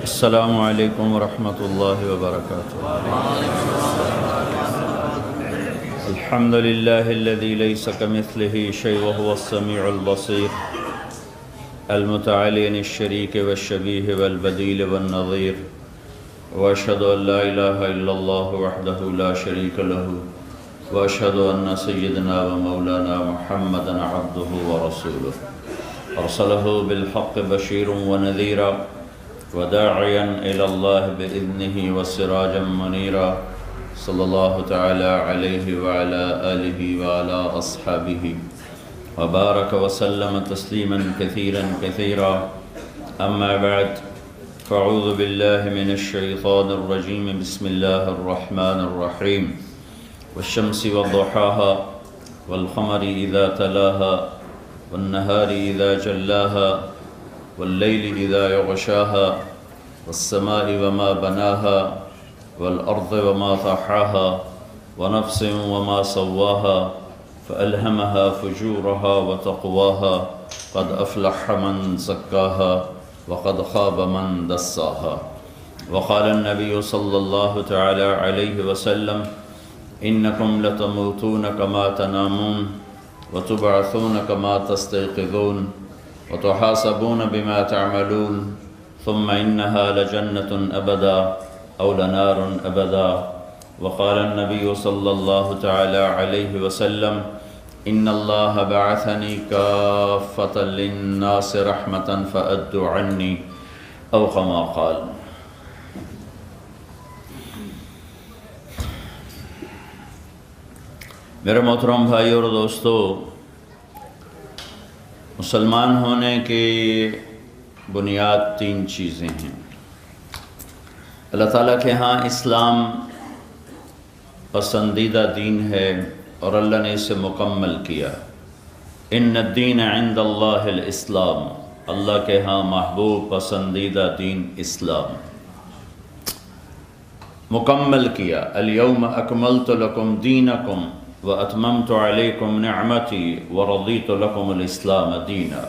السلام علیکم ورحمۃ اللہ وبرکاتہ۔ الحمد للہ الذی لیس کمثلہ شیء وہو السمیع البصیر المتعالی عن الشریک والشبیہ والبدیل والنظیر، واشہد ان لا الہ الا اللہ وحدہ لا شریک لہ، واشہد ان سیدنا ومولانا محمدا عبدہ ورسولہ، ارسلہ بالحق بشیرا ونذیرا وداعیا الی اللہ بإذنہ وسراجا منیرا، صلی اللہ تعالی علیہ وعلی آلہ وعلی اصحابہ وبارک وسلم تسلیما کثیرا کثیرا، اما بعد فاعوذ باللہ من الشیطان الرجیم، بسم اللہ الرحمن الرحیم، والشمس والضحاها والقمر اذا تلاها والنهار اذا جلاها والليل إذا يغشاها والسماء وما بناها والأرض وما طحاها ونفس وما سواها فألهمها فجورها وتقواها قد أفلح من زكاها وقد خاب من دساها، وقال النبي صلى الله تعالى عليه وسلم إنكم لتموتون كما تنامون وتبعثون كما تستيقظون وتحاسبون بما تعملون، ثم إنها لجنة أبدا أو لنار أبدا، وقال النبي صلى الله تعالى عليه وسلم إن الله بعثني كافة للناس رحمة فأدوا عني أو كما قال۔ میرے محترم بھائی اور دوستو، مسلمان ہونے کے بنیاد تین چیزیں ہیں۔ اللہ تعالیٰ کے ہاں اسلام پسندیدہ دین ہے اور اللہ نے اسے مکمل کیا۔ ان الدین عند اللہ الاسلام، اللہ کے ہاں محبوب پسندیدہ دین اسلام مکمل کیا۔ الیوم اکملت لکم دینکم وَأَتْمَمْتُ عَلَيْكُمْ نِعْمَتِي وَرَضِيتُ لَكُمُ الْإِسْلَامَ دِينًا،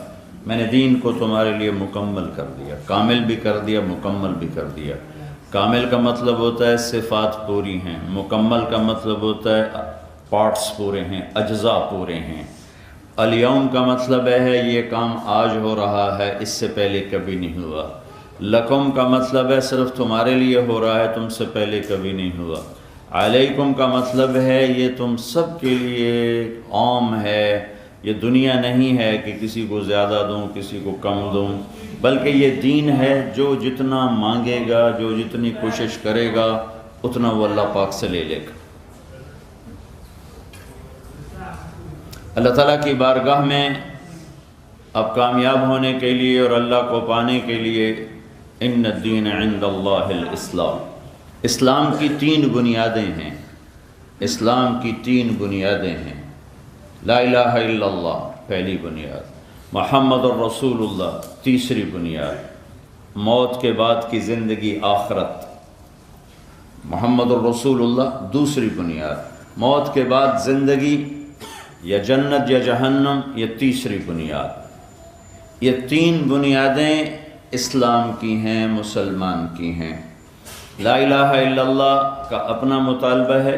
میں نے دین کو تمہارے لیے مکمل کر دیا، کامل بھی کر دیا، مکمل بھی کر دیا۔ کامل کا مطلب ہوتا ہے صفات پوری ہیں، مکمل کا مطلب ہوتا ہے پارٹس پورے ہیں، اجزاء پورے ہیں۔ الیوم کا مطلب ہے یہ کام آج ہو رہا ہے، اس سے پہلے کبھی نہیں ہوا۔ لکم کا مطلب ہے صرف تمہارے لیے ہو رہا ہے، تم سے پہلے کبھی نہیں ہوا۔ علیکم کا مطلب ہے یہ تم سب کے لیے عام ہے، یہ دنیا نہیں ہے کہ کسی کو زیادہ دوں کسی کو کم دوں، بلکہ یہ دین ہے جو جتنا مانگے گا، جو جتنی کوشش کرے گا اتنا وہ اللہ پاک سے لے لے گا۔ اللہ تعالیٰ کی بارگاہ میں اب کامیاب ہونے کے لیے اور اللہ کو پانے کے لیے ان الدین عند اللہ الاسلام، اسلام کی تین بنیادیں ہیں، اسلام کی تین بنیادیں ہیں۔ لا الہ الا اللہ پہلی بنیاد، محمد الرسول اللہ تیسری بنیاد، موت کے بعد کی زندگی آخرت، محمد الرسول اللہ دوسری بنیاد، موت کے بعد زندگی یا جنت یا جہنم یہ تیسری بنیاد۔ یہ تین بنیادیں اسلام کی ہیں، مسلمان کی ہیں۔ لا الہ الا اللہ کا اپنا مطالبہ ہے،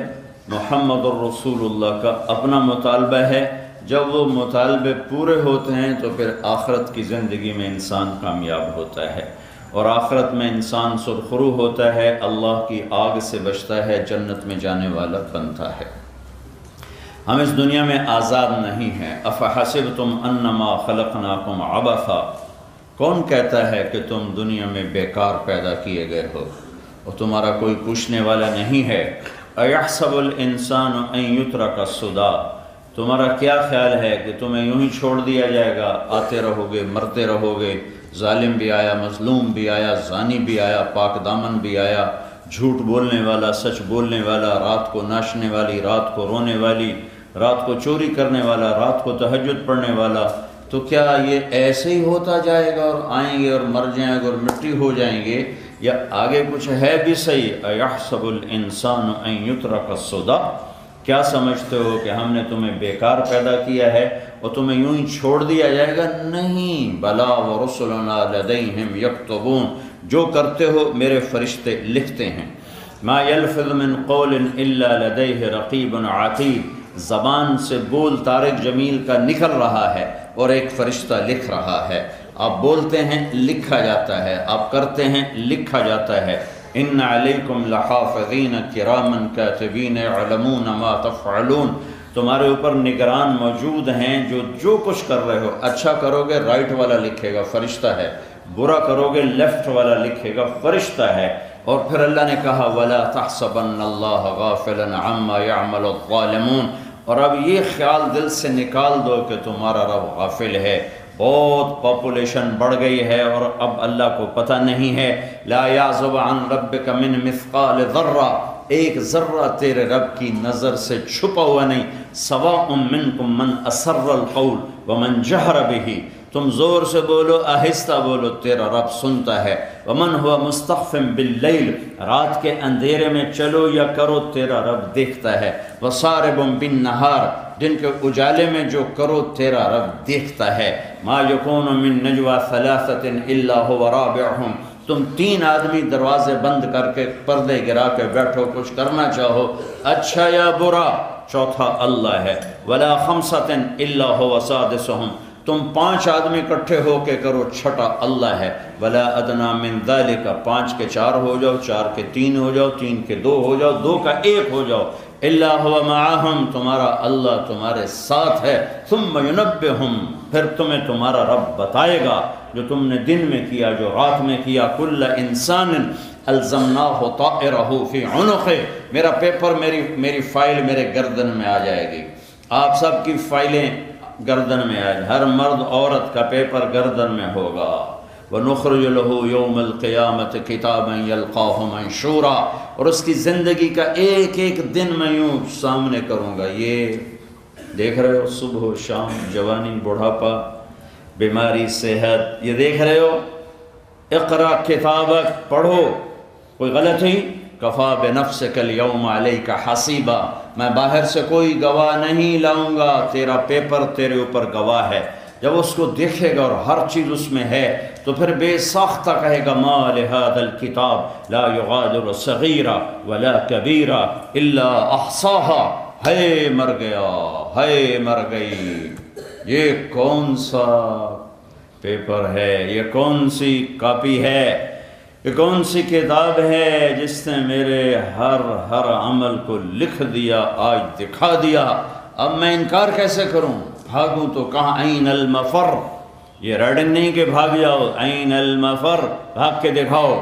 محمد الرسول اللہ کا اپنا مطالبہ ہے۔ جب وہ مطالبے پورے ہوتے ہیں تو پھر آخرت کی زندگی میں انسان کامیاب ہوتا ہے، اور آخرت میں انسان سرخرو ہوتا ہے، اللہ کی آگ سے بچتا ہے، جنت میں جانے والا بنتا ہے۔ ہم اس دنیا میں آزاد نہیں ہیں۔ افحسبتم انما خلقناکم عبثا، کون کہتا ہے کہ تم دنیا میں بیکار پیدا کیے گئے ہو اور تمہارا کوئی پوچھنے والا نہیں ہے؟ ایحسب الانسان ان یترک سدی، تمہارا کیا خیال ہے کہ تمہیں یوں ہی چھوڑ دیا جائے گا؟ آتے رہو گے، مرتے رہو گے، ظالم بھی آیا، مظلوم بھی آیا، زانی بھی آیا، پاک دامن بھی آیا، جھوٹ بولنے والا، سچ بولنے والا، رات کو ناچنے والی، رات کو رونے والی، رات کو چوری کرنے والا، رات کو تہجد پڑھنے والا۔ تو کیا یہ ایسے ہی ہوتا جائے گا اور آئیں گے اور مر جائیں گے اور مٹی ہو جائیں گے، یا آگے کچھ ہے بھی صحیح؟ ایحسب الانسان ان یترک سدی، کیا سمجھتے ہو کہ ہم نے تمہیں بیکار پیدا کیا ہے اور تمہیں یوں ہی چھوڑ دیا جائے گا؟ نہیں، بلا ورسلنا لدیہم یکتبون، جو کرتے ہو میرے فرشتے لکھتے ہیں۔ ما یلفظ من قول الا لدیہ رقیب عتید، زبان سے بول طارق جمیل کا نکل رہا ہے اور ایک فرشتہ لکھ رہا ہے۔ آپ بولتے ہیں لکھا جاتا ہے، آپ کرتے ہیں لکھا جاتا ہے۔ ان علیکم لحافظین کراما کاتبین یعلمون ما تفعلون، تمہارے اوپر نگران موجود ہیں جو جو کچھ کر رہے ہو، اچھا کرو گے رائٹ والا لکھے گا فرشتہ ہے، برا کرو گے لیفٹ والا لکھے گا فرشتہ ہے۔ اور پھر اللہ نے کہا وَلَا تَحْسَبَنَّ اللَّهَ غَافِلًا عَمَّا يَعْمَلُ الظَّالِمُونَ، اور اب یہ خیال دل سے نکال دو کہ تمہارا رب غافل ہے۔ بہت پاپولیشن بڑھ گئی ہے اور اب اللہ کو پتہ نہیں ہے۔ لا يعزب عن ربك من مثقال ذرہ، ایک ذرہ تیرے رب کی نظر سے چھپا ہوا نہیں۔ سواء منکم من اسر القول ومن جہر بہ، تم زور سے بولو آہستہ بولو تیرا رب سنتا ہے۔ ومن هو مستخف باللیل، رات کے اندھیرے میں چلو یا کرو تیرا رب دیکھتا ہے۔ وصارب بالنہار، دن کے اجالے میں جو کرو تیرا رب دیکھتا ہے۔ ما یکون من نجوى ثلاثة الا هو رابعهم، تم 3 آدمی دروازے بند کر کے پردے گرا کے بیٹھو، کچھ کرنا چاہو اچھا یا برا، چوتھا اللہ ہے۔ ولا 5 الا هو سادسهم، تم 5 آدمی اکٹھے ہو کے کرو چھٹا اللہ ہے۔ ولا ادنی من ذلک، 5 کے 4 ہو جاؤ، 4 کے 3 ہو جاؤ، 3 کے 2 ہو جاؤ، 2 کا 1 ہو جاؤ۔ الا هو معهم، تمہارا اللہ تمہارے ساتھ ہے۔ ثم ينبئهم، پھر تمہیں تمہارا رب بتائے گا جو تم نے دن میں کیا جو رات میں کیا۔ کل انسان الزمناہ طائرہ فی عنقہ، میرا پیپر میری فائل میرے گردن میں آ جائے گی۔ آپ سب کی فائلیں گردن میں آئے، ہر مرد عورت کا پیپر گردن میں ہوگا۔ وَنُخْرِجُ لَهُ يَوْمَ الْقِيَامَةِ كِتَابًا يَلْقَاهُ مَنشُورًا، اور اس کی زندگی کا ایک ایک دن میں یوں سامنے کروں گا۔ یہ دیکھ رہے ہو صبح و شام، جوانی بڑھاپا، بیماری صحت، یہ دیکھ رہے ہو۔ اقرا کتابک، پڑھو، کوئی غلطی کفا بنفسک اليوم علیک حسیبا، میں باہر سے کوئی گواہ نہیں لاؤں گا، تیرا پیپر تیرے اوپر گواہ ہے۔ جب اس کو دیکھے گا اور ہر چیز اس میں ہے تو پھر بے ساختہ کہے گا ما لہذا الکتاب لا یغادر صغیرہ ولا کبیرہ الا احصاها، ہے مر گیا، ہے مر گئی۔ یہ کون سا پیپر ہے، یہ کون سی کاپی ہے، یہ کون سی کتاب ہے جس نے میرے ہر عمل کو لکھ دیا، آج دکھا دیا۔ اب میں انکار کیسے کروں؟ بھاگوں تو کہاں؟ این المفر، یہ ریڈنگ نہیں کہ بھاگ جاؤ، این المفر، بھاگ کے دکھاؤ۔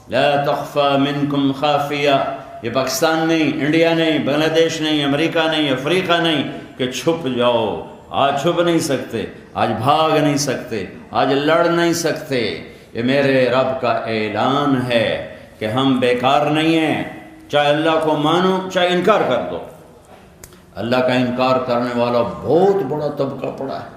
لا تخفى منکم خافیہ، یہ پاکستان نہیں، انڈیا نہیں، بنگلہ دیش نہیں، امریکہ نہیں، افریقہ نہیں کہ چھپ جاؤ۔ آج چھپ نہیں سکتے، آج بھاگ نہیں سکتے، آج لڑ نہیں سکتے۔ یہ میرے رب کا اعلان ہے کہ ہم بیکار نہیں ہیں، چاہے اللہ کو مانو چاہے انکار کر دو۔ اللہ کا انکار کرنے والا بہت بڑا طبقہ پڑا ہے،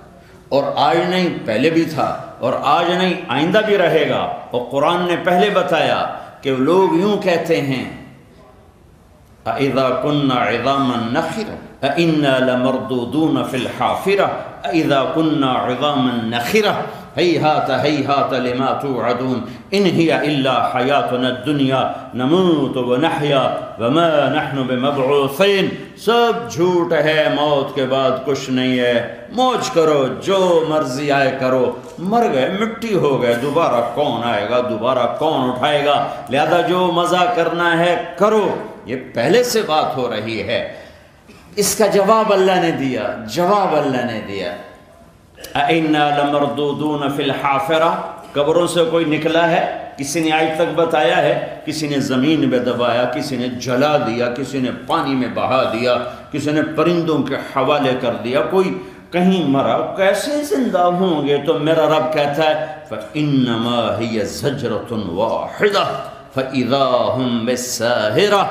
اور آج نہیں پہلے بھی تھا، اور آج نہیں آئندہ بھی رہے گا۔ اور قرآن نے پہلے بتایا کہ لوگ یوں کہتے ہیں اِذَا كُنَّا عِظَامًا نَخِرَةً اِنَّا لَمَرْدُودُونَ فِي الْحَافِرَةِ اِذَا كُنَّا عِظَامًا نَخِرَةً ہیہات ہیہات لما توعدون ان ہی الا حیاتنا الدنیا نموت ونحیا وما نحن بمبعوثین، سب جھوٹ ہے، موت کے بعد کچھ نہیں ہے، موج کرو، جو مرضی آئے کرو، مر گئے مٹی ہو گئے، دوبارہ کون آئے گا، دوبارہ کون اٹھائے گا، لہذا جو مزہ کرنا ہے کرو۔ یہ پہلے سے بات ہو رہی ہے، اس کا جواب اللہ نے دیا، جواب اللہ نے دیا۔ اِنَّا لَمَرْدُودُونَ فِي الْحَافِرَةِ، قبروں سے کوئی نکلا ہے؟ کسی نے آج تک بتایا ہے؟ کسی نے زمین میں دبایا، کسی نے جلا دیا، کسی نے پانی میں بہا دیا، کسی نے پرندوں کے حوالے کر دیا، کوئی کہیں مرا، کیسے زندہ ہوں گے؟ تو میرا رب کہتا ہے فَإِنَّمَا هِيَ زَجْرَةٌ وَاحِدَةٌ فَإِذَا هُمْ بِالسَّاهِرَةِ،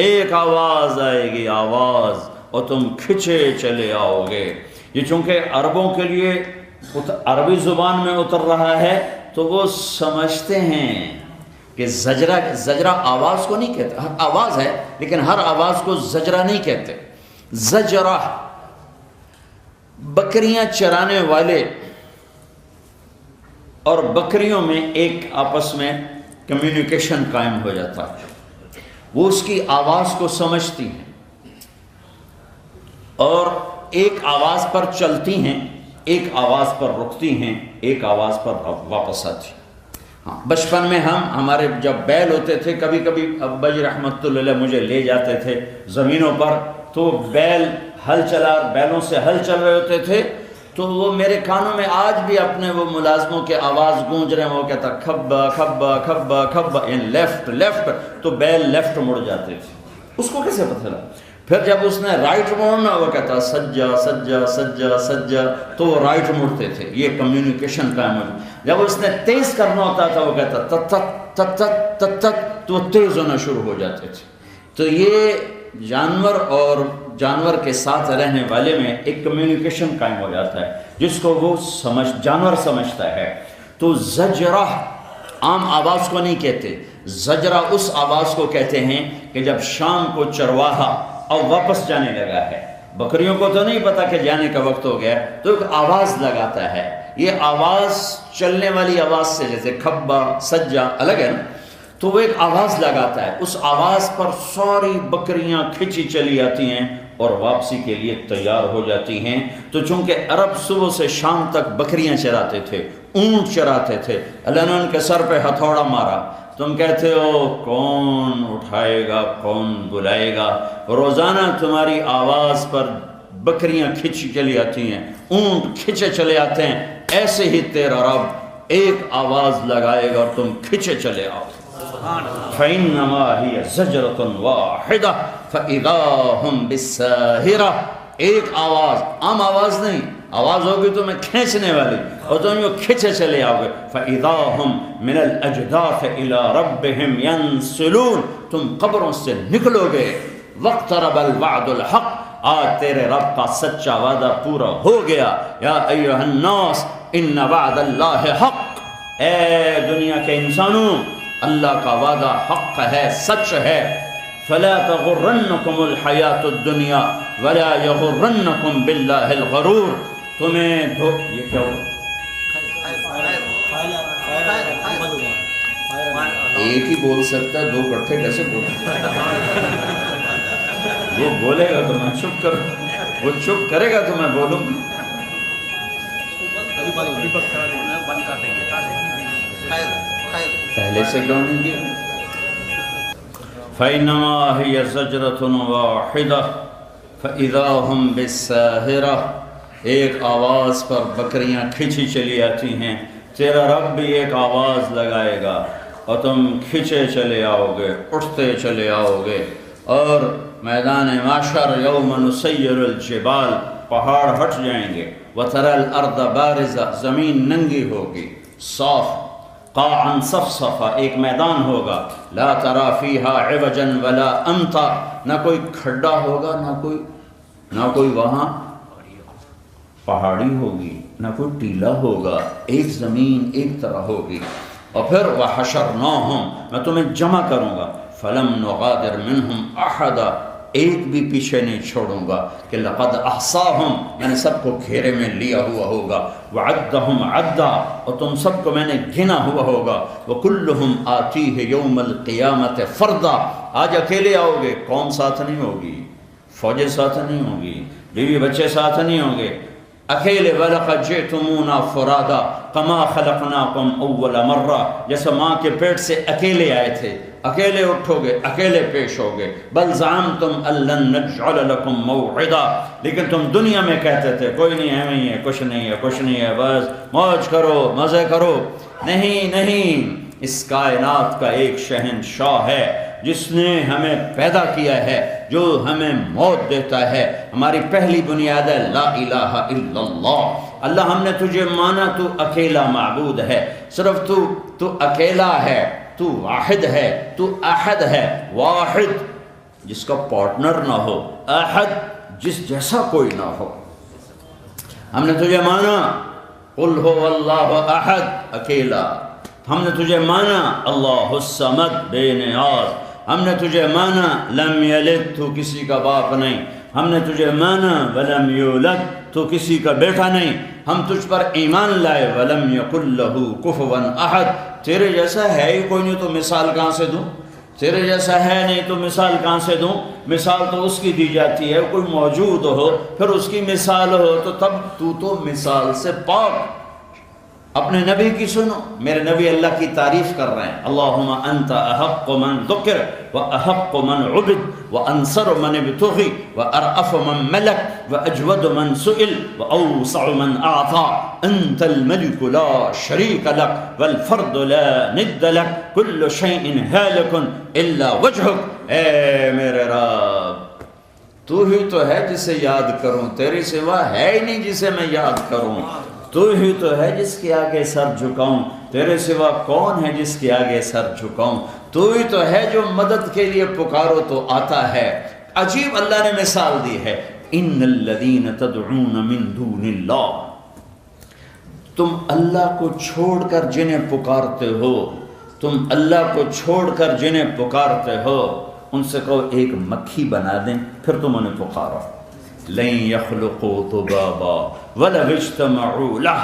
ایک آواز آئے گی، آواز، اور تم کھچے چلے آؤ گے۔ یہ چونکہ عربوں کے لیے عربی زبان میں اتر رہا ہے تو وہ سمجھتے ہیں کہ زجرہ آواز کو نہیں کہتے، ہر آواز ہے لیکن ہر آواز کو زجرہ نہیں کہتے۔ زجرہ بکریاں چرانے والے اور بکریوں میں ایک آپس میں کمیونیکیشن قائم ہو جاتا ہے، وہ اس کی آواز کو سمجھتی ہیں اور ایک آواز پر چلتی ہیں، ایک آواز پر رکتی ہیں، ایک آواز پر واپس آتی ہیں۔ ہاں، بچپن میں ہمارے جب بیل ہوتے تھے، کبھی کبھی ابا جی رحمۃ اللہ علیہ مجھے لے جاتے تھے زمینوں پر، تو بیل بیلوں سے ہل چل رہے ہوتے تھے، تو وہ میرے کانوں میں آج بھی اپنے وہ ملازموں کے آواز گونج رہے ہیں، وہ کہتا کھبا کھبا کھبا کھبا، لیفٹ لیفٹ، تو بیل لیفٹ مڑ جاتے تھے۔ اس کو کیسے پتہ چلا؟ پھر جب اس نے رائٹ موڑنا، وہ کہتا سجا سجا سجا سجا، تو وہ رائٹ مڑتے تھے۔ یہ کمیونیکیشن قائم ہو۔ جب اس نے تیز کرنا ہوتا تھا، وہ کہتا تت تت تت تت تت تت، تو وہ تیز ہونا شروع ہو جاتے تھے۔ تو یہ جانور اور جانور کے ساتھ رہنے والے میں ایک کمیونیکیشن قائم ہو جاتا ہے، جس کو وہ جانور سمجھتا ہے۔ تو زجرہ عام آواز کو نہیں کہتے، زجرہ اس آواز کو کہتے ہیں کہ جب شام کو چرواہا اور واپس جانے لگا ہے، بکریوں کو تو نہیں پتا کہ جانے کا وقت ہو گیا، تو ایک آواز لگاتا ہے۔ یہ آواز چلنے والی آواز سے، جیسے کھبا سجا الگ ہے نا، تو وہ ایک آواز لگاتا ہے، اس آواز پر ساری بکریاں کھچی چلی آتی ہیں اور واپسی کے لیے تیار ہو جاتی ہیں۔ تو چونکہ عرب صبح سے شام تک بکریاں چراتے تھے، اونٹ چراتے تھے، اللہ نے ان کے سر پہ ہتھوڑا مارا، تم کہتے ہو کون اٹھائے گا، کون بلائے گا؟ روزانہ تمہاری آواز پر بکریاں کھچی چلی آتی ہیں، اونٹ کھچے چلے آتے ہیں، ایسے ہی تیرا رب ایک آواز لگائے گا اور تم کھچے چلے آؤ۔ فَإِنَّمَا هِيَ زَجْرَةٌ وَاحِدَةٌ فَإِذَا هُمْ بِالسَّاهِرَةِ، ایک آواز، عام آواز نہیں، آواز ہوگی تو میں کھینچنے والی، اور تم یہ کھچے چلے آؤ گے۔ فَإِذَا هُمْ مِنَ الْأَجْدَاثِ إِلَىٰ رَبِّهِمْ يَنْسِلُونَ، تم قبروں سے نکلو گے۔ وَاقْتَرَبَ الْوَعْدُ الْحَقُّ، آج تیرے رب کا سچا وعدہ پورا ہو گیا۔ یا ایھا الناس ان وعد اللہ حق، اے دنیا کے انسانوں، اللہ کا وعدہ حق ہے، سچ ہے۔ فلا تغرنکم الحیات الدنیا ولا یغرنکم باللہ الغرور، تمہیں یہ کیا ہو؟ ایک ہی بول سکتا ہے، دو کٹھے کیسے بولے؟ وہ بولے گا تو میں چپ کروں، وہ چپ کرے گا تو میں بولوں۔ پہلے سے کیوں نہیں کیا؟ فَإِنَّمَا هِيَ زَجْرَةٌ وَاحِدَةٌ فَإِذَا هُمْ بِالسَّاهِرَةِ، ایک آواز پر بکریاں کھچی چلی آتی ہیں، تیرا رب بھی ایک آواز لگائے گا اور تم کھچے چلے آؤ گے، اٹھتے چلے آؤ گے۔ اور میدان معشر یوم نسیر الجبال، پہاڑ ہٹ جائیں گے، وَتَرَى الْأَرْضَ بَارِزَةً، زمین ننگی ہوگی، صاف، قاعًا صفصفا، ایک میدان ہوگا، لا ترى فيها عوجا ولا امتا، نہ کوئی کھڈا ہوگا، نہ کوئی وہاں پہاڑی ہوگی، نہ کوئی ٹیلا ہوگا، ایک زمین ایک طرح ہوگی۔ اور پھر وحشرناہم، میں تمہیں جمع کروں گا، فلم نغادر منہم احدا، ایک بھی پیچھے نہیں چھوڑوں گا، کہ لقد احصاہم، میں نے سب کو گھیرے میں لیا ہوا ہوگا، وعدہم عدا، اور تم سب کو میں نے گنا ہوا ہوگا، وکلہم آتیہ یوم القیامت فردا، آج اکیلے آؤ گے، قوم ساتھ نہیں ہوگی، فوجیں ساتھ نہیں ہوگی، بیوی بچے ساتھ نہیں ہوں گے، اکیلے۔ وَلَقَدْ جِئْتُمُونَا فُرَادًا كَمَا خَلَقْنَاكُمْ أَوَّلَ مَرَّةٍ، جیسے ماں کے پیٹ سے اکیلے آئے تھے، اکیلے اٹھو گے، اکیلے پیش ہوگے۔ بل زعمتم ان لن نجعل لكم موعدا، لیکن تم دنیا میں کہتے تھے کوئی نہیں ہے، نہیں ہے، کچھ نہیں ہے، کچھ نہیں ہے، بس موج کرو، مزے کرو۔ نہیں نہیں، اس کائنات کا ایک شہنشاہ ہے جس نے ہمیں پیدا کیا ہے، جو ہمیں موت دیتا ہے۔ ہماری پہلی بنیاد ہے لا الہ الا اللہ، اللہ ہم نے تجھے مانا، تو اکیلا معبود ہے، صرف تو اکیلا ہے، تو واحد ہے، تو احد ہے، واحد جس کا پارٹنر نہ ہو، احد جس جیسا کوئی نہ ہو۔ ہم نے تجھے مانا قل هو اللہ احد، اکیلا۔ ہم نے تجھے مانا اللہ الصمد، بے نیاز۔ ہم نے تجھے مانا لم یلد، تو کسی کا باپ نہیں، ہم نے تجھے مانا ولم یولد، تو کسی کا بیٹا نہیں، ہم تجھ پر ایمان لائے ولم یکن لہ کفوا احد، تیرے جیسا ہے ہی کوئی نہیں تو مثال کہاں سے دوں، تیرے جیسا ہے نہیں تو مثال کہاں سے دوں، مثال تو اس کی دی جاتی ہے کوئی موجود ہو پھر اس کی مثال ہو، تو تب تو مثال سے پاک۔ اپنے نبی کی سنو، میرے نبی اللہ کی تعریف کر رہے ہیں، اللہم انت احق من ذکر واحق من عبد وانصر من ابتغی وارأف من ملک واجود من سئل واوسع من اعطا، انت الملک لا شریک لک والفرد لا ند لک کل شیء ہالک الا وجہک، اے میرے رب تو ہی تو ہے جسے یاد کروں، تیرے سوا ہے ہی نہیں جسے میں یاد کروں، تو ہی تو ہے جس کے آگے سر جھکاؤں، تیرے سوا کون ہے جس کے آگے سر جھکاؤں، تو ہی تو ہے جو مدد کے لیے پکارو تو آتا ہے۔ عجیب اللہ نے مثال دی ہے، ان الذین تدعون من دون اللہ، تم اللہ کو چھوڑ کر جنہیں پکارتے ہو، تم اللہ کو چھوڑ کر جنہیں پکارتے ہو، ان سے کہو ایک مکھی بنا دیں پھر تم انہیں پکارو، لن يخلقوا ذبابا ولو اجتمعوا له،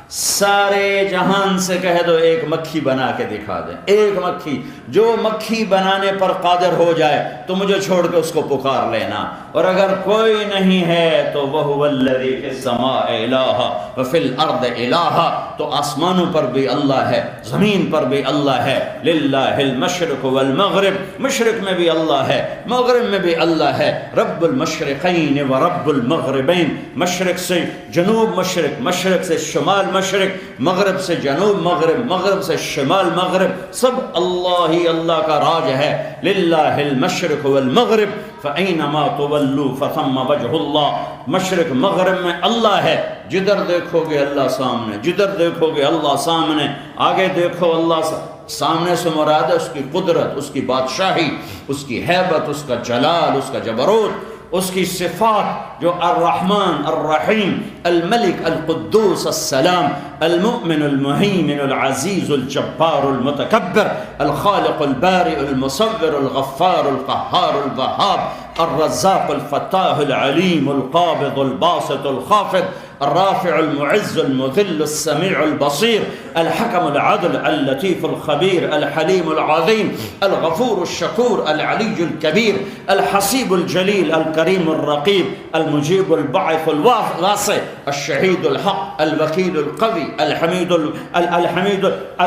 سارے جہان سے کہہ دو ایک مکھی بنا کے دکھا دیں، ایک مکھی، جو مکھی بنانے پر قادر ہو جائے تو مجھے چھوڑ کے اس کو پکار لینا، اور اگر کوئی نہیں ہے تو وَهُوَ الَّذِي فِي السَّمَاءِ إِلَٰهًا وَفِي الْأَرْضِ إِلَٰهًا، تو آسمانوں پر بھی اللہ ہے، زمین پر بھی اللہ ہے، لِلَّهِ الْمَشْرِقُ وَالْمَغْرِبُ، مشرق میں بھی اللہ ہے، مغرب میں بھی اللہ ہے، رب المشرقین و رب المغربین، مشرق سے جنوب مشرق، مشرق سے شمال مشرق، مغرب سے جنوب مغرب، مغرب سے شمال مغرب، سب اللہ ہی اللہ کا راج ہے، للہ المشرق والمغرب فَأَيْنَمَا تُوَلُّوا فَثَمَّ وَجْهُ اللَّهِ، مشرق مغرب میں اللہ ہے، جدھر دیکھو گے اللہ سامنے، جدھر دیکھو گے اللہ سامنے، آگے دیکھو اللہ سامنے سے مراد ہے اس کی قدرت، اس کی بادشاہی، اس کی ہیبت، اس کا جلال، اس کا جبروت، اس کی صفات جو الرحمن الرحیم الملک القدوس السلام المؤمن المہیمن العزیز الجبار المتکبر الخالق البارئ المصور الغفار القہار الوہاب الرزاق الفتاح العلیم القابض الباسط الخافض الرافع المعز المذل السميع البصير الحكم العدل اللطيف الخبير الحليم العظيم الغفور الشكور العلي الكبير الحسيب الجليل الكريم الرقيب المجيب البعث الواسع الشهيد الحق الوكيل القوي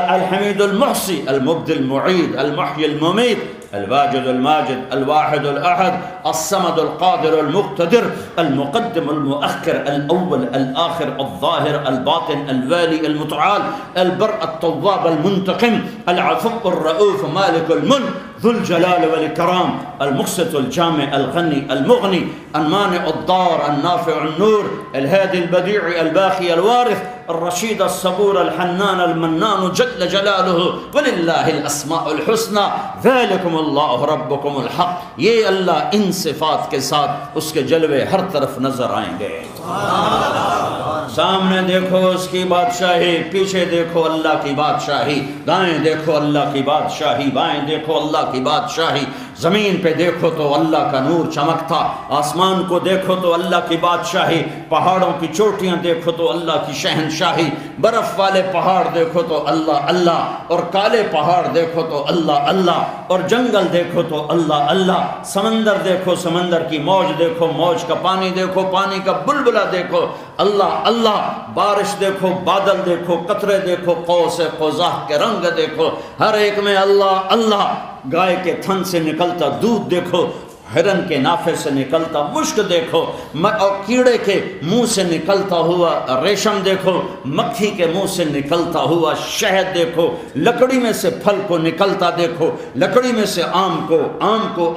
الحميد المحصي المبدي المعيد المحيي المميت الواجد الماجد الواحد الأحد الصمد القادر المقتدر المقدم المؤخر الأول الآخر الظاهر الباطن الوالي المتعال البر التواب المنتقم العفو الرؤوف مالك الملك ذو الجلال والإكرام المقسط الجامع الغني المغني المانع الضار النافع النور الهادي البديع الباقي الوارث الرشيد الصبور الحنان المنان جل جلاله ولله الأسماء الحسنى ذلكم اللہ ربکم الحق، یہ اللہ ان صفات کے ساتھ اس کے جلوے ہر طرف نظر آئیں گے، سامنے دیکھو اس کی بادشاہی، پیچھے دیکھو اللہ کی بادشاہی، دائیں دیکھو اللہ کی بادشاہی، بائیں دیکھو اللہ کی بادشاہی، زمین پہ دیکھو تو اللہ کا نور چمکتا، آسمان کو دیکھو تو اللہ کی بادشاہی، پہاڑوں کی چوٹیاں دیکھو تو اللہ کی شہنشاہی، برف والے پہاڑ دیکھو تو اللہ اللہ، اور کالے پہاڑ دیکھو تو اللہ اللہ، اور جنگل دیکھو تو اللہ اللہ، سمندر دیکھو، سمندر کی موج دیکھو، موج کا پانی دیکھو، پانی کا بلبلہ دیکھو، اللہ اللہ، بارش دیکھو، بادل دیکھو، قطرے دیکھو، قوس قزح کے رنگ دیکھو، ہر ایک میں اللہ اللہ، گائے کے تھن سے نکلتا دودھ دیکھو، ہرن کے نافے سے نکلتا مشک دیکھو، اور کیڑے کے منہ سے نکلتا ہوا ریشم دیکھو، مکھی کے منہ سے نکلتا ہوا شہد دیکھو، لکڑی میں سے پھل کو نکلتا دیکھو، لکڑی میں سے آم کو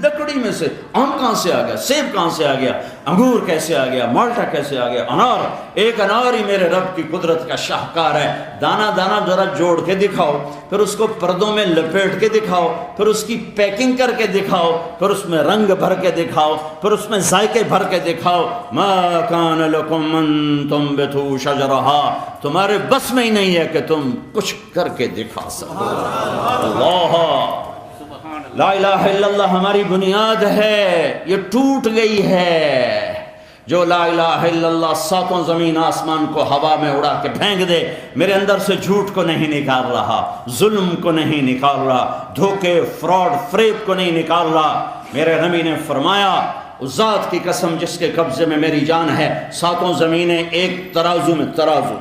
لکڑی میں سے آم کہاں سے آ گیا، سیب کہاں سے آ گیا، انگور کیسے آ گیا، مالٹا کیسے آ گیا، انار، ایک انار ہی میرے رب کی قدرت کا شاہکار ہے، دانا دانا ذرا جوڑ کے دکھاؤ، پھر اس کو پردوں میں لپیٹ کے دکھاؤ، پھر اس کی پیکنگ کر کے دکھاؤ، پھر اس میں رنگ بھر کے دکھاؤ، پھر اس میں ذائقے بھر کے دکھاؤ، ما کان لکم ان تنبتوا شجرہا، تمہارے بس میں ہی نہیں ہے کہ تم کچھ کر کے دکھا سکو، اللہ لا الہ الا اللہ ہماری بنیاد ہے، یہ ٹوٹ گئی ہے۔ جو لا الہ الا اللہ ساتوں زمین آسمان کو ہوا میں اڑا کے پھینک دے، میرے اندر سے جھوٹ کو نہیں نکال رہا، ظلم کو نہیں نکال رہا، دھوکے فراڈ فریب کو نہیں نکال رہا۔ میرے نبی نے فرمایا اس ذات کی قسم جس کے قبضے میں میری جان ہے، ساتوں زمینیں ایک ترازو میں، ترازو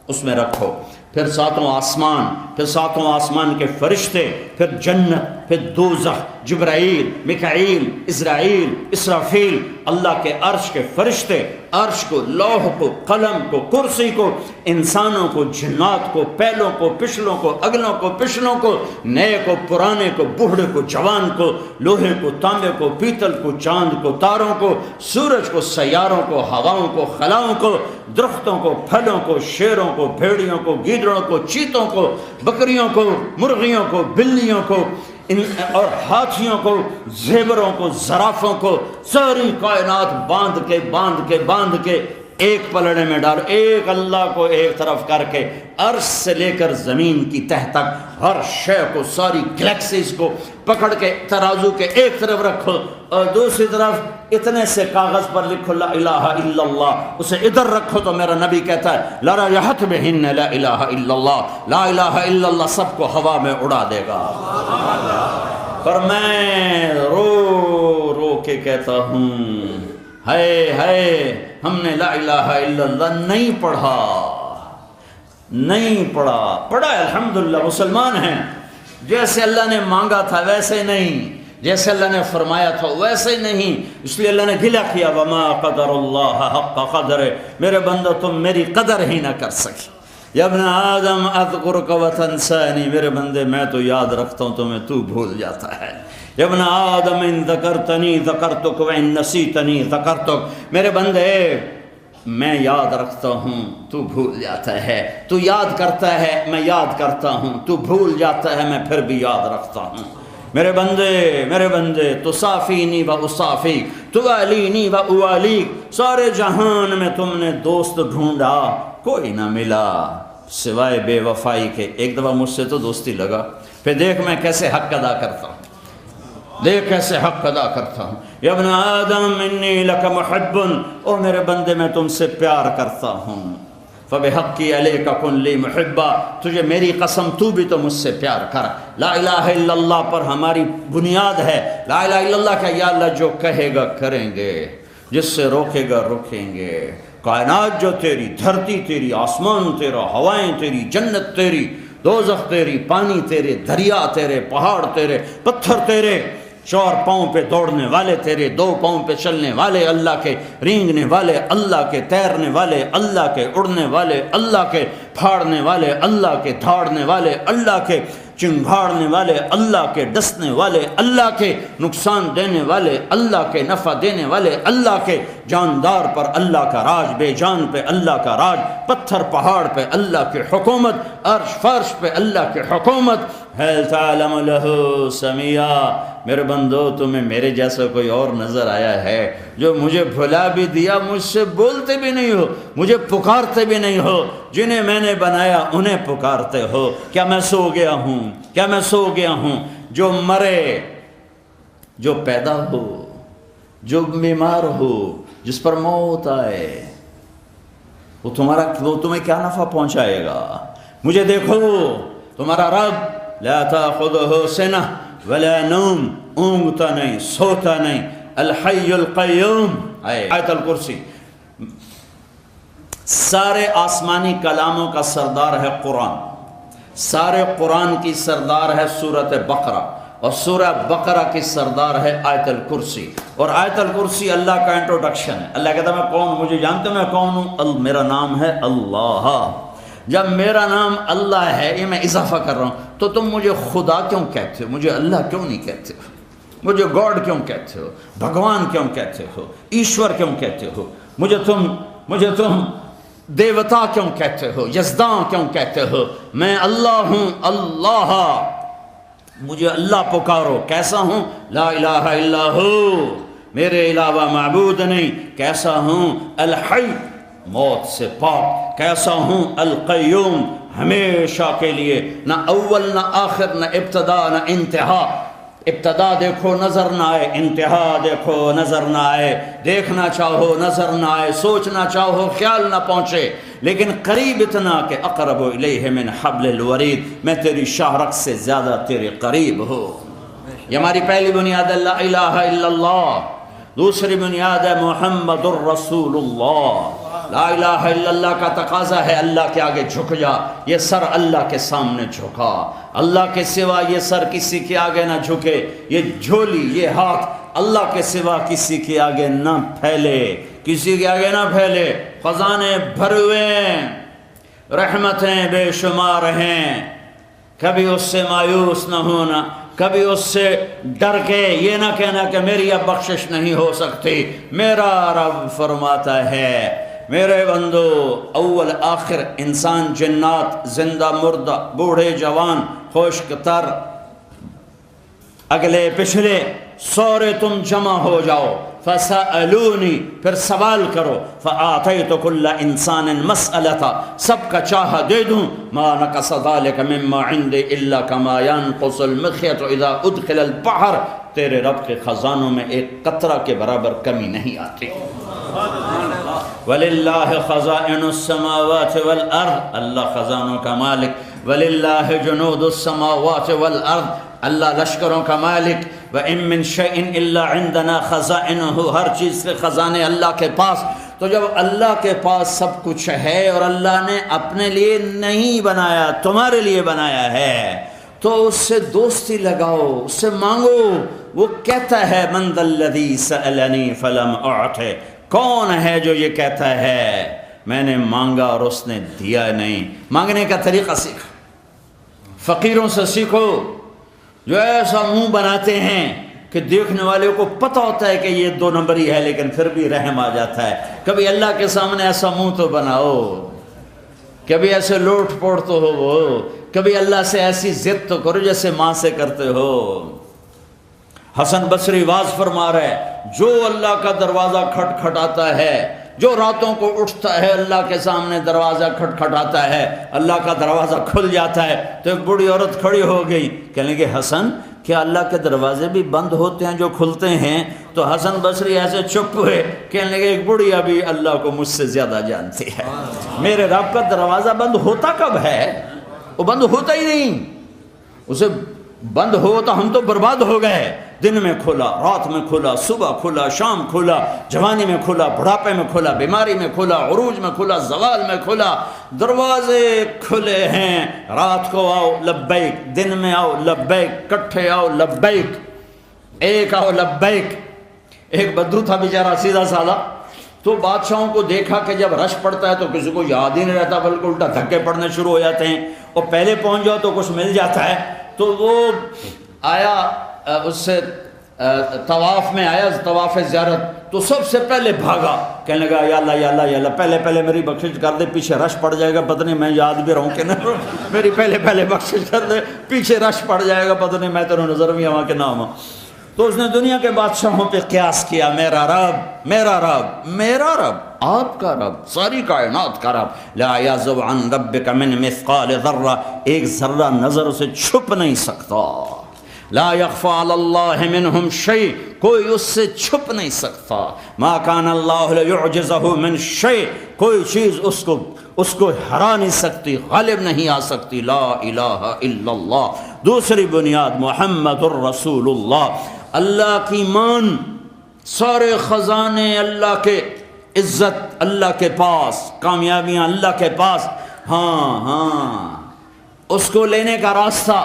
اس میں رکھو، پھر ساتوں آسمان کے فرشتے، پھر جنت، پھر دوزخ، جبرائیل، میکائیل، اسرائیل، اسرافیل، اللہ کے عرش کے فرشتے، عرش کو، لوح کو، قلم کو، کرسی کو، انسانوں کو، جنات کو، پہلوں کو، پچھلوں کو، اگلوں کو، پچھلوں کو، نئے کو، پرانے کو، بوڑھے کو، جوان کو، لوہے کو، تانبے کو، پیتل کو، چاند کو، تاروں کو، سورج کو، سیاروں کو، ہواؤں کو، خلاؤں کو، درختوں کو، پھلوں کو، شیروں کو، بھیڑیوں کو، گیدڑوں کو، چیتوں کو، بکریوں کو، مرغیوں کو، بلیوں کو اور ہاتھیوں کو، زیوروں کو، زرافوں کو، ساری کائنات باندھ کے ایک پلڑے میں ڈال، ایک اللہ کو ایک طرف کر کے عرش سے لے کر زمین کی تہ تک ہر شے کو، ساری گلیکسیز کو پکڑ کے ترازو کے ایک طرف رکھو اور دوسری طرف اتنے سے کاغذ پر لکھو لا الہ الا اللہ، اسے ادھر رکھو تو میرا نبی کہتا ہے لَرَا يَحَتْ بِهِنَّ لَا إِلَهَ إِلَّا اللَّهِ، لا الہ الا اللہ سب کو ہوا میں اڑا دے گا۔ پر میں رو کے کہتا ہوں ہائے ہم نے لا الہ الا اللہ نہیں پڑھا الحمدللہ مسلمان ہیں، جیسے اللہ نے مانگا تھا ویسے نہیں، جیسے اللہ نے فرمایا تھا ویسے نہیں، اس لیے اللہ نے گلہ کیا وما قدر اللہ حق قدر، میرے بندو تم میری قدر ہی نہ کر سکے۔ یا ابن آدم اذکرک وتنسانی، میرے بندے میں تو یاد رکھتا ہوں تمہیں تو بھول جاتا ہے۔ یا ابن آدم ان ذکرتنی ذکرتک وان نسیتنی ذکرتک، میرے بندے میں یاد رکھتا ہوں تو بھول جاتا ہے، تو یاد کرتا ہے میں یاد کرتا ہوں، تو بھول جاتا ہے میں پھر بھی یاد رکھتا ہوں۔ میرے بندے تصافینی و اصافیک، توالینی و اوالیک، سارے جہان میں تم نے دوست ڈھونڈا کوئی نہ ملا سوائے بے وفائی کے، ایک دفعہ مجھ سے تو دوستی لگا، پھر دیکھ میں کیسے حق ادا کرتا ہوں، یا ابن آدم انی لک محب، او میرے بندے میں تم سے پیار کرتا ہوں، فبحقی علیک کن لی محبا، تجھے میری قسم تو بھی تو مجھ سے پیار کر۔ لا الہ الا اللہ پر ہماری بنیاد ہے، لا الہ الا اللہ کا یا اللہ جو کہے گا کریں گے، جس سے روکے گا رکیں گے، کائنات جو تیری، دھرتی تیری، آسمان تیرا، ہوائیں تیری، جنت تیری، دوزخ تیری، پانی تیرے، دریا تیرے، پہاڑ تیرے، پتھر تیرے، 4 پاؤں پہ دوڑنے والے تیرے، 2 پاؤں پہ چلنے والے اللہ کے، رینگنے والے اللہ کے، تیرنے والے اللہ کے، اڑنے والے اللہ کے، پھاڑنے والے اللہ کے، دھاڑنے والے اللہ کے، چنگھاڑنے والے اللہ کے، ڈسنے والے اللہ کے، نقصان دینے والے اللہ کے، نفع دینے والے اللہ کے، جاندار پر اللہ کا راج، بے جان پہ اللہ کا راج، پتھر پہاڑ پہ اللہ کی حکومت، عرش فرش پہ اللہ کی حکومت۔ هل تعلم له سمیا، میرے بندو تمہیں میرے جیسا کوئی اور نظر آیا ہے جو مجھے بھلا بھی دیا، مجھ سے بولتے بھی نہیں ہو، مجھے پکارتے بھی نہیں ہو، جنہیں میں نے بنایا انہیں پکارتے ہو؟ کیا میں سو گیا ہوں؟ جو مرے، جو پیدا ہو، جو بیمار ہو، جس پر موت آئے، وہ تمہیں کیا نفع پہنچائے گا؟ مجھے دیکھو، تمہارا رب لا تاخذہ سنہ ولا نوم، اونگتا نہیں، سوتا نہیں، الحی القیوم، آیت الکرسی۔ سارے آسمانی کلاموں کا سردار ہے قرآن، سارے قرآن کی سردار ہے سورۃ بقرہ، اور سورہ بقرہ کی سردار ہے آیت الکرسی، اور آیت الکرسی اللہ کا انٹروڈکشن ہے۔ اللہ کہتا ہے میں کون، مجھے جانتے میں کون ہوں؟ میرا نام ہے اللہ۔ جب میرا نام اللہ ہے، یہ میں اضافہ کر رہا ہوں، تو تم مجھے خدا کیوں کہتے ہو؟ مجھے اللہ کیوں نہیں کہتے ہو؟ مجھے گاڈ کیوں کہتے ہو؟ بھگوان کیوں کہتے ہو؟ ایشور کیوں کہتے ہو؟ مجھے تم دیوتا کیوں کہتے ہو؟ یزداں کیوں کہتے ہو؟ میں اللہ ہوں، اللہ، مجھے اللہ پکارو۔ کیسا ہوں؟ لا الہ الا ہو، میرے علاوہ معبود نہیں۔ کیسا ہوں؟ الحی، موت سے پاک۔ کیسا ہوں؟ القیوم، ہمیشہ کے لیے، نہ اول نہ آخر، نہ ابتدا نہ انتہا، ابتدا دیکھو نظر نہ آئے، انتہا دیکھو نظر نہ آئے، دیکھنا چاہو نظر نہ آئے، سوچنا چاہو خیال نہ پہنچے، لیکن قریب اتنا کہ اقرب الیہ من حبل الورید، میں تیری شاہ رگ سے زیادہ تیرے قریب ہوں۔ یہ ہماری پہلی بنیاد ہے لا الہ الا اللہ، دوسری بنیاد ہے محمد الرسول اللہ۔ لا الہ الا اللہ کا تقاضا ہے اللہ کے آگے جھک جا، یہ سر اللہ کے سامنے جھکا، اللہ کے سوا یہ سر کسی کے آگے نہ جھکے، یہ جھولی یہ ہاتھ اللہ کے سوا کسی کے آگے نہ پھیلے، کسی کے آگے نہ پھیلے۔ خزانے بھر ہوئے ہیں، رحمتیں بے شمار ہیں، کبھی اس سے مایوس نہ ہونا، کبھی اس سے ڈر کے یہ نہ کہنا کہ میری اب بخشش نہیں ہو سکتی۔ میرا رب فرماتا ہے میرے بندو، اول آخر انسان جنات، زندہ مردہ، بوڑھے جوان، خشک تر، اگلے پچھلے سورے تم جمع ہو جاؤ، فَسَأَلُونِي، پھر سوال کرو، فَآتَيْتُ كُلَّ إِنسَانٍ مَسْأَلَةً، سب کا چاہا دے دوں، مَا نَقَصَ ذَلِكَ مِمَّا عِنْدِي إِلَّا كَمَا يَنْقُصُ الْمِخْيَطُ إِذَا أُدْخِلَ الْبَحْرَ، تیرے رب کے خزانوں میں ایک قطرہ کے برابر کمی نہیں آتی۔ وَلِلَّهِ خَزَائِنُ السَّمَاوَاتِ وَالْأَرْضِ، اللہ خزانوں کا مالک، وَلِلَّهِ جُنُودُ السَّمَاوَاتِ وَالْأَرْضِ، اللہ لشکروں کا مالک، وَإِن مِّن شَيْءٍ إِلَّا عِندَنَا خَزَائِنُهُ، ہر چیز کے خزانے اللہ کے پاس۔ تو جب اللہ کے پاس سب کچھ ہے اور اللہ نے اپنے لیے نہیں بنایا، تمہارے لیے بنایا ہے، تو اس سے دوستی لگاؤ، اس سے مانگو۔ وہ کہتا ہے من ذا الذی سألنی فلم أعطه، کون ہے جو یہ کہتا ہے میں نے مانگا اور اس نے دیا نہیں۔ مانگنے کا طریقہ سیکھو، فقیروں سے سیکھو، جو ایسا منہ بناتے ہیں کہ دیکھنے والے کو پتہ ہوتا ہے کہ یہ دو نمبری ہے، لیکن پھر بھی رحم آ جاتا ہے۔ کبھی اللہ کے سامنے ایسا منہ تو بناؤ، کبھی ایسے لوٹ پوٹ تو ہو، وہ کبھی اللہ سے ایسی ضد تو کرو جیسے ماں سے کرتے ہو۔ حسن بصری واز فرما رہا ہے، جو اللہ کا دروازہ کھٹکھٹاتا ہے، جو راتوں کو اٹھتا ہے اللہ کے سامنے دروازہ کھٹکھٹاتا ہے، اللہ کا دروازہ کھل جاتا ہے۔ تو ایک بوڑھی عورت کھڑی ہو گئی، کہنے لگے حسن کیا اللہ کے دروازے بھی بند ہوتے ہیں جو کھلتے ہیں؟ تو حسن بصری ایسے چپ ہوئے، کہنے لگے ایک بوڑھی ابھی اللہ کو مجھ سے زیادہ جانتی ہے، میرے رب کا دروازہ بند ہوتا کب ہے؟ وہ بند ہوتا ہی نہیں، اسے بند ہو تو ہم تو برباد ہو گئے۔ دن میں کھلا، رات میں کھلا، صبح کھلا، شام کھلا، جوانی میں کھلا، بڑھاپے میں کھلا، بیماری میں کھلا، عروج میں کھلا، زوال میں کھلا، دروازے کھلے ہیں۔ رات کو آؤ لبیک، دن میں آؤ لبیک، کٹھے آؤ لبیک، ایک آؤ لبیک۔ ایک بدو تھا بیچارہ سیدھا سادہ، تو بادشاہوں کو دیکھا کہ جب رش پڑتا ہے تو کسی کو یاد ہی نہیں رہتا، بلکہ الٹا دھکے پڑنے شروع ہو جاتے ہیں، اور پہلے پہنچ جاؤ تو کچھ مل جاتا ہے۔ تو وہ آیا، اس سے طواف میں آیا، طواف زیارت، تو سب سے پہلے بھاگا، کہنے لگا یا اللہ یا اللہ یا اللہ، پہلے میری بخشش کر دے، پیچھے رش پڑ جائے گا، پتہ نہیں میں یاد بھی رہوں کہ نہ، میری پہلے بخشش کر دے، پیچھے رش پڑ جائے گا، پتہ نہیں میں تیرے نظر بھی آواں کہ نہ آواں۔ تو اس نے دنیا کے بادشاہوں پہ قیاس کیا، میرا رب میرا رب میرا رب، آپ کا رب، ساری کائنات کا رب، لا یعزب عن ربک من مثقال ذرہ، ایک ذرہ نظر سے چھپ نہیں سکتا، لا یخفی علی اللہ منہم شیء، کوئی اس سے چھپ نہیں سکتا، ما کان اللہ لیعجزہ من شیء، کوئی چیز اس کو ہرا نہیں سکتی، غالب نہیں آ سکتی، لا الہ الا اللہ۔ دوسری بنیاد محمد الرسول اللہ، اللہ کی مان، سارے خزانے اللہ کے، عزت اللہ کے پاس، کامیابیاں اللہ کے پاس، ہاں اس کو لینے کا راستہ،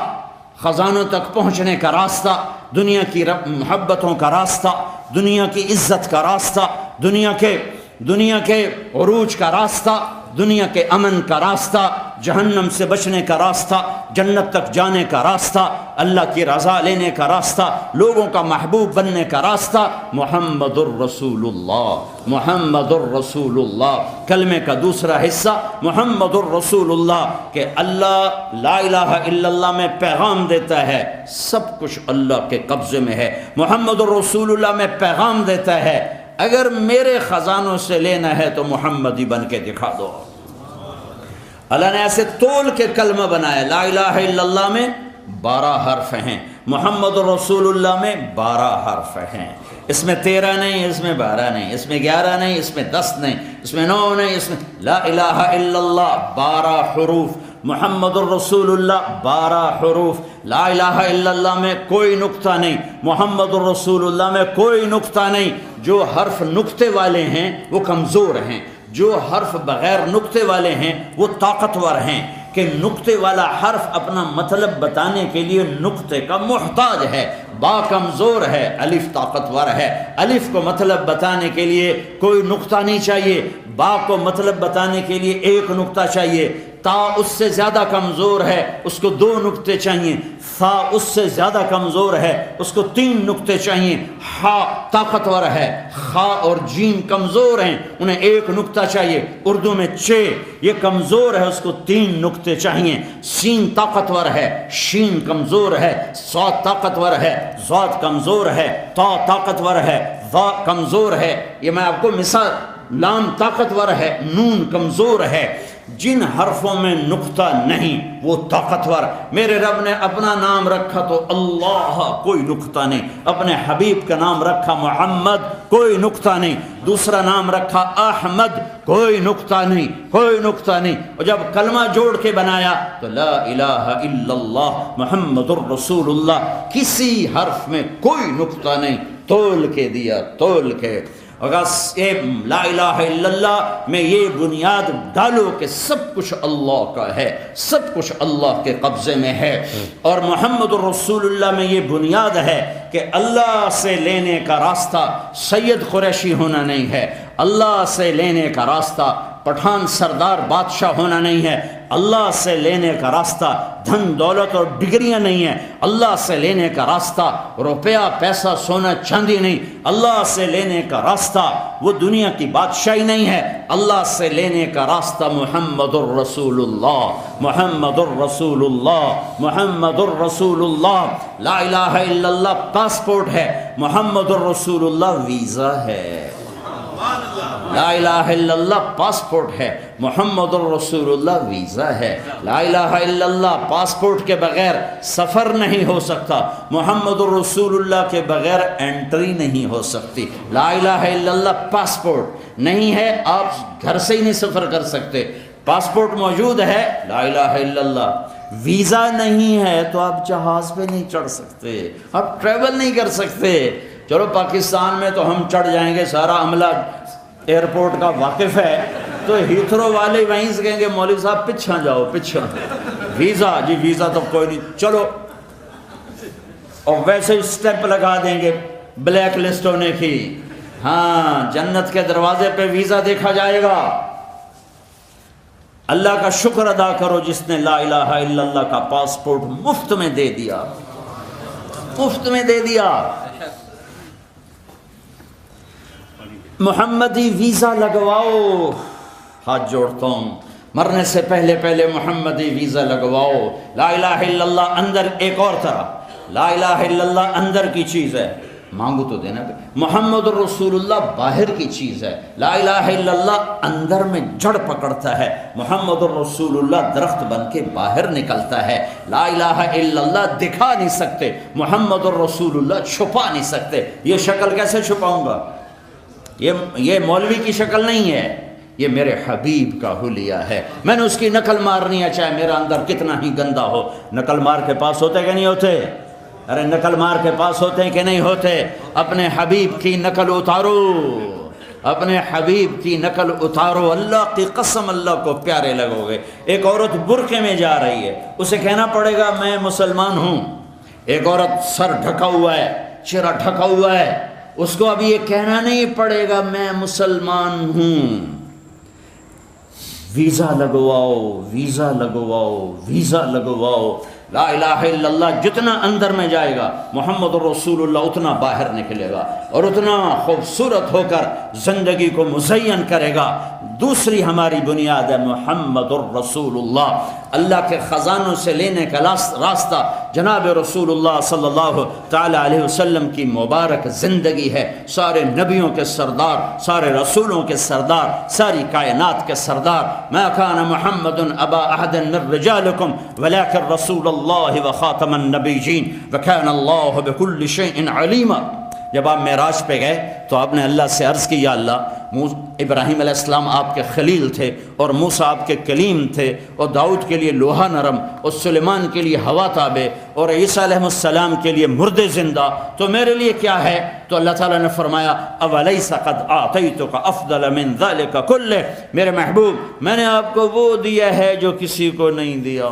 خزانوں تک پہنچنے کا راستہ، دنیا کی محبتوں کا راستہ، دنیا کی عزت کا راستہ، دنیا کے عروج کا راستہ، دنیا کے امن کا راستہ، جہنم سے بچنے کا راستہ، جنت تک جانے کا راستہ، اللہ کی رضا لینے کا راستہ، لوگوں کا محبوب بننے کا راستہ، محمد الرسول اللہ، محمد الرسول اللہ۔ کلمے کا دوسرا حصہ محمد الرسول اللہ، کہ اللہ لا الہ الا اللہ میں پیغام دیتا ہے، سب کچھ اللہ کے قبضے میں ہے۔ محمد الرسول اللہ میں پیغام دیتا ہے، اگر میرے خزانوں سے لینا ہے تو محمد ہی بن کے دکھا دو۔ اللہ نے ایسے تول کے کلمہ بنایا، لا الہ الا اللہ میں 12 حرف ہیں، محمد رسول اللہ میں 12 حرف ہیں، اس میں 13 نہیں، اس میں 12 نہیں، اس میں 11 نہیں، اس میں 10 نہیں، اس میں 9 نہیں، اس میں لا الہ الا اللہ 12 حروف، محمد الرسول اللہ 12 حروف، لا الہ الا اللہ میں کوئی نقطہ نہیں، محمد الرسول اللہ میں کوئی نقطہ نہیں۔ جو حرف نقطے والے ہیں وہ کمزور ہیں، جو حرف بغیر نقطے والے ہیں وہ طاقتور ہیں، کہ نقطے والا حرف اپنا مطلب بتانے کے لیے نقطے کا محتاج ہے۔ با کمزور ہے، الف طاقتور ہے، الف کو مطلب بتانے کے لیے کوئی نقطہ نہیں چاہیے، با کو مطلب بتانے کے لیے ایک نقطہ چاہیے، تا اس سے زیادہ کمزور ہے، اس کو 2 نقطے چاہیے، ثا اس سے زیادہ کمزور ہے، اس کو 3 نقطے چاہیے، ہا طاقتور ہے، خا اور جیم کمزور ہیں، انہیں 1 نقطہ چاہیے۔ اردو میں چ یہ کمزور ہے، اس کو 3 نقطے چاہیے۔ سین طاقتور ہے، شین کمزور ہے، صاد طاقتور ہے، ضاد کمزور ہے، تا طاقتور ہے، ظا کمزور ہے۔ یہ میں آپ کو مثال، لام طاقتور ہے، نون کمزور ہے۔ جن حرفوں میں نقطہ نہیں وہ طاقتور۔ میرے رب نے اپنا نام رکھا تو اللہ، کوئی نقطہ نہیں، اپنے حبیب کا نام رکھا محمد، کوئی نقطہ نہیں، دوسرا نام رکھا احمد، کوئی نقطہ نہیں، کوئی نقطہ نہیں۔ اور جب کلمہ جوڑ کے بنایا تو لا الہ الا اللہ محمد الرسول اللہ، کسی حرف میں کوئی نقطہ نہیں، تول کے دیا، تول کے۔ اگر لا الہ الا اللہ میں یہ بنیاد ڈالو کہ سب کچھ اللہ کا ہے، سب کچھ اللہ کے قبضے میں ہے، اور محمد الرسول اللہ میں یہ بنیاد ہے کہ اللہ سے لینے کا راستہ سید قریشی ہونا نہیں ہے، اللہ سے لینے کا راستہ پٹھان سردار بادشاہ ہونا نہیں ہے، اللہ سے لینے کا راستہ دھن دولت اور ڈگریاں نہیں ہیں، اللہ سے لینے کا راستہ روپیہ پیسہ سونا چاندی نہیں، اللہ سے لینے کا راستہ وہ دنیا کی بادشاہی نہیں ہے، اللہ سے لینے کا راستہ محمد الرسول اللہ، محمد الرسول اللہ، محمد الرسول اللہ۔ لا الہ الا اللہ پاسپورٹ ہے، محمد الرسول اللہ ویزا ہے۔ لا الہ الا اللہ پاسپورٹ ہے، محمد الرسول اللہ ویزا ہے۔ لا الہ الا اللہ پاسپورٹ کے بغیر سفر نہیں ہو سکتا، محمد الرسول اللہ کے بغیر انٹری نہیں ہو سکتی۔ لا الہ الا اللہ پاسپورٹ نہیں ہے، آپ گھر سے ہی نہیں سفر کر سکتے، پاسپورٹ موجود ہے، لا الہ الا اللہ۔ ویزا نہیں ہے تو آپ جہاز پہ نہیں چڑھ سکتے، آپ ٹریول نہیں کر سکتے۔ چلو پاکستان میں تو ہم چڑھ جائیں گے، سارا عملہ ایئرپورٹ کا واقف ہے، تو ہیتھرو والے وہیں سے کہیں گے مولوی صاحب پچھا جاؤ، پچھا ویزا، جی ویزا تو کوئی نہیں، چلو، اور ویسے اسٹیمپ لگا دیں گے بلیک لسٹ ہونے کی۔ ہاں، جنت کے دروازے پہ ویزا دیکھا جائے گا۔ اللہ کا شکر ادا کرو جس نے لا الہ الا اللہ کا پاسپورٹ مفت میں دے دیا، مفت میں دے دیا۔ محمدی ویزا لگواؤ، ہاتھ جوڑتا ہوں، مرنے سے پہلے پہلے محمدی ویزا لگواؤ۔ لا الہ الا اللہ اندر ایک اور طرح، لا الہ الا اللہ اندر کی چیز ہے، مانگو تو دینا۔ محمد الرسول اللہ باہر کی چیز ہے، لا الہ الا اللہ اندر میں جڑ پکڑتا ہے، محمد الرسول اللہ درخت بن کے باہر نکلتا ہے۔ لا الہ الا اللہ دکھا نہیں سکتے، محمد الرسول اللہ چھپا نہیں سکتے۔ یہ شکل کیسے چھپاؤں گا؟ یہ مولوی کی شکل نہیں ہے، یہ میرے حبیب کا حلیہ ہے، میں نے اس کی نقل مارنی ہے، چاہے میرا اندر کتنا ہی گندا ہو۔ نقل مار کے پاس ہوتے کہ نہیں ہوتے؟ ارے نقل مار کے پاس ہوتے ہیں کہ نہیں ہوتے؟ اپنے حبیب کی نقل اتارو، اپنے حبیب کی نقل اتارو، اللہ کی قسم اللہ کو پیارے لگو گے۔ ایک عورت برقعے میں جا رہی ہے، اسے کہنا پڑے گا میں مسلمان ہوں۔ ایک عورت سر ڈھکا ہوا ہے، چہرہ ڈھکا ہوا ہے، اس کو ابھی یہ کہنا نہیں پڑے گا میں مسلمان ہوں۔ ویزا لگواؤ، ویزا لگواؤ، ویزا لگواؤ۔ لا الہ الا اللہ جتنا اندر میں جائے گا محمد الرسول اللہ اتنا باہر نکلے گا اور اتنا خوبصورت ہو کر زندگی کو مزین کرے گا۔ دوسری ہماری بنیاد ہے محمد الرسول اللہ، اللہ کے خزانوں سے لینے کا راستہ جناب رسول اللہ صلی اللہ تعالی علیہ وسلم کی مبارک زندگی ہے۔ سارے نبیوں کے سردار، سارے رسولوں کے سردار، ساری کائنات کے سردار۔ ما کان محمد ابا احد من رجالکم ولکن رسول اللہ وخاتم النبیین وکان اللہ بکل شیء علیما۔ جب آپ معراج پہ گئے تو آپ نے اللہ سے عرض کی، یا اللہ ابراہیم علیہ السلام آپ کے خلیل تھے اور موسیٰ آپ کے کلیم تھے، اور داؤد کے لیے لوہا نرم، اور سلیمان کے لیے ہوا تابع، اور عیسیٰ علیہ السلام کے لیے مردے زندہ، تو میرے لیے کیا ہے؟ تو اللہ تعالیٰ نے فرمایا اولیس قد اعطیتک افضل من ذلک کلہ، میرے محبوب میں نے آپ کو وہ دیا ہے جو کسی کو نہیں دیا۔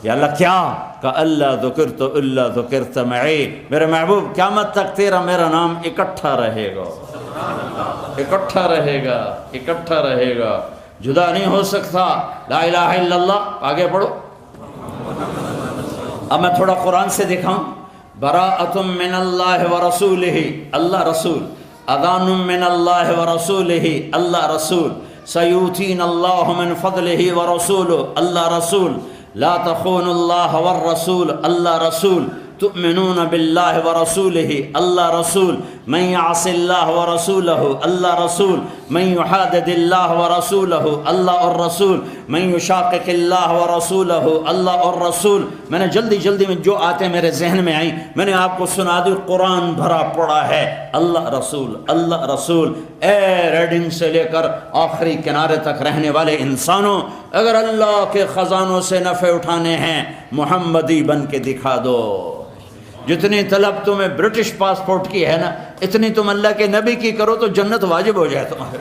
یا اللہ کیا؟ کہ اللہ ذکرت الا ذکرت معی، میرے محبوب قیامت تک تیرا میرا نام اکٹھا رہے گا، اکٹھا رہے گا، اکٹھا رہے گا، جدا نہیں ہو سکتا۔ لا الہ الا اللہ، آگے پڑھو۔ اب میں تھوڑا قرآن سے دکھاؤں۔ براءۃ من اللہ ورسولہ، اللہ رسول، اذان من اللہ ورسولہ، اللہ رسول، سیؤتین اللہ من فضلہ ورسولہ، اللہ رسول، لا تخونوا اللہ والرسول، اللہ رسول، تؤمنون باللہ ورسولہ، اللہ رسول، من یعص اللہ ورسولہ، اللہ رسول، من یحادد اللہ ورسولہ، اللہ اور رسول، من یشاقق اللہ ورسولہ، اللہ اور رسول۔ میں نے جلدی جلدی میں جو آتے میرے ذہن میں آئیں میں نے آپ کو سنا دی، قرآن بھرا پڑا ہے اللہ رسول، اللہ رسول۔ اے ریڈنگ سے لے کر آخری کنارے تک رہنے والے انسانوں، اگر اللہ کے خزانوں سے نفع اٹھانے ہیں محمدی بن کے دکھا دو۔ جتنی طلب تمہیں برٹش پاسپورٹ کی ہے نا، اتنی تم اللہ کے نبی کی کرو تو جنت واجب ہو جائے تمہارے۔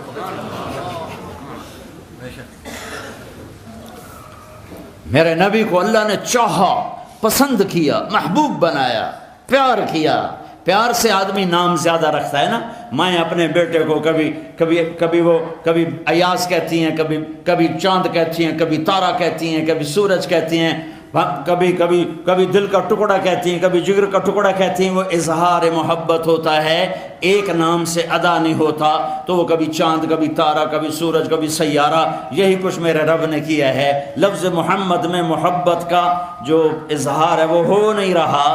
میرے نبی کو اللہ نے چاہا، پسند کیا، محبوب بنایا، پیار کیا۔ پیار سے آدمی نام زیادہ رکھتا ہے نا۔ مائیں اپنے بیٹے کو کبھی ایاز کہتی ہیں، کبھی چاند کہتی ہیں، کبھی تارا کہتی ہیں، کبھی سورج کہتی ہیں، کبھی دل کا ٹکڑا کہتی ہیں، کبھی جگر کا ٹکڑا کہتی ہیں۔ وہ اظہار محبت ہوتا ہے، ایک نام سے ادا نہیں ہوتا۔ تو وہ کبھی چاند، کبھی تارا، کبھی سورج، کبھی سیارہ۔ یہی کچھ میرے رب نے کیا ہے۔ لفظ محمد میں محبت کا جو اظہار ہے وہ ہو نہیں رہا۔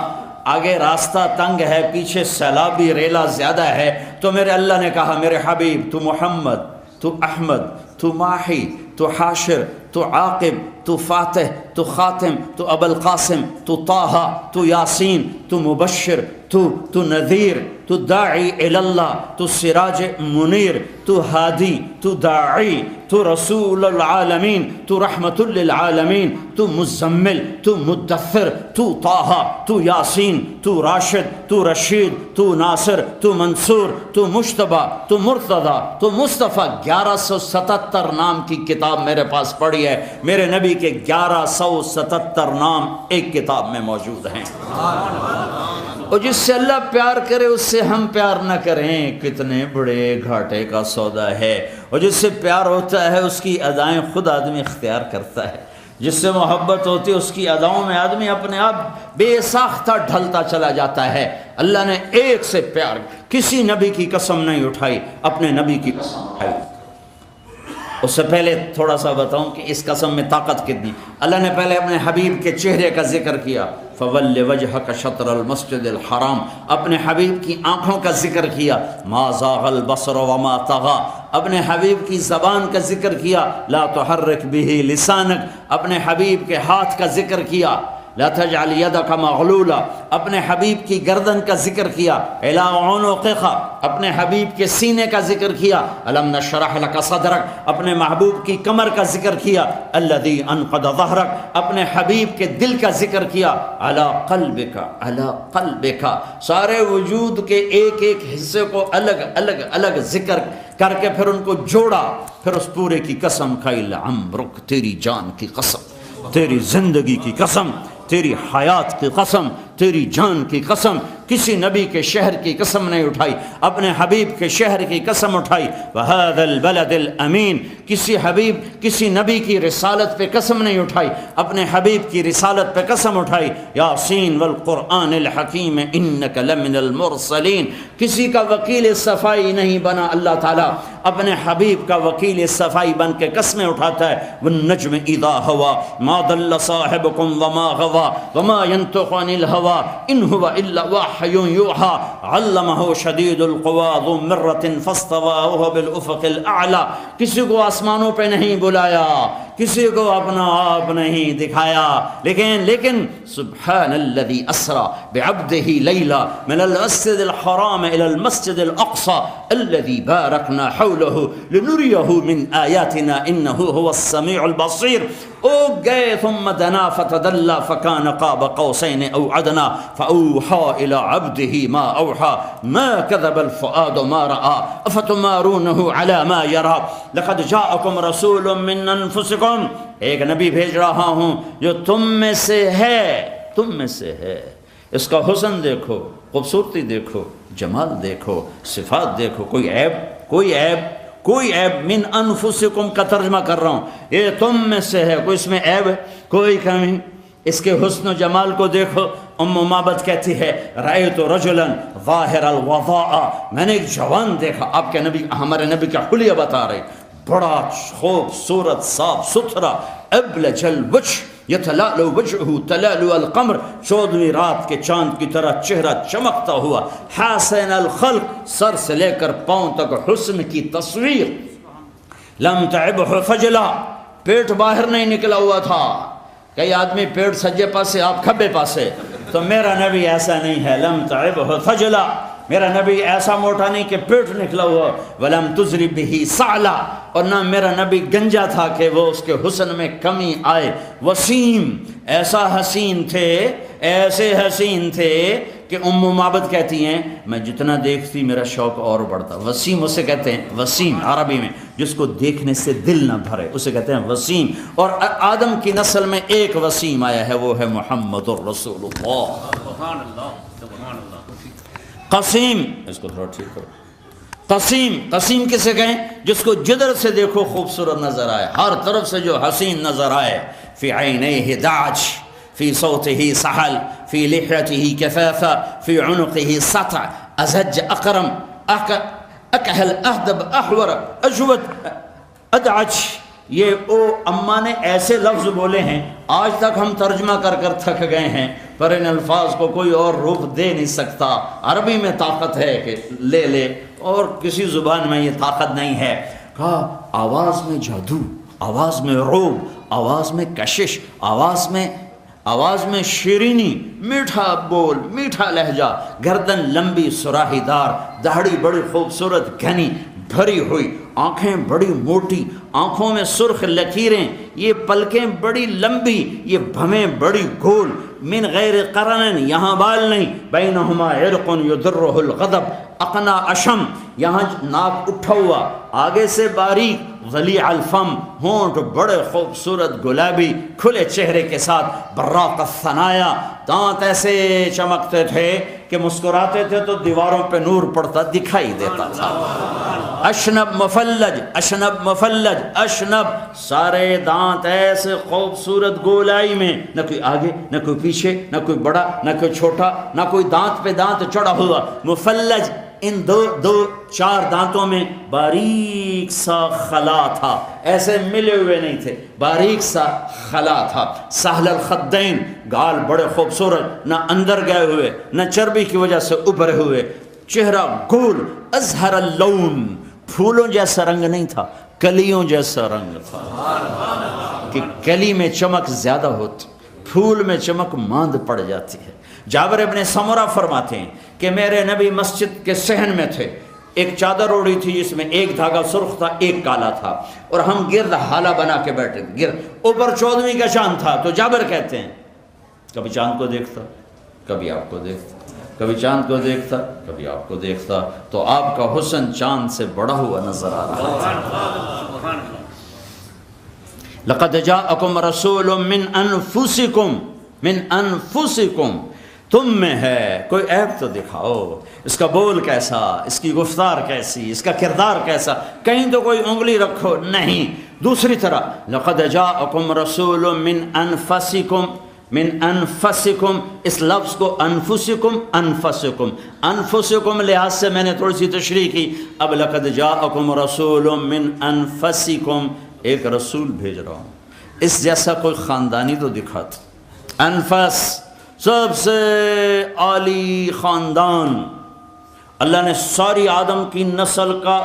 آگے راستہ تنگ ہے، پیچھے سیلابی ریلا زیادہ ہے، تو میرے اللہ نے کہا میرے حبیب تو محمد، تو احمد، تو ماہی، تو حاشر، تو عاقب، تو فاتح، تو خاتم، تو ابو القاسم، تو طٰہٰ، تو یاسین، تو مبشر، تو نذیر، تو داعی اللہ، تو سراج منیر، تو ہادی، تو داعی، تو رسول العالمین، تو رحمت للعالمین، تو مزمل، تو مدثر، تو طٰہٰ، تو یاسین، تو راشد، تو رشید، تو ناصر، تو منصور، تو مجتبیٰ، تو مرتضیٰ، تو مصطفیٰ۔ 1177 نام کی کتاب میرے پاس پڑھی ہے۔ میرے نبی کے 1177 نام ایک کتاب میں موجود ہیں۔ اور جس سے اللہ پیار کرے اس سے ہم پیار نہ کریں، کتنے بڑے گھاٹے کا سودا ہے۔ اور جس سے پیار ہوتا ہے اس کی ادائیں خود آدمی اختیار کرتا ہے۔ جس سے محبت ہوتی ہے اس کی اداؤں میں آدمی اپنے آپ بے ساختہ ڈھلتا چلا جاتا ہے۔ اللہ نے ایک سے پیار، کسی نبی کی قسم نہیں اٹھائی، اپنے نبی کی قسم اٹھائی۔ اس سے پہلے تھوڑا سا بتاؤں کہ اس قسم میں طاقت کتنی۔ اللہ نے پہلے اپنے حبیب کے چہرے کا ذکر کیا، فَوَلِّ وَجْهَكَ شَطْرَ الْمَسْجِدِ الْحَرَامِ، اپنے حبیب کی آنکھوں کا ذکر کیا، مَا زَاغَ الْبَصَرُ وَمَا طَغَىٰ، اپنے حبیب کی زبان کا ذکر کیا، لَا تُحَرِّكْ بِهِ لِسَانَكَ، اپنے حبیب کے ہاتھ کا ذکر کیا، لا تجعل يدك مغلولا، اپنے حبیب کی گردن کا ذکر کیا، الى عنقك، اپنے حبیب کے سینے کا ذکر کیا، الم نشرح لك صدرك، اپنے محبوب کی کمر کا ذکر کیا، الذي انقض ظهرك، اپنے حبیب کے دل کا ذکر کیا، على قلبك، سارے وجود کے ایک ایک حصے کو الگ ذکر کر کے پھر ان کو جوڑا، پھر اس پورے کی قسم کھائی، لعمرک، تیری جان کی قسم، تیری زندگی کی قسم، تیری حیات کی قسم، تیری جان کی قسم۔ کسی نبی کے شہر کی قسم نہیں اٹھائی، اپنے حبیب کے شہر کی قسم اٹھائی، وَهَذَا الْبَلَدِ الْأَمِينَ، کسی نبی کی رسالت پہ قسم نہیں اٹھائی، اپنے حبیب کی رسالت پہ قسم اٹھائی، یاسین والقرآن الحکیم انک لمن المرسلین۔ کسی کا وکیل صفائی نہیں بنا اللہ تعالیٰ، اپنے حبیب کا وکیل صفائی بن کے قسمیں اٹھاتا ہے، والنجم اذا ہوا ما ضل صاحبکم وما غوا وما ينطق عن الہوا ان هو الا واحد وحی یوحی علمہ شدید القوی ذو مرۃ فاستوی وهو بالافق الاعلی. کسی کو آسمانوں پہ نہیں بلایا، کسی کو اپنا آپ نہیں دکھایا، لیکن سبحان الذی اسری بعبدہ لیلا من المسجد الحرام الى المسجد الاقصى الذي باركنا حوله لنريه من آياتنا إنه هو السميع البصير. گئے ثم دنا فتدلى فكان قاب قوسين أو أدنى فأوحى إلى عبده ما أوحى ما كذب الفؤاد ما رأى أفتمارونه على ما يرى لقد جاءكم رسول من أنفسكم. ایک نبی بھیج رہا ہوں جو تم میں سے ہے. اس کا حسن دیکھو، خوبصورتی دیکھو، جمال دیکھو، صفات دیکھو. کوئی عیب من انفسکم کا ترجمہ کر رہا ہوں، یہ تم میں سے ہے، کوئی اس میں عیب ہے، کوئی کمی. اس کے حسن و جمال کو دیکھو. ام معبد کہتی ہے رأیت رجلا ظاہر الوضاء، میں نے ایک جوان دیکھا. آپ کے نبی، ہمارے نبی کا حلیہ بتا رہے، بڑا خوبصورت، صاف ستھرا، ابلج الوجہ یتلألؤ وجهه تلألؤ القمر، 14ویں رات کے چاند کی طرح چہرہ چمکتا ہوا، حسن الخلق، سر سے لے کر پاؤں تک حسن کی تصویر. لم تعبه فجلا، پیٹ باہر نہیں نکلا ہوا تھا. کئی آدمی پیٹ سجے پاسے، آپ کھبے پاسے، تو میرا نبی ایسا نہیں ہے. لم تعبه فجلا، میرا نبی ایسا موٹا نہیں کہ پیٹ نکلا ہوا. ولم تزری بہ سعلا، اور نہ میرا نبی گنجا تھا کہ وہ اس کے حسن میں کمی آئے. وسیم، ایسا حسین تھے کہ ام معبد کہتی ہیں میں جتنا دیکھتی میرا شوق اور بڑھتا. وسیم اسے کہتے ہیں، وسیم عربی میں جس کو دیکھنے سے دل نہ بھرے اسے کہتے ہیں وسیم. اور آدم کی نسل میں ایک وسیم آیا ہے، وہ ہے محمد الرسول اللہ. سبحان اللہ، سبحان اللہ. قسیم، اس کو تھوڑا ٹھیک کرو. قسیم کسے کہیں؟ جس کو جدر سے دیکھو خوبصورت نظر آئے، ہر طرف سے جو حسین نظر آئے. فی عینیہ داج، فی صوتہ سحل، فی لحیتہ کفافہ، فی عنقہ سطع، ازج اقرم، اکحل اہدب احور اجود ادعج. یہ اماں نے ایسے لفظ بولے ہیں آج تک ہم ترجمہ کر تھک گئے ہیں، پر ان الفاظ کو کوئی اور روپ دے نہیں سکتا. عربی میں طاقت ہے کہ لے اور کسی زبان میں یہ طاقت نہیں ہے. کہا آواز میں جادو، آواز میں رعب، آواز میں کشش، آواز میں شیرینی، میٹھا بول، میٹھا لہجہ، گردن لمبی سراہی دار، داڑھی بڑی خوبصورت گھنی بھری ہوئی، آنکھیں بڑی موٹی، آنکھوں میں سرخ لکیریں، یہ پلکیں بڑی لمبی، یہ بھمیں بڑی گول. من غیر قرن، یہاں بال نہیں. بینہما عرق یدرہ الغضب، اقنا اشم، یہاں ناک اٹھا ہوا، آگے سے باریک. ضلیع الفم، ہونٹ بڑے خوبصورت گلابی کھلے چہرے کے ساتھ. براق الثنایا، دانت ایسے چمکتے تھے کہ مسکراتے تھے تو دیواروں پہ نور پڑتا دکھائی دیتا تھا. اشنب مفلج، اشنب، سارے دانت ایسے خوبصورت گولائی میں، نہ کوئی آگے نہ کوئی پیچھے، نہ کوئی بڑا نہ کوئی چھوٹا، نہ کوئی دانت پہ دانت چڑھا ہوا. مفلج، ان دو چار دانتوں میں باریک سا خلا تھا، ایسے ملے ہوئے نہیں تھے، باریک سا خلا تھا. سہل الخدین، گال بڑے خوبصورت، نہ اندر گئے ہوئے نہ چربی کی وجہ سے ابھرے ہوئے. چہرہ گول. ازہر اللون، پھولوں جیسا رنگ نہیں تھا، کلیوں جیسا رنگ تھا کہ کلی میں چمک زیادہ ہوتی، پھول میں چمک ماند پڑ جاتی ہے. جابر ابن سمرہ فرماتے ہیں کہ میرے نبی مسجد کے صحن میں تھے، ایک چادر اوڑی تھی جس میں ایک دھاگا سرخ تھا ایک کالا تھا، اور ہم گرد حالہ بنا کے بیٹھے تھے. اوپر 14ویں کا چاند تھا. تو جابر کہتے ہیں کبھی چاند کو دیکھتا، کبھی آپ کو دیکھتا، کبھی چاند کو دیکھتا، کبھی آپ کو دیکھتا، تو آپ کا حسن چاند سے بڑا ہوا نظر آ رہا تھا. لقد جاءکم رسول من انفسکم، تم میں ہے. کوئی عیب تو دکھاؤ، اس کا بول کیسا، اس کی گفتار کیسی، اس کا کردار کیسا، کہیں تو کوئی انگلی رکھو نہیں. دوسری طرح لقد جاءکم رسول من انفسکم، اس لفظ کو انفسکم لحاظ سے میں نے تھوڑی سی تشریح کی. اب لقد جاءکم رسول من انفسکم، ایک رسول بھیج رہا ہوں، اس جیسا کوئی خاندانی تو دکھاتا. انفس سب سے عالی خاندان، اللہ نے ساری آدم کی نسل کا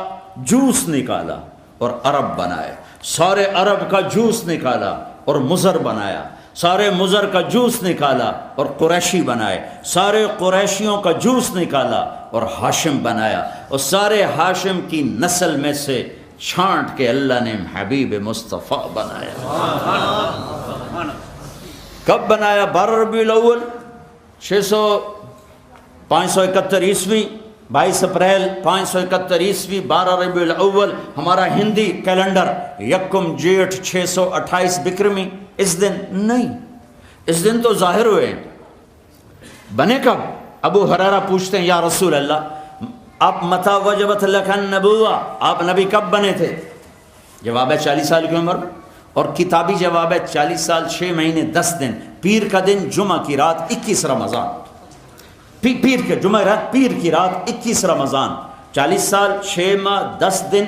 جوس نکالا اور عرب بنائے، سارے عرب کا جوس نکالا اور مضر بنایا، سارے مضر کا جوس نکالا اور قریشی بنائے، سارے قریشیوں کا جوس نکالا اور ہاشم بنایا، اور سارے ہاشم کی نسل میں سے چھانٹ کے اللہ نے حبیب مصطفیٰ بنایا۔ کب بنایا؟ 12 ربیع الاول 571 عیسوی، 22 اپریل 571 عیسوی، 12 ربیع الاول ہمارا ہندی کیلنڈر، یکم جیٹھ 628 بکرمی۔ اس دن نہیں، اس دن تو ظاہر ہوئے، بنے کب؟ ابو ہریرہ پوچھتے ہیں یا رسول اللہ آپ متی وجبت لک النبوہ، آپ نبی کب بنے تھے؟ جواب ہے 40 سال کی عمر میں، اور کتابی جواب ہے 40 سال 6 مہینے 10 دن، پیر کا دن جمعہ کی رات 21 رمضان، پیر کے جمعہ رات، پیر کی رات 21 رمضان، 40 سال 6 ماہ 10 دن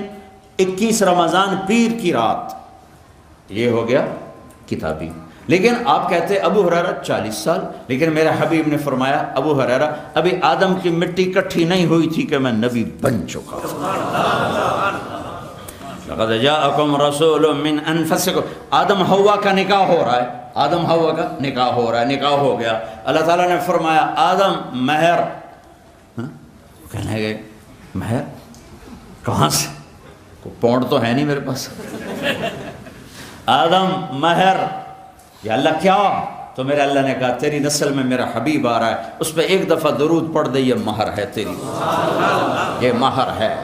21 رمضان پیر کی رات، یہ ہو گیا کتابی۔ لیکن آپ کہتے ابو ہریرہ 40 سال، لیکن میرے حبیب نے فرمایا ابو ہریرہ ابھی آدم کی مٹی کٹھی نہیں ہوئی تھی کہ میں نبی بن چکا۔ لقد جاءکم رسول من انفسکم، آدم حوا کا نکاح ہو رہا ہے، آدم حوا کا نکاح ہو رہا ہے، نکاح ہو گیا، اللہ تعالیٰ نے فرمایا آدم مہر، کہنے گئے مہر کہاں سے، کوئی پونڈ تو ہے نہیں میرے پاس، آدم مہر، یا اللہ کیا؟ تو میرے اللہ نے کہا تیری نسل میں میرا حبیب آ رہا ہے، اس پہ ایک دفعہ درود پڑھ دے، یہ مہر ہے تیری، یہ مہر ہے۔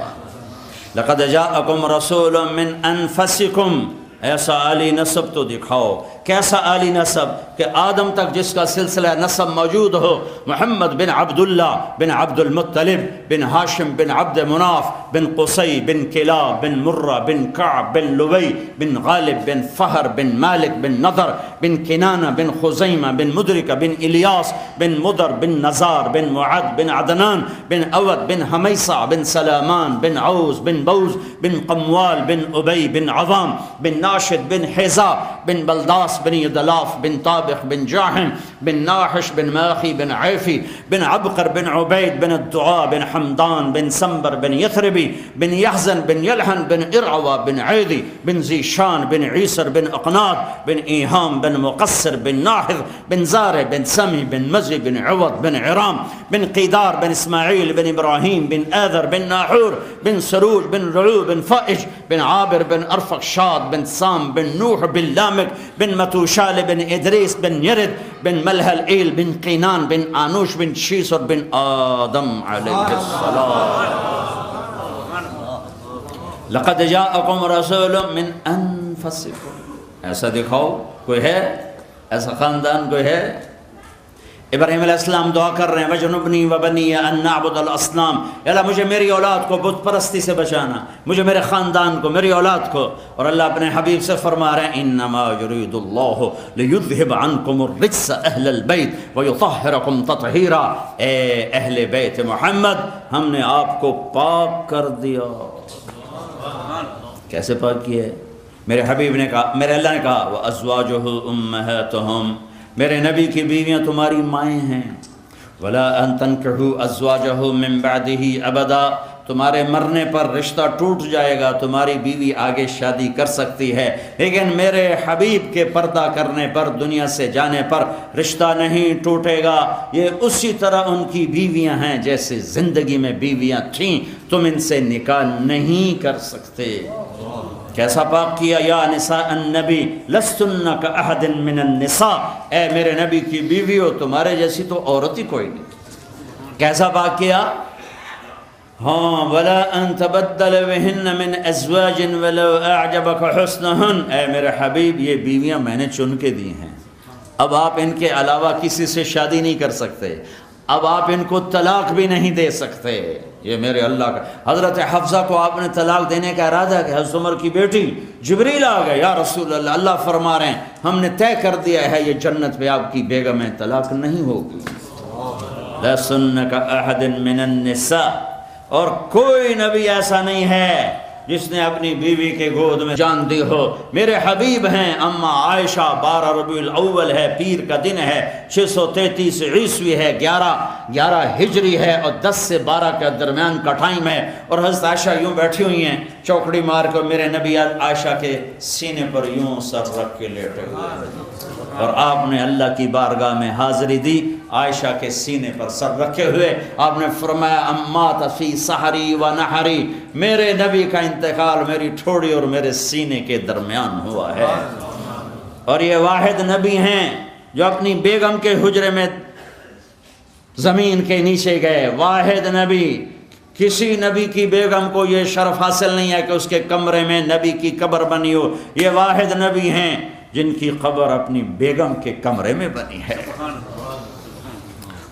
لقد جاءکم رسول من انفسکم، ایسا عالی نسب تو دکھاؤ، کیسا عالی نسب کہ آدم تک جس کا سلسلہ نسب موجود ہو، محمد بن عبداللہ بن عبد المطلب بن ہاشم بن عبد مناف بن قصی بن کلاب بن مرہ بن کعب بن لبی بن غالب بن فہر بن مالک بن نضر بن کنانہ بن خزیمہ بن مدرکہ بن الیاس بن مدر بن نزار بن معد بن عدنان بن اود بن حمیصہ بن سلامان بن عوز بن بوز بن قموال بن ابی بن عظام بن ناشد بن حیزہ بن بلداس بن یدلاف بن طابخ بن جاحم بن ناحش بن ماخی بن عیفی بن عبقر بن عبید بن الدعاء بن حمدان بن سنبر بن یثربی بن یحزن بن یلحن بن ارعوى بن عیدی بن زیشان بن عیسر بن اقناط بن ایہام بن مقصر بن ناحذ بن زارع بن سمی بن مزی بن عوض بن عرام بن قیدار بن اسماعیل بن ابراہیم بن آذر بن ناحور بن سروج بن رعو بن فائج بن عابر بن ارفقشاد بن سام بن نوح بن لامک بن متوشال بن ادریس بن یرد بن ملحل ایل بن قینان بن آنوش بن شیسر بن آدم علیہ السلام۔ لقد جاءکم رسول من انفسکم، ایسا دکھاؤ کوئی ہے، ایسا خاندان کوئی ہے۔ ابراہیم علیہ السلام دعا کر رہے ہیں وَجْنُبْنِي وَبَنِيَّ أَن نَعْبُدَ الْأَصْنَامَ، اللہ مجھے میری اولاد کو بت پرستی سے بچانا، مجھے میرے خاندان کو، میری اولاد کو۔ اور اللہ اپنے حبیب سے فرما رہے ہیں إِنَّمَا يُرِيدُ اللَّهُ لِيُذْهِبَ عَنْكُمُ الرِّجْسَ أَهْلَ الْبَيْتِ وَيُطَهِّرَكُمْ تَطْهِيرًا، اے اہل بیت محمد ہم نے آپ کو پاک کر دیا۔ کیسے پاک کیا ہے؟ میرے حبیب نے کہا، میرے اللہ نے کہا وَأَزْوَاجُهُ أُمَّهَاتُهُمْ، میرے نبی کی بیویاں تمہاری مائیں ہیں، وَلَا أَن تَنكِحُوا أَزْوَاجَهُ مِن بَعْدِهِ أَبَدًا، تمہارے مرنے پر رشتہ ٹوٹ جائے گا، تمہاری بیوی آگے شادی کر سکتی ہے، لیکن میرے حبیب کے پردہ کرنے پر، دنیا سے جانے پر رشتہ نہیں ٹوٹے گا۔ یہ اسی طرح ان کی بیویاں ہیں جیسے زندگی میں بیویاں تھیں، تم ان سے نکاح نہیں کر سکتے۔ کیسا پاک کیا؟ یا نساء النبی لستن کاحد من النساء، اے میرے نبی کی بیوی ہو، تمہارے جیسی تو عورت ہی کوئی نہیں۔ کیسا پاک کیا؟ ہاں ولا ان تبدل بہن من ازواج ولو اعجبک حسنہن، اے میرے حبیب یہ بیویاں میں نے چن کے دی ہیں، اب آپ ان کے علاوہ کسی سے شادی نہیں کر سکتے، اب آپ ان کو طلاق بھی نہیں دے سکتے، یہ میرے اللہ کا۔ حضرت حفصہ کو آپ نے طلاق دینے کا ارادہ کہ حضرت عمر کی بیٹی جبریل آ گئے، یا رسول اللہ، اللہ فرما رہے ہیں ہم نے طے کر دیا ہے یہ جنت پہ آپ کی بیگم ہے، طلاق نہیں ہوگی۔ لَسُنَّ كَأَحَدٍ مِّنَ النِّسَاءِ، اور کوئی نبی ایسا نہیں ہے جس نے اپنی بیوی کے گود میں جان دی ہو۔ میرے حبیب ہیں اما عائشہ، 12 ربیع الاول ہے، پیر کا دن ہے، 633 عیسوی ہے، 11 ہجری ہے، اور 10 سے 12 کے درمیان کا ٹائم ہے، اور حضرت عائشہ یوں بیٹھی ہوئی ہیں چوکڑی مار کر، میرے نبی عائشہ کے سینے پر یوں سر رکھ کے لیٹے ہوئے، اور آپ نے اللہ کی بارگاہ میں حاضری دی عائشہ کے سینے پر سر رکھے ہوئے۔ آپ نے فرمایا امات فی سحری و نحری، میرے نبی کا انتقال میری ٹھوڑی اور میرے سینے کے درمیان ہوا ہے۔ اور یہ واحد نبی ہیں جو اپنی بیگم کے حجرے میں زمین کے نیچے گئے، واحد نبی۔ کسی نبی کی بیگم کو یہ شرف حاصل نہیں ہے کہ اس کے کمرے میں نبی کی قبر بنی ہو، یہ واحد نبی ہیں جن کی قبر اپنی بیگم کے کمرے میں بنی ہے۔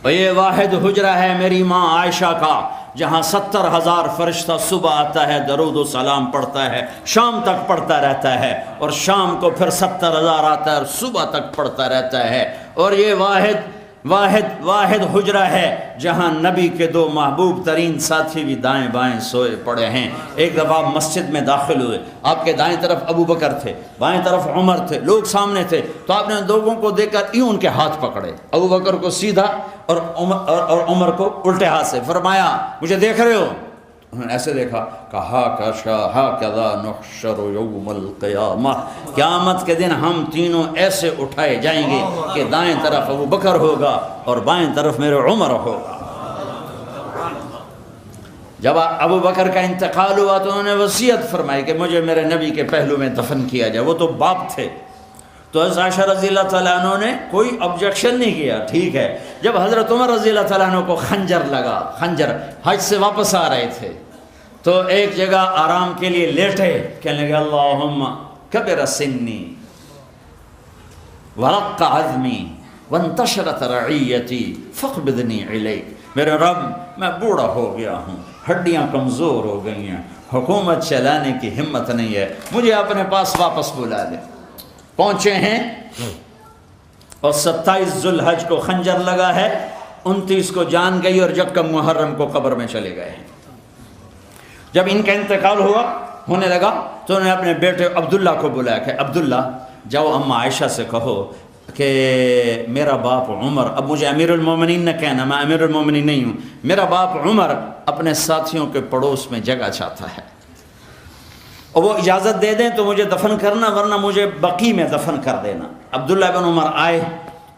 اور یہ واحد حجرہ ہے میری ماں عائشہ کا، جہاں 70,000 فرشتہ صبح آتا ہے، درود و سلام پڑھتا ہے، شام تک پڑھتا رہتا ہے، اور شام کو پھر 70,000 آتا ہے اور صبح تک پڑھتا رہتا ہے۔ اور یہ واحد حجرہ ہے جہاں نبی کے 2 محبوب ترین ساتھی بھی دائیں بائیں سوئے پڑے ہیں۔ ایک دفعہ آپ مسجد میں داخل ہوئے، آپ کے دائیں طرف ابو بکر تھے، بائیں طرف عمر تھے، لوگ سامنے تھے، تو آپ نے لوگوں کو دیکھ کر یوں ان کے ہاتھ پکڑے، ابو بکر کو سیدھا اور عمر کو الٹے ہاتھ سے، فرمایا مجھے دیکھ رہے ہو؟ انہوں نے ایسے دیکھا، کہا ہاکذا نحشر یوم القیامہ، قیامت کے دن ہم تینوں ایسے اٹھائے جائیں گے کہ دائیں طرف ابو بکر ہوگا اور بائیں طرف میرے عمر ہوگا۔ جب ابو بکر کا انتقال ہوا تو انہوں نے وصیت فرمائی کہ مجھے میرے نبی کے پہلو میں دفن کیا جائے، وہ تو باپ تھے۔ تو حضرت عائشہ رضی اللہ تعالیٰ عنہ نے کوئی آبجیکشن نہیں کیا، ٹھیک ہے۔ جب حضرت عمر رضی اللہ تعالیٰ عنہ کو خنجر لگا، خنجر حج سے واپس آ رہے تھے، تو ایک جگہ آرام کے لیے لیٹے، کہنے لگے اللہم کبر سنی ورق عظمی وانتشرت رعیتی فاقبضنی الیک، میرے رب میں بوڑھا ہو گیا ہوں، ہڈیاں کمزور ہو گئی ہیں، حکومت چلانے کی ہمت نہیں ہے، مجھے اپنے پاس واپس بلا لے۔ پہنچے ہیں اور 27 ذوالحج کو خنجر لگا ہے، 29 کو جان گئی، اور یکم محرم کو قبر میں چلے گئے ہیں۔ جب ان کا انتقال ہونے لگا تو انہوں نے اپنے بیٹے عبداللہ کو بلایا کہ عبداللہ جاؤ اما عائشہ سے کہو کہ میرا باپ عمر، اب مجھے امیر المومنین نہ کہنا، میں امیر المومنین نہیں ہوں، میرا باپ عمر اپنے ساتھیوں کے پڑوس میں جگہ چاہتا ہے، اور وہ اجازت دے دیں تو مجھے دفن کرنا، ورنہ مجھے بقی میں دفن کر دینا۔ عبداللہ بن عمر آئے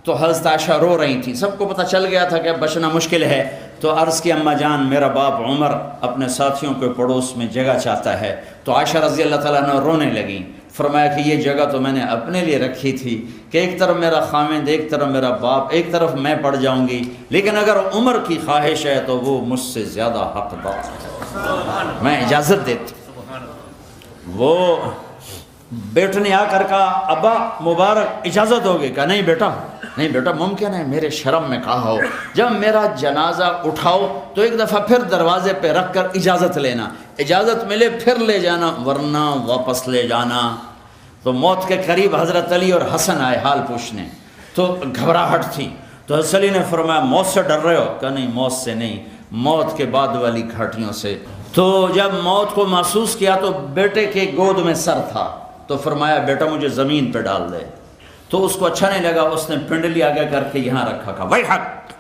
تو حضرت عائشہ رو رہی تھی، سب کو پتہ چل گیا تھا کہ بچنا مشکل ہے، تو عرض کی اما جان میرا باپ عمر اپنے ساتھیوں کے پڑوس میں جگہ چاہتا ہے۔ تو عائشہ رضی اللہ تعالیٰ عنہ رونے لگیں، فرمایا کہ یہ جگہ تو میں نے اپنے لیے رکھی تھی کہ ایک طرف میرا خامند، ایک طرف میرا باپ، ایک طرف میں پڑ جاؤں گی، لیکن اگر عمر کی خواہش ہے تو وہ مجھ سے زیادہ حقدار ہے، میں اجازت دیتی۔ وہ بیٹے نے آ کر کہا ابا مبارک اجازت ہوگی؟ کہا نہیں بیٹا ممکن ہے میرے شرم میں کہا ہو، جب میرا جنازہ اٹھاؤ تو ایک دفعہ پھر دروازے پہ رکھ کر اجازت لینا، اجازت ملے پھر لے جانا، ورنہ واپس لے جانا۔ تو موت کے قریب حضرت علی اور حسن آئے حال پوچھنے، تو گھبراہٹ تھی، تو حضرت علی نے فرمایا موت سے ڈر رہے ہو؟ کہا نہیں موت سے نہیں، موت کے بعد والی گھاٹیوں سے۔ تو جب موت کو محسوس کیا تو بیٹے کے گود میں سر تھا، تو فرمایا بیٹا مجھے زمین پہ ڈال دے، تو اس کو اچھا نہیں لگا، اس نے پنڈلی آگے کر کے یہاں رکھا، کہا وہی حق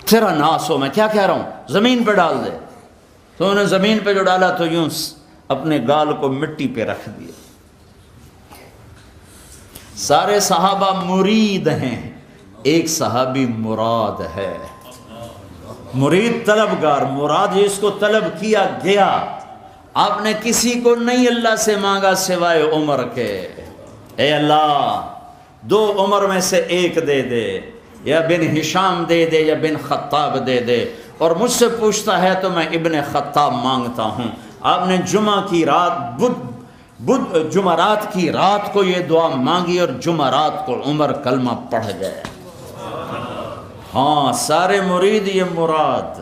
تیرا ناس ہو، میں کیا کہہ رہا ہوں، زمین پہ ڈال دے۔ تو انہوں نے زمین پہ جو ڈالا تو یوں اپنے گال کو مٹی پہ رکھ دیا۔ سارے صحابہ مرید ہیں، ایک صحابی مراد ہے، مرید طلبگار، مراد جس کو طلب کیا گیا۔ آپ نے کسی کو نہیں اللہ سے مانگا سوائے عمر کے، اے اللہ 2 عمر میں سے ایک دے دے، یا بن ہشام دے دے یا بن خطاب دے دے، اور مجھ سے پوچھتا ہے تو میں ابن خطاب مانگتا ہوں۔ آپ نے جمعہ کی رات جمعرات کی رات کو یہ دعا مانگی، اور جمعرات کو عمر کلمہ پڑھ گئے۔ ہاں سارے مرید یہ مراد،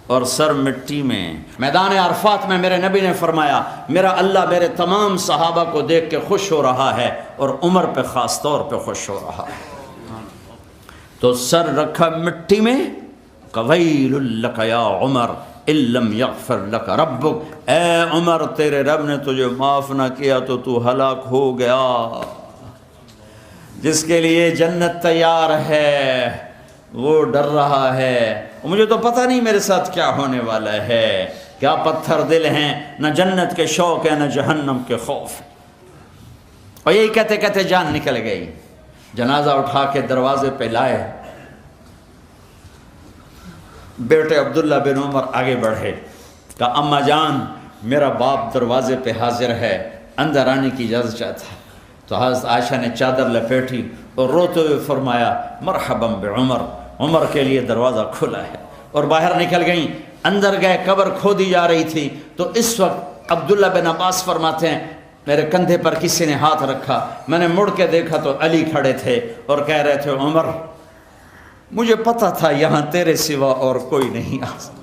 اور سر مٹی میں۔ میدان عرفات میں میرے نبی نے فرمایا میرا اللہ میرے تمام صحابہ کو دیکھ کے خوش ہو رہا ہے، اور عمر پہ خاص طور پہ خوش ہو رہا ہے۔ تو سر رکھا مٹی میں، وَيْلٌ لَكَ يَا عمر، اِلَّمْ يَغْفِرْ لَكَ رَبُّكَ، اے عمر تیرے رب نے تجھے معاف نہ کیا تو تو ہلاک ہو گیا۔ جس کے لیے جنت تیار ہے وہ ڈر رہا ہے، مجھے تو پتہ نہیں میرے ساتھ کیا ہونے والا ہے، کیا پتھر دل ہیں، نہ جنت کے شوق ہے نہ جہنم کے خوف۔ اور یہی کہتے کہتے جان نکل گئی۔ جنازہ اٹھا کے دروازے پہ لائے، بیٹے عبداللہ بن عمر آگے بڑھے، کہا اماں جان میرا باپ دروازے پہ حاضر ہے، اندر آنے کی اجازت چاہتا ہے۔ تو حضرت عائشہ نے چادر لپیٹی اور روتے ہوئے فرمایا مرحبا بعمر، عمر کے لیے دروازہ کھلا ہے، اور باہر نکل گئیں۔ اندر گئے، قبر کھودی جا رہی تھی، تو اس وقت عبداللہ بن عباس فرماتے ہیں میرے کندھے پر کسی نے ہاتھ رکھا، میں نے مڑ کے دیکھا تو علی کھڑے تھے اور کہہ رہے تھے عمر مجھے پتہ تھا یہاں تیرے سوا اور کوئی نہیں آ سکتا،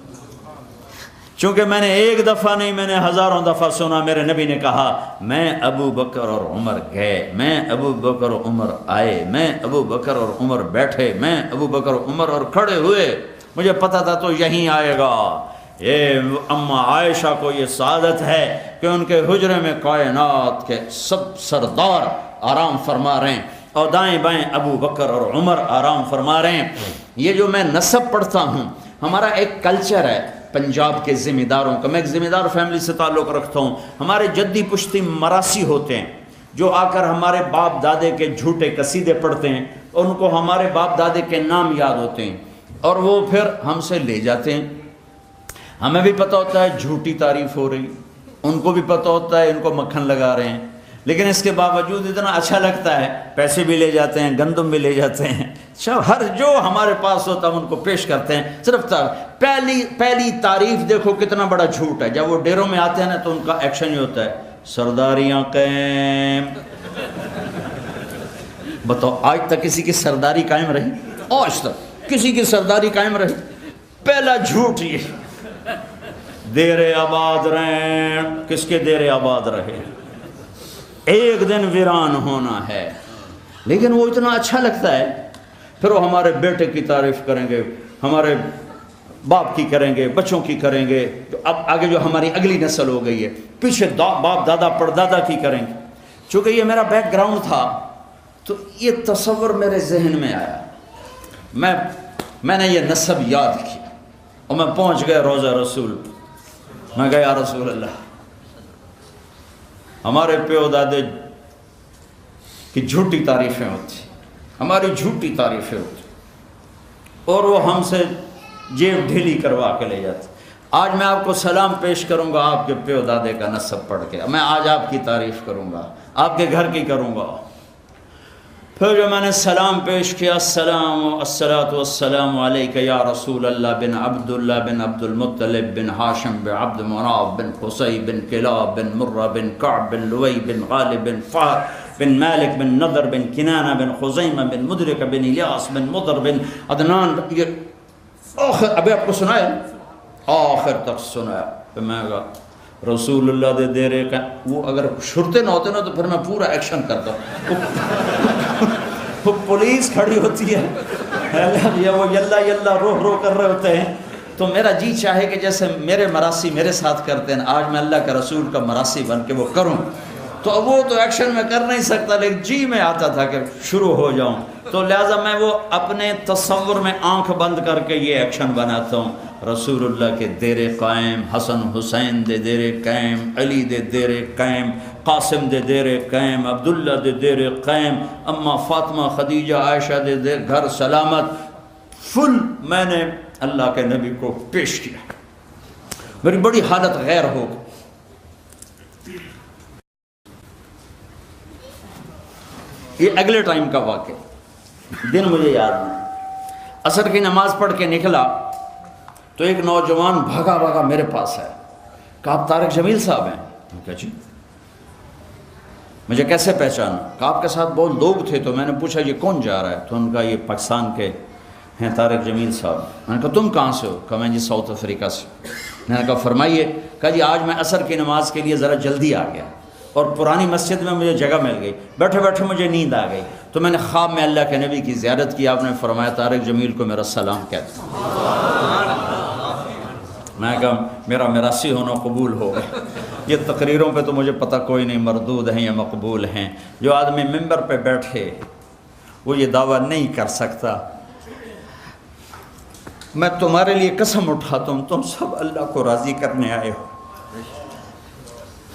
چونکہ میں نے ایک دفعہ نہیں میں نے ہزاروں دفعہ سنا میرے نبی نے کہا میں ابو بکر اور عمر گئے، میں ابو بکر اور عمر آئے، میں ابو بکر اور عمر بیٹھے، میں ابو بکر اور عمر اور کھڑے ہوئے، مجھے پتہ تھا تو یہیں آئے گا۔ یہ اماں عائشہ کو یہ سعادت ہے کہ ان کے حجرے میں کائنات کے سب سردار آرام فرما رہے ہیں، اور دائیں بائیں ابو بکر اور عمر آرام فرما رہے ہیں۔ یہ جو میں نسب پڑھتا ہوں، ہمارا ایک کلچر ہے پنجاب کے ذمہ داروں کا، میں ایک ذمہ دار فیملی سے تعلق رکھتا ہوں، ہمارے جدی پشتی مراسی ہوتے ہیں جو آ کر ہمارے باپ دادے کے جھوٹے قصیدے پڑھتے ہیں، اور ان کو ہمارے باپ دادے کے نام یاد ہوتے ہیں، اور وہ پھر ہم سے لے جاتے ہیں۔ ہمیں بھی پتہ ہوتا ہے جھوٹی تعریف ہو رہی، ان کو بھی پتہ ہوتا ہے ان کو مکھن لگا رہے ہیں، لیکن اس کے باوجود اتنا اچھا لگتا ہے، پیسے بھی لے جاتے ہیں، گندم بھی لے جاتے ہیں، ہر جو ہمارے پاس ہوتا ہے ہم ان کو پیش کرتے ہیں۔ صرف پہلی تعریف دیکھو کتنا بڑا جھوٹ ہے، جب وہ ڈیروں میں آتے ہیں نا تو ان کا ایکشن ہی ہوتا ہے سرداریاں قائم۔ بتاؤ آج تک کسی کی سرداری قائم رہی؟ آج تک کسی کی سرداری قائم رہی؟ پہلا جھوٹ یہ دیر آباد رہیں، کس کے دیر آباد رہے، ایک دن ویران ہونا ہے، لیکن وہ اتنا اچھا لگتا ہے۔ پھر وہ ہمارے بیٹے کی تعریف کریں گے، ہمارے باپ کی کریں گے، بچوں کی کریں گے، اب آگے جو ہماری اگلی نسل ہو گئی ہے پیچھے باپ دادا پردادا کی کریں گے۔ چونکہ یہ میرا بیک گراؤنڈ تھا تو یہ تصور میرے ذہن میں آیا، میں نے یہ نسب یاد کیا، اور میں پہنچ گیا روضہ رسول، میں گیا رسول اللہ ہمارے پیو دادے کی جھوٹی تعریفیں ہوتی، ہماری جھوٹی تعریفیں ہوتی، اور وہ ہم سے جیب ڈھیلی کروا کے لے جاتے۔ آج میں آپ کو سلام پیش کروں گا آپ کے پیو دادے کا نسب پڑھ کے، میں آج آپ کی تعریف کروں گا، آپ کے گھر کی کروں گا۔ پھر جو میں نے سلام پیش کیا، الصلاۃ والسلام علیک یا رسول اللہ بن عبداللہ بن عبد المطلب بن ہاشم بن عبد مناف بن قصی بن کلاب بن مرہ بن کعب بن لوی بن غالب بن فہر بن مالک بن نضر بن کنانہ بن خزیمہ بن مدرک بن الیاس بن مضر بن عدنان، یہ آخر ابھی آپ کو سنایا، آخر تک سنایا۔ پھر میں کہا رسول اللہ دے دے رہے، وہ اگر شرطے نہ ہوتے نا تو پھر میں پورا ایکشن کرتا وہ پولیس کھڑی ہوتی ہے، وہ یلا یلا روح رو کر رہے ہوتے ہیں، تو میرا جی چاہے کہ جیسے میرے مراسی میرے ساتھ کرتے ہیں، آج میں اللہ کا رسول کا مراسی بن کے وہ کروں، تو وہ تو ایکشن میں کر نہیں سکتا، لیکن جی میں آتا تھا کہ شروع ہو جاؤں، تو لہٰذا میں وہ اپنے تصور میں آنکھ بند کر کے یہ ایکشن بناتا ہوں۔ رسول اللہ کے دیر قائم، حسن حسین دے دیر قائم، علی دے دیر قائم، قاسم دے دیر قائم، عبداللہ دے دیر قائم، اماں فاطمہ خدیجہ عائشہ دے دیر گھر سلامت، فل میں نے اللہ کے نبی کو پیش کیا۔ میری بڑی حالت غیر ہو گئی۔ یہ اگلے ٹائم کا واقعہ، دن مجھے یاد نہیں، عصر کی نماز پڑھ کے نکلا تو ایک نوجوان بھاگا بھاگا میرے پاس ہے، کہا آپ طارق جمیل صاحب ہیں؟ میں کہا جی، مجھے کیسے پہچانا؟ کہا آپ کے ساتھ بہت لوگ تھے، تو میں نے پوچھا یہ کون جا رہا ہے؟ تو ان کا یہ پاکستان کے ہیں طارق جمیل صاحب۔ میں نے کہا تم کہاں سے ہو؟ کہا میں جی ساؤتھ افریقہ سے۔ میں نے کہا فرمائیے۔ کہا جی آج میں عصر کی نماز کے لیے ذرا جلدی آ گیا، اور پرانی مسجد میں مجھے جگہ مل گئی، بیٹھے بیٹھے مجھے نیند آ گئی، تو میں نے خواب میں اللہ کے نبی کی زیارت کی، آپ نے فرمایا طارق جمیل کو میرا سلام کہتا ہوں۔ میں کہا میرا میراثی ہونا قبول ہوگا۔ یہ تقریروں پہ تو مجھے پتہ کوئی نہیں مردود ہیں یا مقبول ہیں۔ جو آدمی ممبر پہ بیٹھے وہ یہ دعویٰ نہیں کر سکتا میں تمہارے لیے قسم اٹھاتا ہوں تم سب اللہ کو راضی کرنے آئے ہو،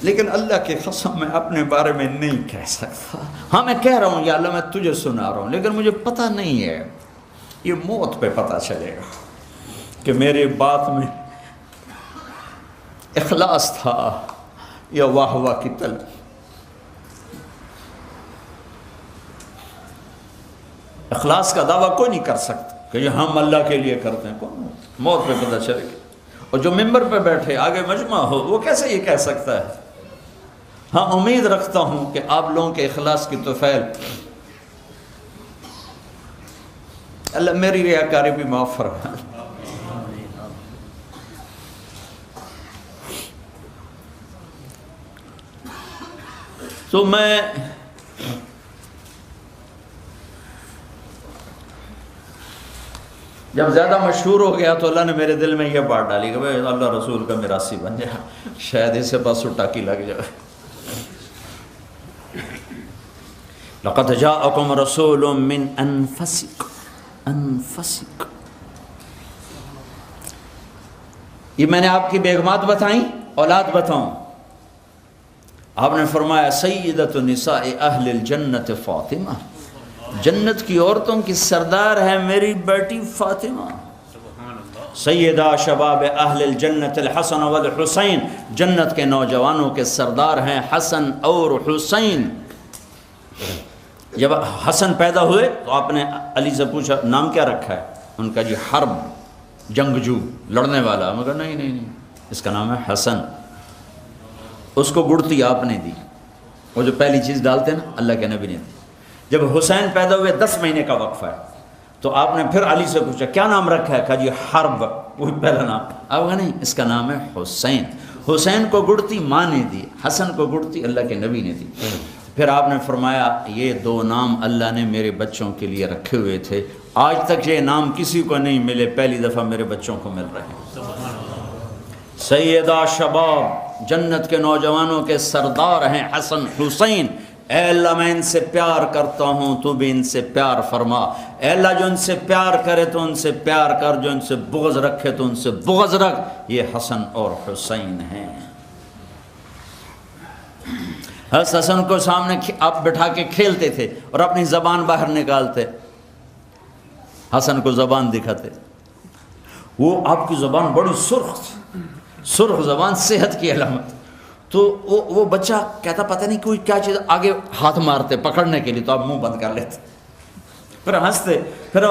لیکن اللہ کی قسم میں اپنے بارے میں نہیں کہہ سکتا۔ ہاں میں کہہ رہا ہوں یا اللہ میں تجھے سنا رہا ہوں، لیکن مجھے پتہ نہیں ہے، یہ موت پہ پتہ چلے گا کہ میرے بات میں اخلاص تھا یا واہ واہ کی طلب۔ اخلاص کا دعویٰ کوئی نہیں کر سکتا کہ یہ ہم اللہ کے لیے کرتے ہیں، کون موت پہ پتہ چلے گا۔ اور جو ممبر پہ بیٹھے آگے مجمع ہو وہ کیسے یہ کہہ سکتا ہے؟ ہاں امید رکھتا ہوں کہ آپ لوگوں کے اخلاص کی طفیل اللہ میری ریاکاری بھی معاف فرمائے۔ تو میں جب زیادہ مشہور ہو گیا تو اللہ نے میرے دل میں یہ بات ڈالی کہ بھائی اللہ رسول کا میراثی بن جائے، شاید اسے پاس ٹاکی لگ جائے۔ لقد جاءکم رسول من انفسکم، یہ میں نے آپ کی بیگمات بتائیں، اولاد بتاؤں؟ آپ نے فرمایا سیدۃ نساء اہل الجنت فاطمہ، جنت کی عورتوں کی سردار ہے میری بیٹی فاطمہ۔ سیدہ شباب اہل الجنت الحسن والحسین، جنت کے نوجوانوں کے سردار ہیں حسن اور حسین۔ جب حسن پیدا ہوئے تو آپ نے علی سے پوچھا نام کیا رکھا ہے؟ ان کا جی حرب، جنگجو، لڑنے والا۔ میں کہا نہیں اس کا نام ہے حسن۔ اس کو گڑتی آپ نے دی، وہ جو پہلی چیز ڈالتے ہیں نا اللہ کے نبی نے دی۔ جب حسین پیدا ہوئے 10 مہینے کا وقفہ ہے تو آپ نے پھر علی سے پوچھا کیا نام رکھا ہے؟ کہا جی حرب، وہی پہلا نام۔ اب کہا نہیں اس کا نام ہے حسین۔ حسین کو گڑتی ماں نے دی، حسن کو گڑتی اللہ کے نبی نے دی۔ پھر آپ نے فرمایا یہ 2 نام اللہ نے میرے بچوں کے لیے رکھے ہوئے تھے، آج تک یہ نام کسی کو نہیں ملے، پہلی دفعہ میرے بچوں کو مل رہے ہیں۔ سیدہ شباب، جنت کے نوجوانوں کے سردار ہیں حسن حسین۔ اے اللہ میں ان سے پیار کرتا ہوں تو بھی ان سے پیار فرما۔ اے اللہ جو ان سے پیار کرے تو ان سے پیار کر، جو ان سے بغض رکھے تو ان سے بغض رکھ۔ یہ حسن اور حسین ہیں۔ حسن کو سامنے آپ بٹھا کے کھیلتے تھے اور اپنی زبان باہر نکالتے، حسن کو زبان دکھاتے، وہ آپ کی زبان بڑی سرخ تھی، سرخ زبان صحت کی علامت۔ تو وہ بچہ کہتا پتہ نہیں کوئی کیا چیز، آگے ہاتھ مارتے پکڑنے کے لیے تو آپ منہ بند کر لیتے، پھر ہنستے، پھر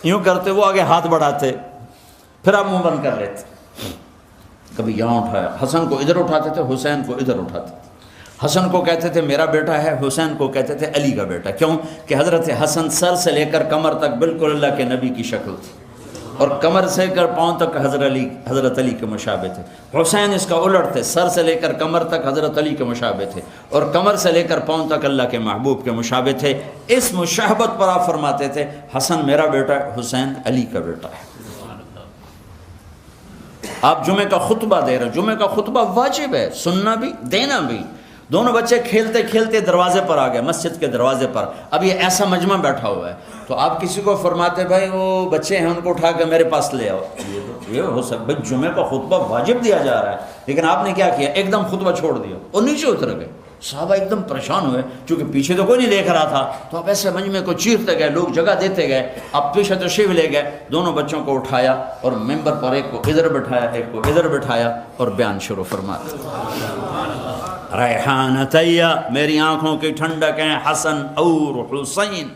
یوں کرتے، وہ آگے ہاتھ بڑھاتے، پھر آپ منہ بند کر لیتے۔ کبھی یہاں اٹھایا، حسن کو ادھر اٹھاتے تھے، حسین کو ادھر اٹھاتے تھے۔ حسن کو کہتے تھے میرا بیٹا ہے، حسین کو کہتے تھے علی کا بیٹا۔ کیوں کہ حضرت حسن سر سے لے کر کمر تک بالکل اللہ کے نبی کی شکل تھی، اور کمر سے کر پاؤں تک حضرت علی کے مشابہ تھے۔ حسین اس کا الٹ تھے، سر سے لے کر کمر تک حضرت علی کے مشابہ تھے، اور کمر سے لے کر پاؤں تک اللہ کے محبوب کے مشابہ تھے۔ اس مشابہت پر آپ فرماتے تھے حسن میرا بیٹا ہے، حسین علی کا بیٹا ہے۔ آپ جمعہ کا خطبہ دے رہے ہیں، جمعہ کا خطبہ واجب ہے، سننا بھی دینا بھی۔ دونوں بچے کھیلتے کھیلتے دروازے پر آ گئے، مسجد کے دروازے پر۔ اب یہ ایسا مجمع بیٹھا ہوا ہے تو آپ کسی کو فرماتے بھائی وہ بچے ہیں ان کو اٹھا کے میرے پاس لے آؤ، یہ ہو سکتا بھائی جمعہ کا خطبہ واجب دیا جا رہا ہے، لیکن آپ نے کیا کیا؟ ایک دم خطبہ چھوڑ دیا اور نیچے اتر گئے۔ صحابہ ایک دم پریشان ہوئے، چونکہ پیچھے تو کوئی نہیں دیکھ رہا تھا، تو آپ ایسے مجمع کو چیرتے گئے، لوگ جگہ دیتے گئے، آپ پیچھے تشریف لے گئے، دونوں بچوں کو اٹھایا اور ممبر پر ایک کو ادھر بٹھایا ایک کو ادھر بٹھایا اور بیان شروع فرمایا۔ ریحانتیہ، میری آنکھوں کی ٹھنڈک ہیں حسن اور حسین۔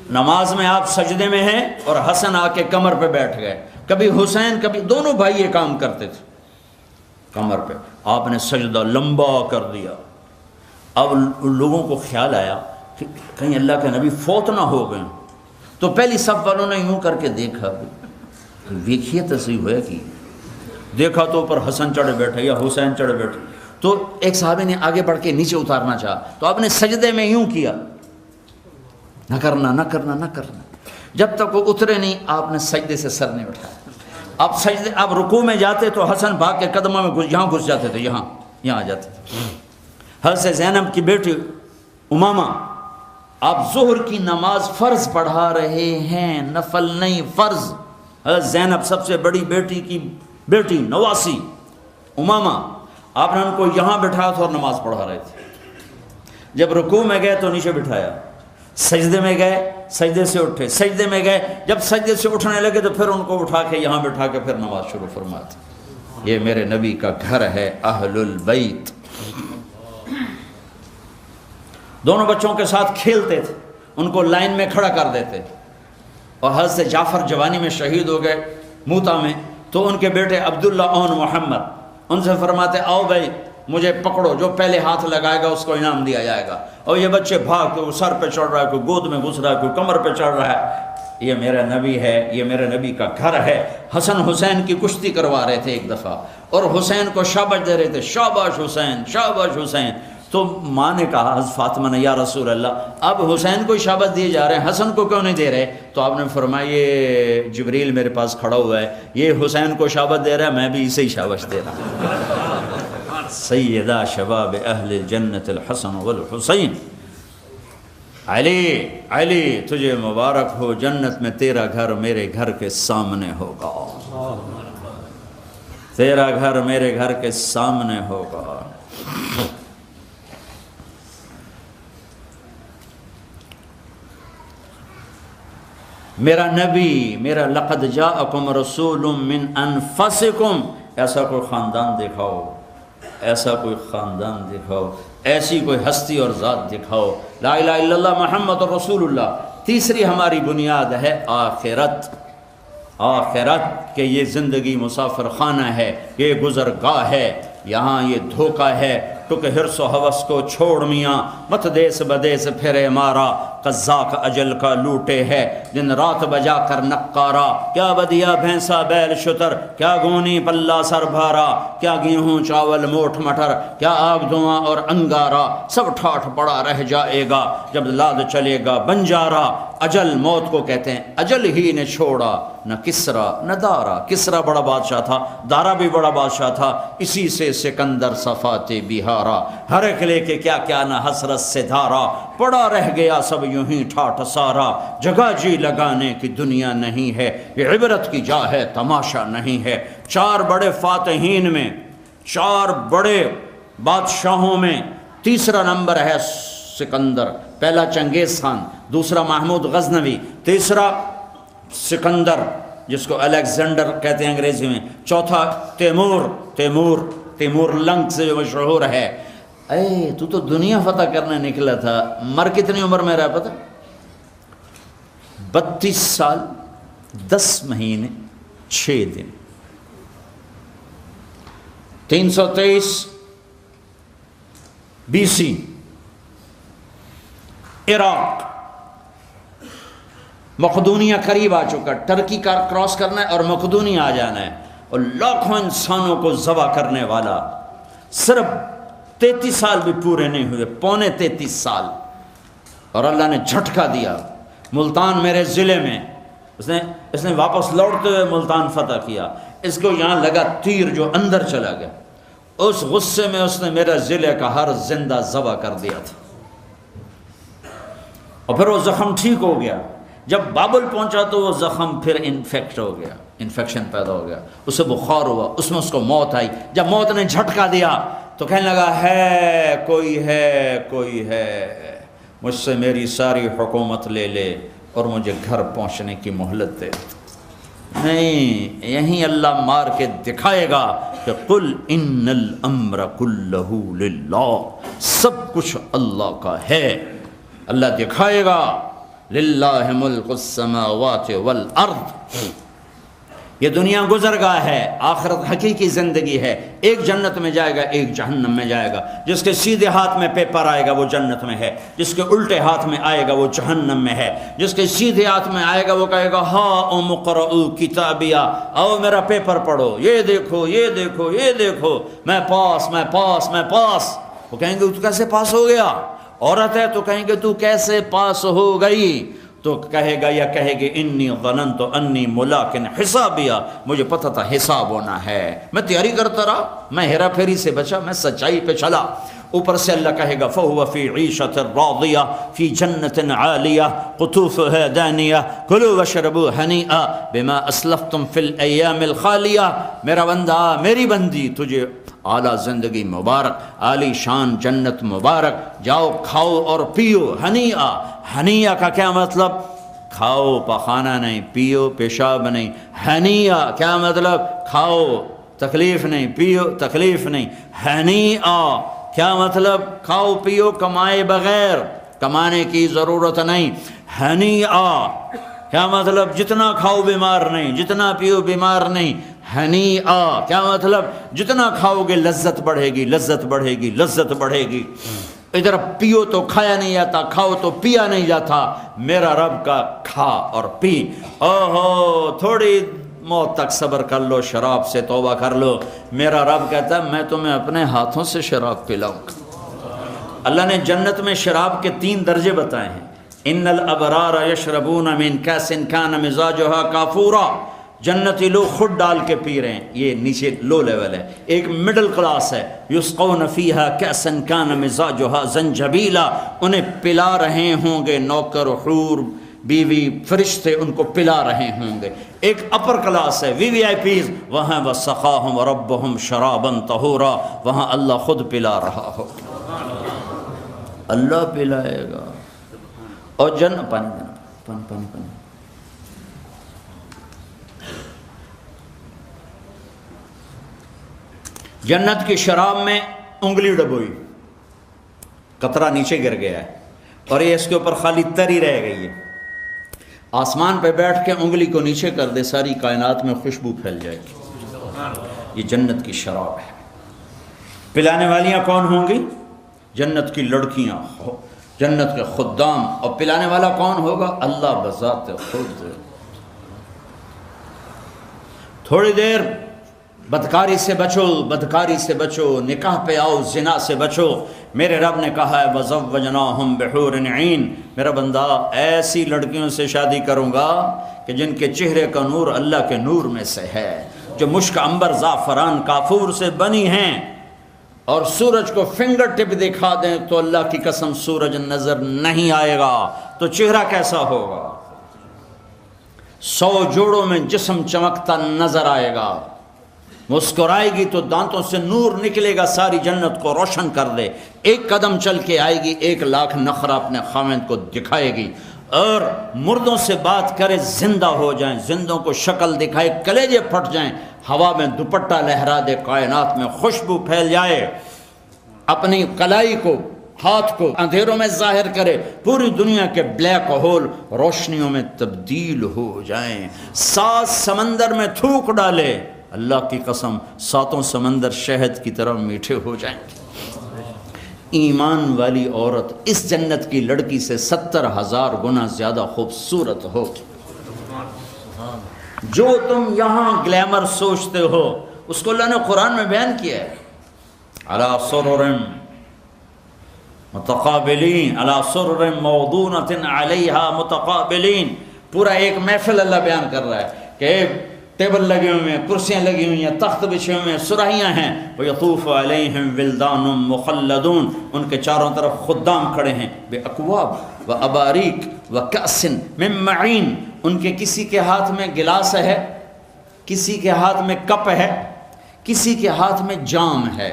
نماز میں آپ سجدے میں ہیں اور حسن آ کے کمر پہ بیٹھ گئے، کبھی حسین کبھی دونوں بھائی یہ کام کرتے تھے، کمر پہ آپ نے سجدہ لمبا کر دیا۔ اب لوگوں کو خیال آیا کہ کہیں اللہ کے نبی فوت نہ ہو گئے، تو پہلی صف والوں نے یوں کر کے دیکھا، دیکھیے تو صحیح ہوئے کہ دیکھا تو اوپر حسن چڑھے بیٹھے یا حسین چڑھے بیٹھے، تو ایک صحابی نے آگے بڑھ کے نیچے اتارنا چاہا، تو آپ نے سجدے میں یوں کیا، نہ کرنا نہ کرنا نہ کرنا۔ جب تک وہ اترے نہیں آپ نے سجدے سے سر نہیں اٹھایا. آپ رکوع میں جاتے تو حسن بھاگ کے قدموں میں یہاں گھس جاتے تھے, یہاں آ جاتے تھے. حضرت زینب کی بیٹی امامہ, آپ ظہر کی نماز فرض پڑھا رہے ہیں, نفل نہیں فرض. حضرت زینب سب سے بڑی بیٹی کی بیٹی نواسی امامہ, آپ نے ان کو یہاں بٹھایا تھا اور نماز پڑھا رہے تھے. جب رکوع میں گئے تو نیچے بٹھایا, سجدے میں گئے سجدے سے اٹھے, سجدے میں گئے, جب سجدے سے اٹھنے لگے تو پھر ان کو اٹھا کے یہاں بٹھا کے پھر نماز شروع فرماتے. یہ میرے نبی کا گھر ہے, اہل البیت. دونوں بچوں کے ساتھ کھیلتے تھے, ان کو لائن میں کھڑا کر دیتے. اور حضرت جعفر جوانی میں شہید ہو گئے موتا میں, تو ان کے بیٹے عبداللہ اون محمد ان سے فرماتے آؤ بھائی مجھے پکڑو, جو پہلے ہاتھ لگائے گا اس کو انعام دیا جائے گا. اور یہ بچے بھاگ کے, سر پہ چڑھ رہا ہے, کوئی گود میں گھس رہا ہے, کوئی کمر پہ چڑھ رہا ہے. یہ میرا نبی ہے, یہ میرے نبی کا گھر ہے. حسن حسین کی کشتی کروا رہے تھے ایک دفعہ, اور حسین کو شاباش دے رہے تھے, شاباش حسین شاباش حسین. تو ماں نے کہا, حضرت فاطمہ نے, یا رسول اللہ اب حسین کو شاباش دیے جا رہے ہیں, حسن کو کیوں نہیں دے رہے؟ تو آپ نے فرمایا یہ جبریل میرے پاس کھڑا ہوا ہے, یہ حسین کو شاباش دے رہا ہے, میں بھی اسے ہی شاباش دے رہا ہوں. سیدہ شباب اہل جنت الحسن والحسین. علی علی تجھے مبارک ہو, جنت میں تیرا گھر میرے گھر کے سامنے ہوگا, تیرا گھر میرے گھر کے سامنے ہوگا. میرا نبی, میرا لقد جاءکم رسول من انفسکم, ایسا کوئی خاندان دکھاؤ, ایسا کوئی خاندان دکھاؤ, ایسی کوئی ہستی اور ذات دکھاؤ. لا الہ الا اللہ محمد رسول اللہ. تیسری ہماری بنیاد ہے آخرت. آخرت کہ یہ زندگی مسافر خانہ ہے, یہ گزرگاہ ہے, یہاں یہ دھوکہ ہے. ٹک حرص و حوث کو چھوڑ میاں, مت دیس بدیس پھرے مارا, قزاق اجل کا لوٹے ہے, دن رات بجا کر نقارا. کیا بدیا بھینسا بیل شتر, کیا گونی پلہ سر بھارا, کیا گیہوں چاول موٹھ مٹر, کیا آگ دھواں اور انگارا. سب ٹھاٹھ پڑا رہ جائے گا جب لاد چلے گا بنجارا. اجل موت کو کہتے ہیں, اجل ہی نے چھوڑا نہ کسرا نہ دارا. کسرا بڑا بادشاہ تھا, دارا بھی بڑا بادشاہ تھا, اسی سے سکندر صفات بہارا. ہر ایک لے کے کیا کیا نہ حسرت سے دھارا, پڑا رہ گیا سب یوں ہی ٹھاٹھ سارا. جگہ جی لگانے کی دنیا نہیں ہے, یہ عبرت کی جا ہے تماشا نہیں ہے. چار بڑے فاتحین میں, چار بڑے بادشاہوں میں تیسرا نمبر ہے سکندر. پہلا چنگیز خان, دوسرا محمود غزنوی, تیسرا سکندر جس کو الیگزینڈر کہتے ہیں انگریزی میں, چوتھا تیمور لنگ سے جو مشہور ہے. اے تو دنیا فتح کرنے نکلا تھا, مر کتنی عمر میں رہا پتہ؟ 32 سال 10 مہینے 6 دن. 323 BC عراق, مقدونیہ قریب آ چکا, ٹرکی کا کراس کرنا ہے اور مقدونیہ آ جانا ہے, اور لاکھوں انسانوں کو ذبح کرنے والا. صرف 33 سال بھی پورے نہیں ہوئے, پونے 33 سال, اور اللہ نے جھٹکا دیا. ملتان میرے ضلع میں اس نے واپس لوٹتے ہوئے ملتان فتح کیا. اس کو یہاں لگا تیر جو اندر چلا گیا, اس غصے میں اس نے میرا ضلع کا ہر زندہ ذبح کر دیا تھا. اور پھر وہ زخم ٹھیک ہو گیا. جب بابل پہنچا تو وہ زخم پھر انفیکٹ ہو گیا, انفیکشن پیدا ہو گیا, اسے بخار ہوا, اس میں اس کو موت آئی. جب موت نے جھٹکا دیا تو کہنے لگا ہے کوئی ہے, مجھ سے میری ساری حکومت لے لے اور مجھے گھر پہنچنے کی مہلت دے. نہیں, یہیں اللہ مار کے دکھائے گا کہ قل ان الامر کلہ للہ, سب کچھ اللہ کا ہے. اللہ دکھائے گا للہ ملک السماوات والارض. یہ دنیا گزرگاہ ہے, آخرت حقیقی زندگی ہے. ایک جنت میں جائے گا, ایک جہنم میں جائے گا. جس کے سیدھے ہاتھ میں پیپر آئے گا وہ جنت میں ہے, جس کے الٹے ہاتھ میں آئے گا وہ جہنم میں ہے. جس کے سیدھے ہاتھ میں آئے گا وہ کہے گا ہاں اقرؤ کتابیہ, آؤ میرا پیپر پڑھو, یہ دیکھو یہ دیکھو یہ دیکھو, میں پاس. وہ کہیں گے تو کیسے پاس ہو گیا؟ عورت ہے تو کہیں گے تو کیسے پاس ہو گئی؟ تو کہے گا یا کہے گی انی ظننت انی ملاقن حسابیا، مجھے پتہ تھا حساب ہونا ہے، میں تیاری کرتا رہا، میں ہیرا پھیری سے بچا، میں سچائی پہ چلا۔ اوپر سے اللہ کہے گا فَهُوَ فِي عِيشَةٍ رَاضِيَةٍ فِي جَنَّةٍ عَالِيَةٍ قُطُوفُهَا دَانِيَةٍ كُلُوا وَاشْرَبُوا هَنِيئًا بِمَا أَسْلَفْتُمْ فِي الْأَيَّامِ الْخَالِيَةِ، میرا بندہ، میری بندی، تجھے اعلیٰ زندگی مبارک، عالی شان جنت مبارک، جاؤ کھاؤ اور پیو۔ ہنیئا، ہنیئا کا کیا مطلب؟ کھاؤ پخانا نہیں، پیو پیشاب نہیں۔ ہنیئا کیا مطلب؟ کھاؤ تکلیف نہیں، پیو تکلیف نہیں۔ ہنیئا کیا مطلب؟ کھاؤ پیو کمائے بغیر، کمانے کی ضرورت نہیں۔ ہنیئا کیا مطلب؟ جتنا کھاؤ بیمار نہیں، جتنا پیو بیمار نہیں۔ ہنیئا کیا مطلب؟ جتنا کھاؤ گے لذت بڑھے گی، لذت بڑھے گی، لذت بڑھے گی۔ ادھر پیو تو کھایا نہیں جاتا، کھاؤ تو پیا نہیں جاتا، میرا رب کا کھا اور پی۔ اوہو تھوڑی موت تک صبر کر لو، شراب سے توبہ کر لو، میرا رب کہتا ہے میں تمہیں اپنے ہاتھوں سے شراب پلاؤں گا۔ اللہ نے جنت میں شراب کے 3 درجے بتائے ہیں۔ ان الابرار یشربون من کاس کان مزاجها کافورا، جنتی لوگ خود ڈال کے پی رہے ہیں، یہ نیچے لو لیول ہے۔ ایک مڈل کلاس ہے، یسقون فیہا کاسا کان مزاجها زنجبیلا، انہیں پلا رہے ہوں گے نوکر حور بیوی فرشتے، ان کو پلا رہے ہوں گے۔ ایک اپر کلاس ہے، وی آئی پیز، وہاں وسقاہم ربہم شرابا طہورا، وہاں اللہ خود پلا رہا ہو، اللہ پلائے گا۔ اور پانی پانی پانی پانی جنت کی شراب میں انگلی ڈبوئی، قطرہ نیچے گر گیا ہے اور یہ اس کے اوپر خالی تری رہ گئی ہے۔ آسمان پہ بیٹھ کے انگلی کو نیچے کر دے، ساری کائنات میں خوشبو پھیل جائے گی۔ یہ جنت کی شراب ہے۔ پلانے والیاں کون ہوں گی؟ جنت کی لڑکیاں، جنت کے خدام۔ اور پلانے والا کون ہوگا؟ اللہ بذات خود۔ تھوڑی دیر بدکاری سے بچو، بدکاری سے بچو، نکاح پہ آؤ، زنا سے بچو۔ میرے رب نے کہا ہے وَزَوَّجْنَاهُمْ بِحُورٍ عِينٍ، میرا بندہ ایسی لڑکیوں سے شادی کروں گا کہ جن کے چہرے کا نور اللہ کے نور میں سے ہے، جو مشک عنبر زعفران کافور سے بنی ہیں، اور سورج کو فنگر ٹپ دکھا دیں تو اللہ کی قسم سورج نظر نہیں آئے گا، تو چہرہ کیسا ہوگا؟ 100 جوڑوں میں جسم چمکتا نظر آئے گا۔ مسکرائے گی تو دانتوں سے نور نکلے گا، ساری جنت کو روشن کر دے۔ ایک قدم چل کے آئے گی، 1 لاکھ نخرہ اپنے خاوند کو دکھائے گی، اور مردوں سے بات کرے زندہ ہو جائیں، زندوں کو شکل دکھائے کلیجے پھٹ جائیں، ہوا میں دوپٹہ لہرا دے، کائنات میں خوشبو پھیل جائے، اپنی کلائی کو، ہاتھ کو اندھیروں میں ظاہر کرے، پوری دنیا کے بلیک ہول روشنیوں میں تبدیل ہو جائیں، 7 سمندر میں تھوک ڈالے، اللہ کی قسم 7 سمندر شہد کی طرح میٹھے ہو جائیں گے۔ ایمان والی عورت اس جنت کی لڑکی سے 70,000 گنا زیادہ خوبصورت ہو۔ جو تم یہاں گلیمر سوچتے ہو اس کو اللہ نے قرآن میں بیان کیا ہے، علی سرر متقابلین، علی سرر موضونۃ علیہا متقابلین، پورا ایک محفل اللہ بیان کر رہا ہے کہ ٹیبل لگے ہوئے ہیں، کرسیاں لگی ہوئی ہیں، تخت بچھے ہوئے ہیں، سراہیاں ہیں، وَيَطُوفُ عَلَيْهِمْ وِلْدَانٌ مُخَلَّدُونَ، ان کے چاروں طرف خدام کھڑے ہیں، بِأَكْوَابٍ وَأَبَارِيقٍ وَكَأْسٍ مِّن مَّعِينٍ، ان کے کسی کے ہاتھ میں گلاس ہے، کسی کے ہاتھ میں کپ ہے، کسی کے ہاتھ میں جام ہے۔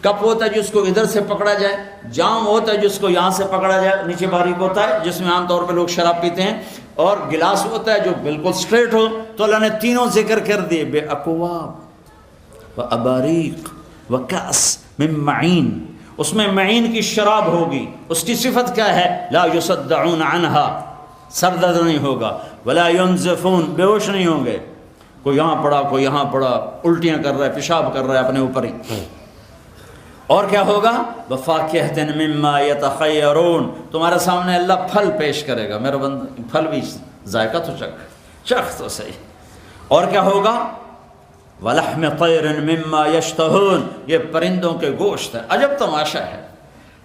کپ ہوتا ہے جس کو ادھر سے پکڑا جائے، جام ہوتا ہے جس کو یہاں سے پکڑا جائے، نیچے باریک ہوتا ہے جس میں عام طور پہ لوگ شراب پیتے ہیں، اور گلاس ہوتا ہے جو بالکل سٹریٹ ہو۔ تو اللہ نے تینوں ذکر کر دیے، بے اکواب و اباریق و کأس من معین، اس میں معین کی شراب ہوگی، اس کی صفت کیا ہے؟ لا یصدعون عنہا، سر درد نہیں ہوگا، ولا ینزفون، بے ہوش نہیں ہوں گے، کوئی یہاں پڑا کوئی یہاں پڑا، الٹیاں کر رہا ہے، پیشاب کر رہا ہے اپنے اوپر ہی۔ اور کیا ہوگا؟ وَفَاكِهَةٍ مِّمَّا يَتَخَيَّرُونَ، تمہارے سامنے اللہ پھل پیش کرے گا، میرا بندہ پھل بھی ذائقہ تو چکھ تو صحیح۔ اور کیا ہوگا؟ وَلَحْمِ طَيْرٍ مِّمَّا يَشْتَهُونَ، یہ پرندوں کے گوشت ہے۔ عجب تماشا ہے،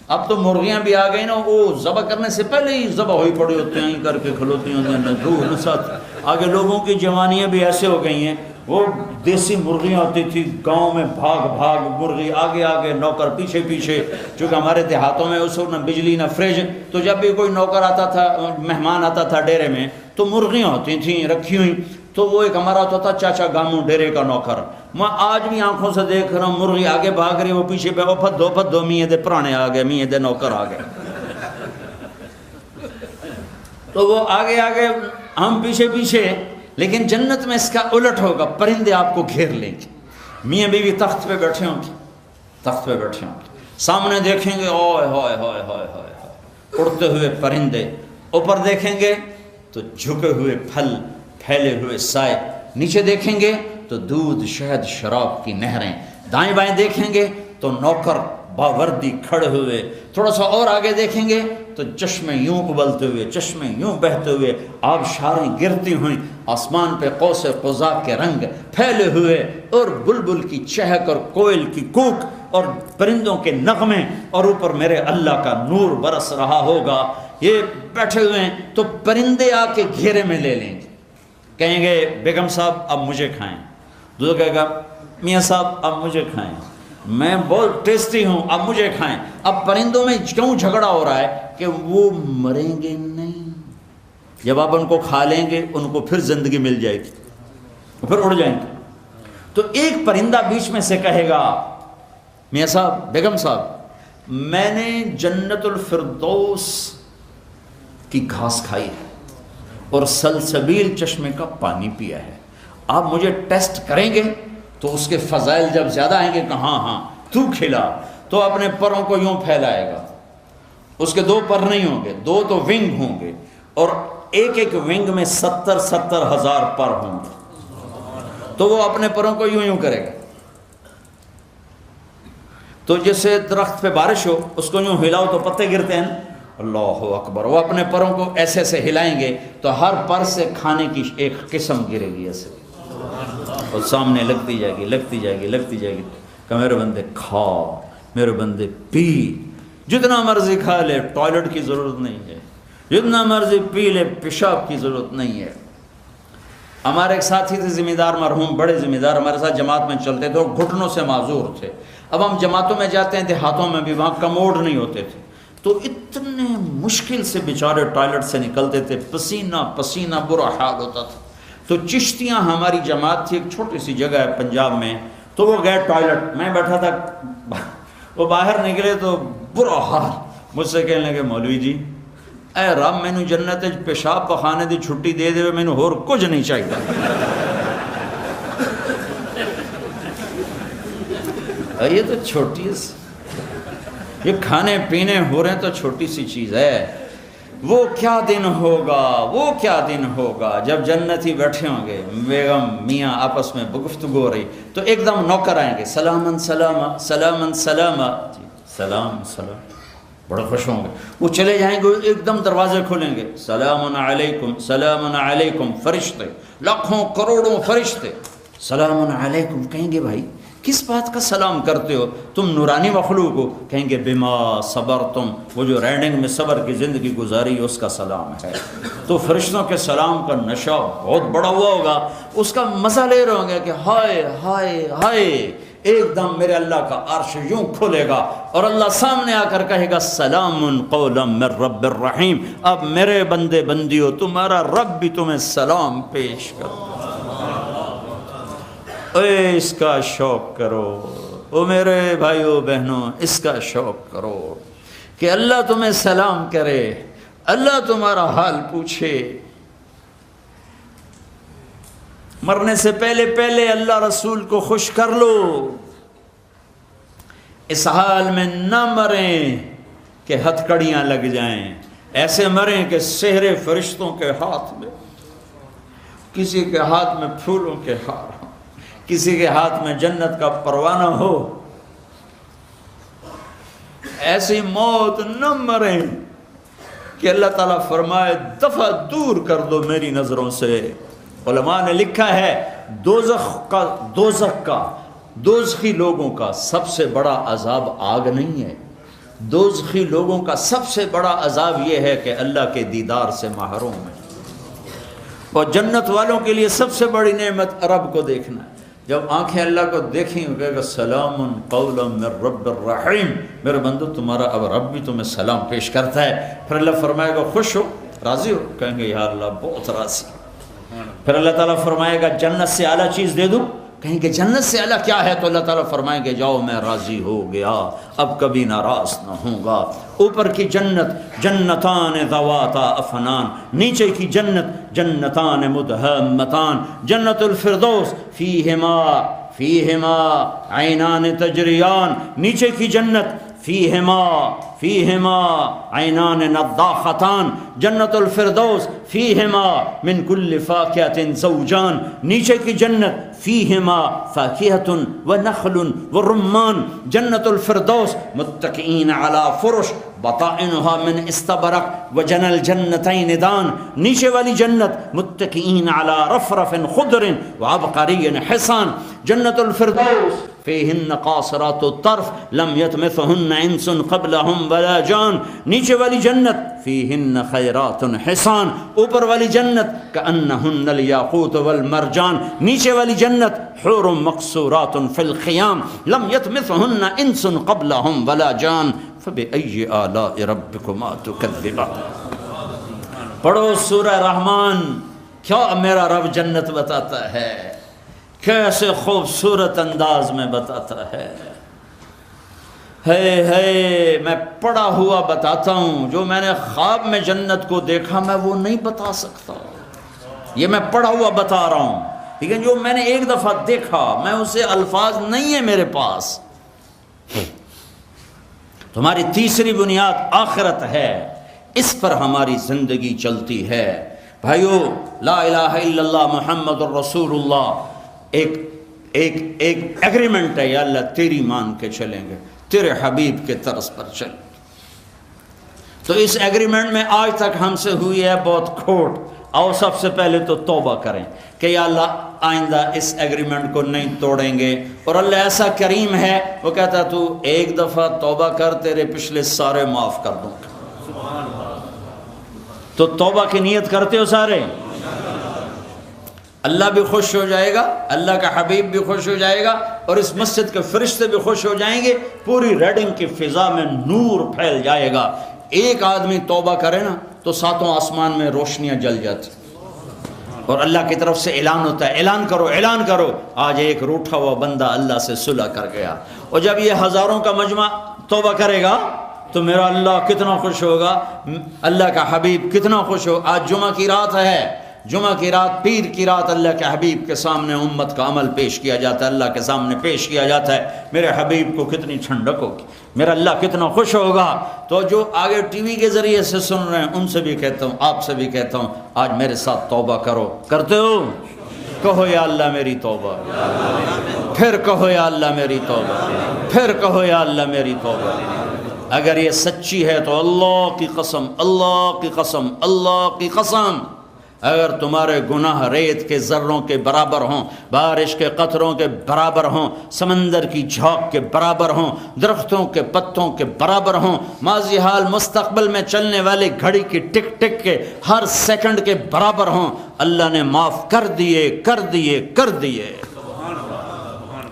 اب تو مرغیاں بھی آ گئی نا، وہ ذبح کرنے سے پہلے ہی ذبح ہوئی پڑی ہوتے ہیں کر کے کھلوتی ہوتی ہیں ساتھ. آگے لوگوں کی جوانیاں بھی ایسے ہو گئی ہیں، وہ دیسی مرغیاں ہوتی تھی گاؤں میں، بھاگ بھاگ مرغی آگے آگے، نوکر پیچھے پیچھے. چونکہ ہمارے دیہاتوں میں اس وقت نہ بجلی نہ فریج، تو جب بھی کوئی نوکر آتا تھا، مہمان آتا تھا ڈیرے میں، تو مرغیاں ہوتی تھیں رکھی ہوئی. تو وہ ایک ہمارا ہوتا تھا چاچا گاموں ڈیرے کا نوکر. میں آج بھی آنکھوں سے دیکھ رہا ہوں، مرغی آگے بھاگ رہی، وہ پیچھے پہ، وہ پھدو میاں دے پرانے آ گئے، میاں دے نوکر آ گئے. تو وہ آگے آگے، ہم پیچھے پیچھے. لیکن جنت میں اس کا الٹ ہوگا، پرندے آپ کو گھیر لیں گے. میاں بیوی تخت پہ بیٹھے ہوں گے، تخت پہ بیٹھے ہوں گے، سامنے دیکھیں گے اوئے ہوئے ہوئے ہوئے ہوئے اڑتے ہوئے پرندے، اوپر دیکھیں گے تو جھکے ہوئے پھل، پھیلے ہوئے سائے، نیچے دیکھیں گے تو دودھ شہد شراب کی نہریں، دائیں بائیں دیکھیں گے تو نوکر باوردی کھڑے ہوئے، تھوڑا سا اور آگے دیکھیں گے تو چشمے یوں ابلتے ہوئے، چشمے یوں بہتے ہوئے، آبشاریں گرتی ہوئیں، آسمان پہ قوس قزح کے رنگ پھیلے ہوئے، اور بلبل کی چہک اور کوئل کی کوک اور پرندوں کے نغمے، اور اوپر میرے اللہ کا نور برس رہا ہوگا. یہ بیٹھے ہوئے ہیں تو پرندے آ کے گھیرے میں لے لیں گے، کہیں گے بیگم صاحب اب مجھے کھائیں. دوسرا کہے گا میاں صاحب اب مجھے کھائیں، میں بہت ٹیسٹی ہوں اب مجھے کھائیں. اب پرندوں میں کیوں جھگڑا ہو رہا ہے کہ وہ مریں گے نہیں. جب آپ ان کو کھا لیں گے ان کو پھر زندگی مل جائے گی، پھر اڑ جائیں گے. تو ایک پرندہ بیچ میں سے کہے گا میاں صاحب بیگم صاحب میں نے جنت الفردوس کی گھاس کھائی ہے اور سلسبیل چشمے کا پانی پیا ہے، آپ مجھے ٹیسٹ کریں گے؟ تو اس کے فضائل جب زیادہ آئیں گے کہ ہاں ہاں تو کھلا، تو اپنے پروں کو یوں پھیلائے گا. اس کے 2 پر نہیں ہوں گے، 2 تو ونگ ہوں گے، اور ایک ایک ونگ میں 70 ہزار پر ہوں گے. تو وہ اپنے پروں کو یوں یوں کرے گا. تو جیسے درخت پہ بارش ہو، اس کو یوں ہلاؤ تو پتے گرتے ہیں، اللہ اکبر. وہ اپنے پروں کو ایسے ایسے ہلائیں گے تو ہر پر سے کھانے کی ایک قسم گرے گی ایسے، اور سامنے لگتی جائے گی لگتی جائے گی لگتی جائے گی. کہ میرے بندے کھا، میرے بندے پی، جتنا مرضی کھا لے، ٹوائلٹ کی ضرورت نہیں ہے، جتنا مرضی پی لے، پیشاب کی ضرورت نہیں ہے. ہمارے ایک ساتھی تھے ذمہ دار مرحوم، بڑے ذمہ دار، ہمارے ساتھ جماعت میں چلتے تھے اور گھٹنوں سے معذور تھے. اب ہم جماعتوں میں جاتے ہیں، دیہاتوں میں بھی، وہاں کموڈ نہیں ہوتے تھے، تو اتنے مشکل سے بیچارے ٹوائلٹ سے نکلتے تھے، پسینہ پسینہ برا حال ہوتا تھا. تو چشتیاں ہماری جماعت تھی، ایک چھوٹی سی جگہ ہے پنجاب میں، تو وہ گئے ٹوائلٹ، میں بیٹھا تھا، وہ باہر نکلے تو برا حال. مجھ سے کہنے لگے مولوی جی اے رب مینو جنت پیشاب پخانے دی چھٹی دے دے، مینو ہور کچھ نہیں چاہیے. یہ تو چھوٹی سی، یہ کھانے پینے ہو رہے ہیں تو چھوٹی سی چیز ہے. وہ کیا دن ہوگا، وہ کیا دن ہوگا جب جنتی بیٹھے ہوں گے، بیگم میاں آپس میں گفتگو ہو رہی، تو ایک دم نوکر آئیں گے، سلامن سلامہ سلامن سلامہ، جی سلام سلام، بڑے خوش ہوں گے. وہ چلے جائیں گے، ایک دم دروازے کھولیں گے، سلام علیکم سلام علیکم، فرشتے لاکھوں کروڑوں فرشتے سلام علیکم. کہیں گے بھائی کس بات کا سلام کرتے ہو، تم نورانی مخلوق ہو؟ کہیں گے بما صبر تم، وہ جو رینڈنگ میں صبر کی زندگی گزاری اس کا سلام ہے. تو فرشتوں کے سلام کا نشہ بہت بڑا ہوا ہوگا، اس کا مزہ لے رہے ہوں گے کہ ہائے ہائے ہائے. ایک دم میرے اللہ کا عرش یوں کھولے گا اور اللہ سامنے آ کر کہے گا سلام قولا من رب الرحیم. اب میرے بندے بندیو، تمہارا رب بھی تمہیں سلام پیش کرو. اے اس کا شوق کرو، او میرے بھائیو بہنوں، اس کا شوق کرو کہ اللہ تمہیں سلام کرے، اللہ تمہارا حال پوچھے. مرنے سے پہلے پہلے اللہ رسول کو خوش کر لو. اس حال میں نہ مریں کہ ہتھکڑیاں لگ جائیں، ایسے مریں کہ سحر فرشتوں کے ہاتھ میں، کسی کے ہاتھ میں پھولوں کے ہار ہوں، کسی کے ہاتھ میں جنت کا پروانہ ہو. ایسی موت نہ مریں کہ اللہ تعالیٰ فرمائے دفع دور کر دو میری نظروں سے. علماء نے لکھا ہے دوزخی لوگوں کا سب سے بڑا عذاب آگ نہیں ہے، دوزخی لوگوں کا سب سے بڑا عذاب یہ ہے کہ اللہ کے دیدار سے محروم ہے، اور جنت والوں کے لیے سب سے بڑی نعمت رب کو دیکھنا ہے۔ جب آنکھیں اللہ کو دیکھیں کہے گا سلام قولا من رب الرحیم، میرے بندو تمہارا اب رب بھی تمہیں سلام پیش کرتا ہے۔ پھر اللہ فرمائے گا خوش ہو، راضی ہو؟ کہیں گے یا اللہ بہت راضی۔ پھر اللہ تعالیٰ فرمائے گا جنت سے اعلیٰ چیز دے دوں؟ کہیں کہ جنت سے اعلیٰ کیا ہے؟ تو اللہ تعالیٰ فرمائیں گے جاؤ میں راضی ہو گیا، اب کبھی ناراض نہ ہوں گا۔ اوپر کی جنت جنتان ذواتا افنان، نیچے کی جنت جنتان مدہمتان، جنت الفردوس فیہما عینان تجریان، نیچے کی جنت فیہما عینان نضاختان، جنت الفردوس فیہما من کل فاکہۃ زوجان، نیچے کی جنت فیہما فاکہۃ ونخل ورمان، جنت الفردوس متکئین علی فرش بطائنها من استبرق وجن الجنتین دان، نیچے والی جنت متکئین علی رفرف خضر وعبقری حصان، جنت الفردوس فیہن قاصرات الطرف لم یطمثہن انس قبلہم ولا جان، نیچے والی جنت فیہن خیرات حصان، اوپر والی جنت کأنہن الیاقوت والمرجان، نیچے والی جنت حور مقصورات فی الخیام لم یطمثہن انس قبلہم ولا جان فبأی آلاء ربکما تکذبان۔ پڑھو سورہ رحمان، کیا میرا رب جنت بتاتا ہے، کیسے خوبصورت انداز میں بتاتا ہے۔ میں پڑھا ہوا بتاتا ہوں، جو میں نے خواب میں جنت کو دیکھا میں وہ نہیں بتا سکتا، یہ میں پڑھا ہوا بتا رہا ہوں، لیکن جو میں نے ایک دفعہ دیکھا میں اسے الفاظ نہیں ہے میرے پاس۔ تمہاری تیسری بنیاد آخرت ہے، اس پر ہماری زندگی چلتی ہے۔ بھائیو لا الہ الا اللہ محمد الرسول اللہ ایک ایگریمنٹ ہے، یا اللہ تیری مان کے چلیں گے، تیرے حبیب کے طرز پر چلیں گے۔ تو اس ایگریمنٹ میں آج تک ہم سے ہوئی ہے بہت کھوٹ۔ آؤ سب سے پہلے تو توبہ کریں کہ یا اللہ آئندہ اس ایگریمنٹ کو نہیں توڑیں گے، اور اللہ ایسا کریم ہے وہ کہتا ہے تو ایک دفعہ توبہ کر تیرے پچھلے سارے معاف کر دوں گا۔ تو توبہ کی نیت کرتے ہو سارے؟ اللہ بھی خوش ہو جائے گا، اللہ کا حبیب بھی خوش ہو جائے گا، اور اس مسجد کے فرشتے بھی خوش ہو جائیں گے، پوری ریڈنگ کی فضا میں نور پھیل جائے گا۔ ایک آدمی توبہ کرے نا تو ساتوں آسمان میں روشنیاں جل جاتی، اور اللہ کی طرف سے اعلان ہوتا ہے اعلان کرو اعلان کرو، آج ایک روٹھا ہوا بندہ اللہ سے صلح کر گیا۔ اور جب یہ ہزاروں کا مجمع توبہ کرے گا تو میرا اللہ کتنا خوش ہوگا، اللہ کا حبیب کتنا خوش ہو۔ آج جمعہ کی رات ہے، جمعہ کی رات، پیر کی رات، اللہ کے حبیب کے سامنے امت کا عمل پیش کیا جاتا ہے، اللہ کے سامنے پیش کیا جاتا ہے۔ میرے حبیب کو کتنی ٹھنڈک ہوگی، میرا اللہ کتنا خوش ہوگا۔ تو جو آگے ٹی وی کے ذریعے سے سن رہے ہیں ان سے بھی کہتا ہوں، آپ سے بھی کہتا ہوں، آج میرے ساتھ توبہ کرو۔ کرتے ہو؟ کہو یا اللہ میری توبہ، پھر کہو یا اللہ میری توبہ، پھر کہو یا اللہ میری توبہ۔ اگر یہ سچی ہے تو اللہ کی قسم، اللہ کی قسم، اللہ کی قسم، اگر تمہارے گناہ ریت کے ذروں کے برابر ہوں، بارش کے قطروں کے برابر ہوں، سمندر کی جھاگ کے برابر ہوں، درختوں کے پتوں کے برابر ہوں، ماضی حال مستقبل میں چلنے والے گھڑی کی ٹک ٹک کے ہر سیکنڈ کے برابر ہوں، اللہ نے معاف کر دیے کر دیے کر دیے۔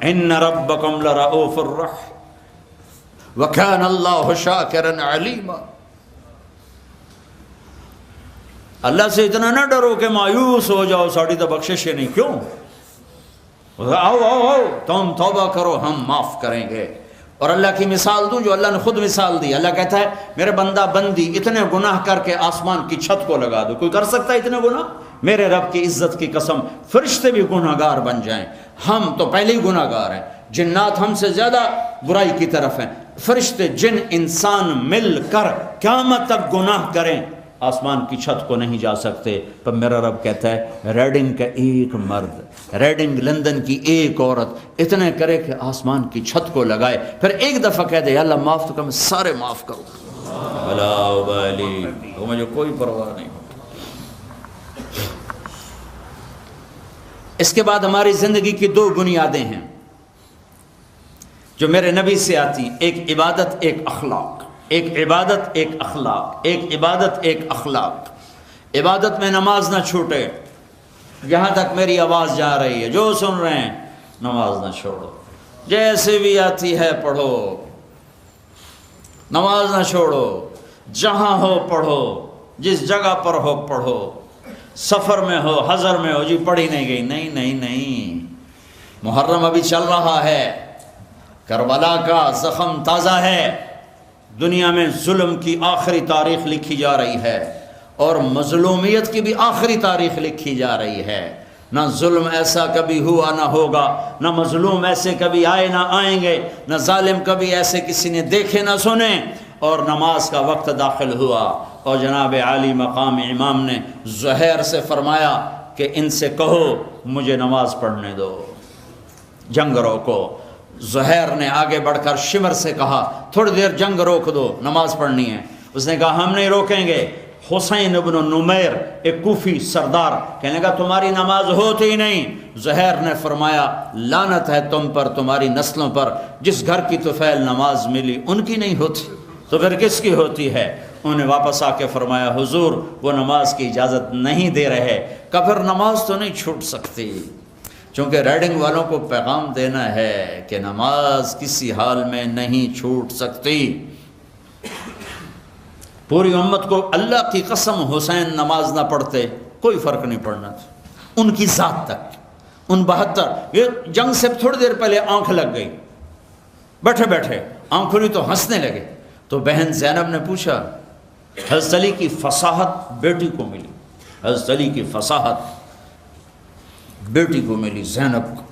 ان ربکم لرؤوف الرحیم وکان اللہ شاکرا علیما۔ اللہ سے اتنا نہ ڈرو کہ مایوس ہو جاؤ، ساڑی تو بخشش نہیں، کیوں؟ آؤ آؤ آؤ تم توبہ کرو، ہم معاف کریں گے۔ اور اللہ کی مثال دوں جو اللہ نے خود مثال دی۔ اللہ کہتا ہے میرے بندہ بندی اتنے گناہ کر کے آسمان کی چھت کو لگا دو، کوئی کر سکتا ہے اتنے گناہ؟ میرے رب کی عزت کی قسم فرشتے بھی گناہ گار بن جائیں، ہم تو پہلے ہی گناہ گار ہیں، جنات ہم سے زیادہ برائی کی طرف ہیں، فرشتے جن انسان مل کر قیامت تک گناہ کریں آسمان کی چھت کو نہیں جا سکتے۔ پر میرا رب کہتا ہے ریڈنگ کا ایک مرد، ریڈنگ لندن کی ایک عورت اتنے کرے کہ آسمان کی چھت کو لگائے، پھر ایک دفعہ کہہ دے یا اللہ معاف تو کر، میں سارے معاف کروں، بلا ابالی، وہ مجھے کوئی پرواہ نہیں۔ اس کے بعد ہماری زندگی کی دو بنیادیں ہیں جو میرے نبی سے آتی ہیں، ایک عبادت، ایک اخلاق۔ ایک عبادت ایک اخلاق، ایک عبادت ایک اخلاق۔ عبادت میں نماز نہ چھوٹے، جہاں تک میری آواز جا رہی ہے جو سن رہے ہیں نماز نہ چھوڑو، جیسے بھی آتی ہے پڑھو، نماز نہ چھوڑو، جہاں ہو پڑھو، جس جگہ پر ہو پڑھو، سفر میں ہو حضر میں ہو، جی پڑھی نہیں گئی، نہیں نہیں نہیں، محرم ابھی چل رہا ہے، کربلا کا زخم تازہ ہے، دنیا میں ظلم کی آخری تاریخ لکھی جا رہی ہے اور مظلومیت کی بھی آخری تاریخ لکھی جا رہی ہے۔ نہ ظلم ایسا کبھی ہوا نہ ہوگا، نہ مظلوم ایسے کبھی آئے نہ آئیں گے، نہ ظالم کبھی ایسے کسی نے دیکھے نہ سنے۔ اور نماز کا وقت داخل ہوا اور جناب عالی مقام امام نے زہیر سے فرمایا کہ ان سے کہو مجھے نماز پڑھنے دو، جنگ روکو۔ زہیر نے آگے بڑھ کر شمر سے کہا تھوڑی دیر جنگ روک دو، نماز پڑھنی ہے۔ اس نے کہا ہم نہیں روکیں گے۔ حسین ابن نمیر ایک کوفی سردار کہنے لگا تمہاری نماز ہوتی ہی نہیں۔ زہیر نے فرمایا لعنت ہے تم پر، تمہاری نسلوں پر، جس گھر کی طفیل نماز ملی ان کی نہیں ہوتی تو پھر کس کی ہوتی ہے؟ انہوں نے واپس آ کے فرمایا حضور وہ نماز کی اجازت نہیں دے رہے۔ کہ پھر نماز تو نہیں چھوٹ سکتی، چونکہ ریڈنگ والوں کو پیغام دینا ہے کہ نماز کسی حال میں نہیں چھوٹ سکتی۔ پوری امت کو اللہ کی قسم حسین نماز نہ پڑھتے کوئی فرق نہیں پڑنا تھا، ان کی ذات تک۔ ان 72 یہ جنگ سے تھوڑی دیر پہلے آنکھ لگ گئی، بیٹھے بیٹھے آنکھ کھلی تو ہنسنے لگے۔ تو بہن زینب نے پوچھا، حضرت علی کی فصاحت بیٹی کو ملی، حضرت علی کی فصاحت بیٹی کو ملی زینب کو۔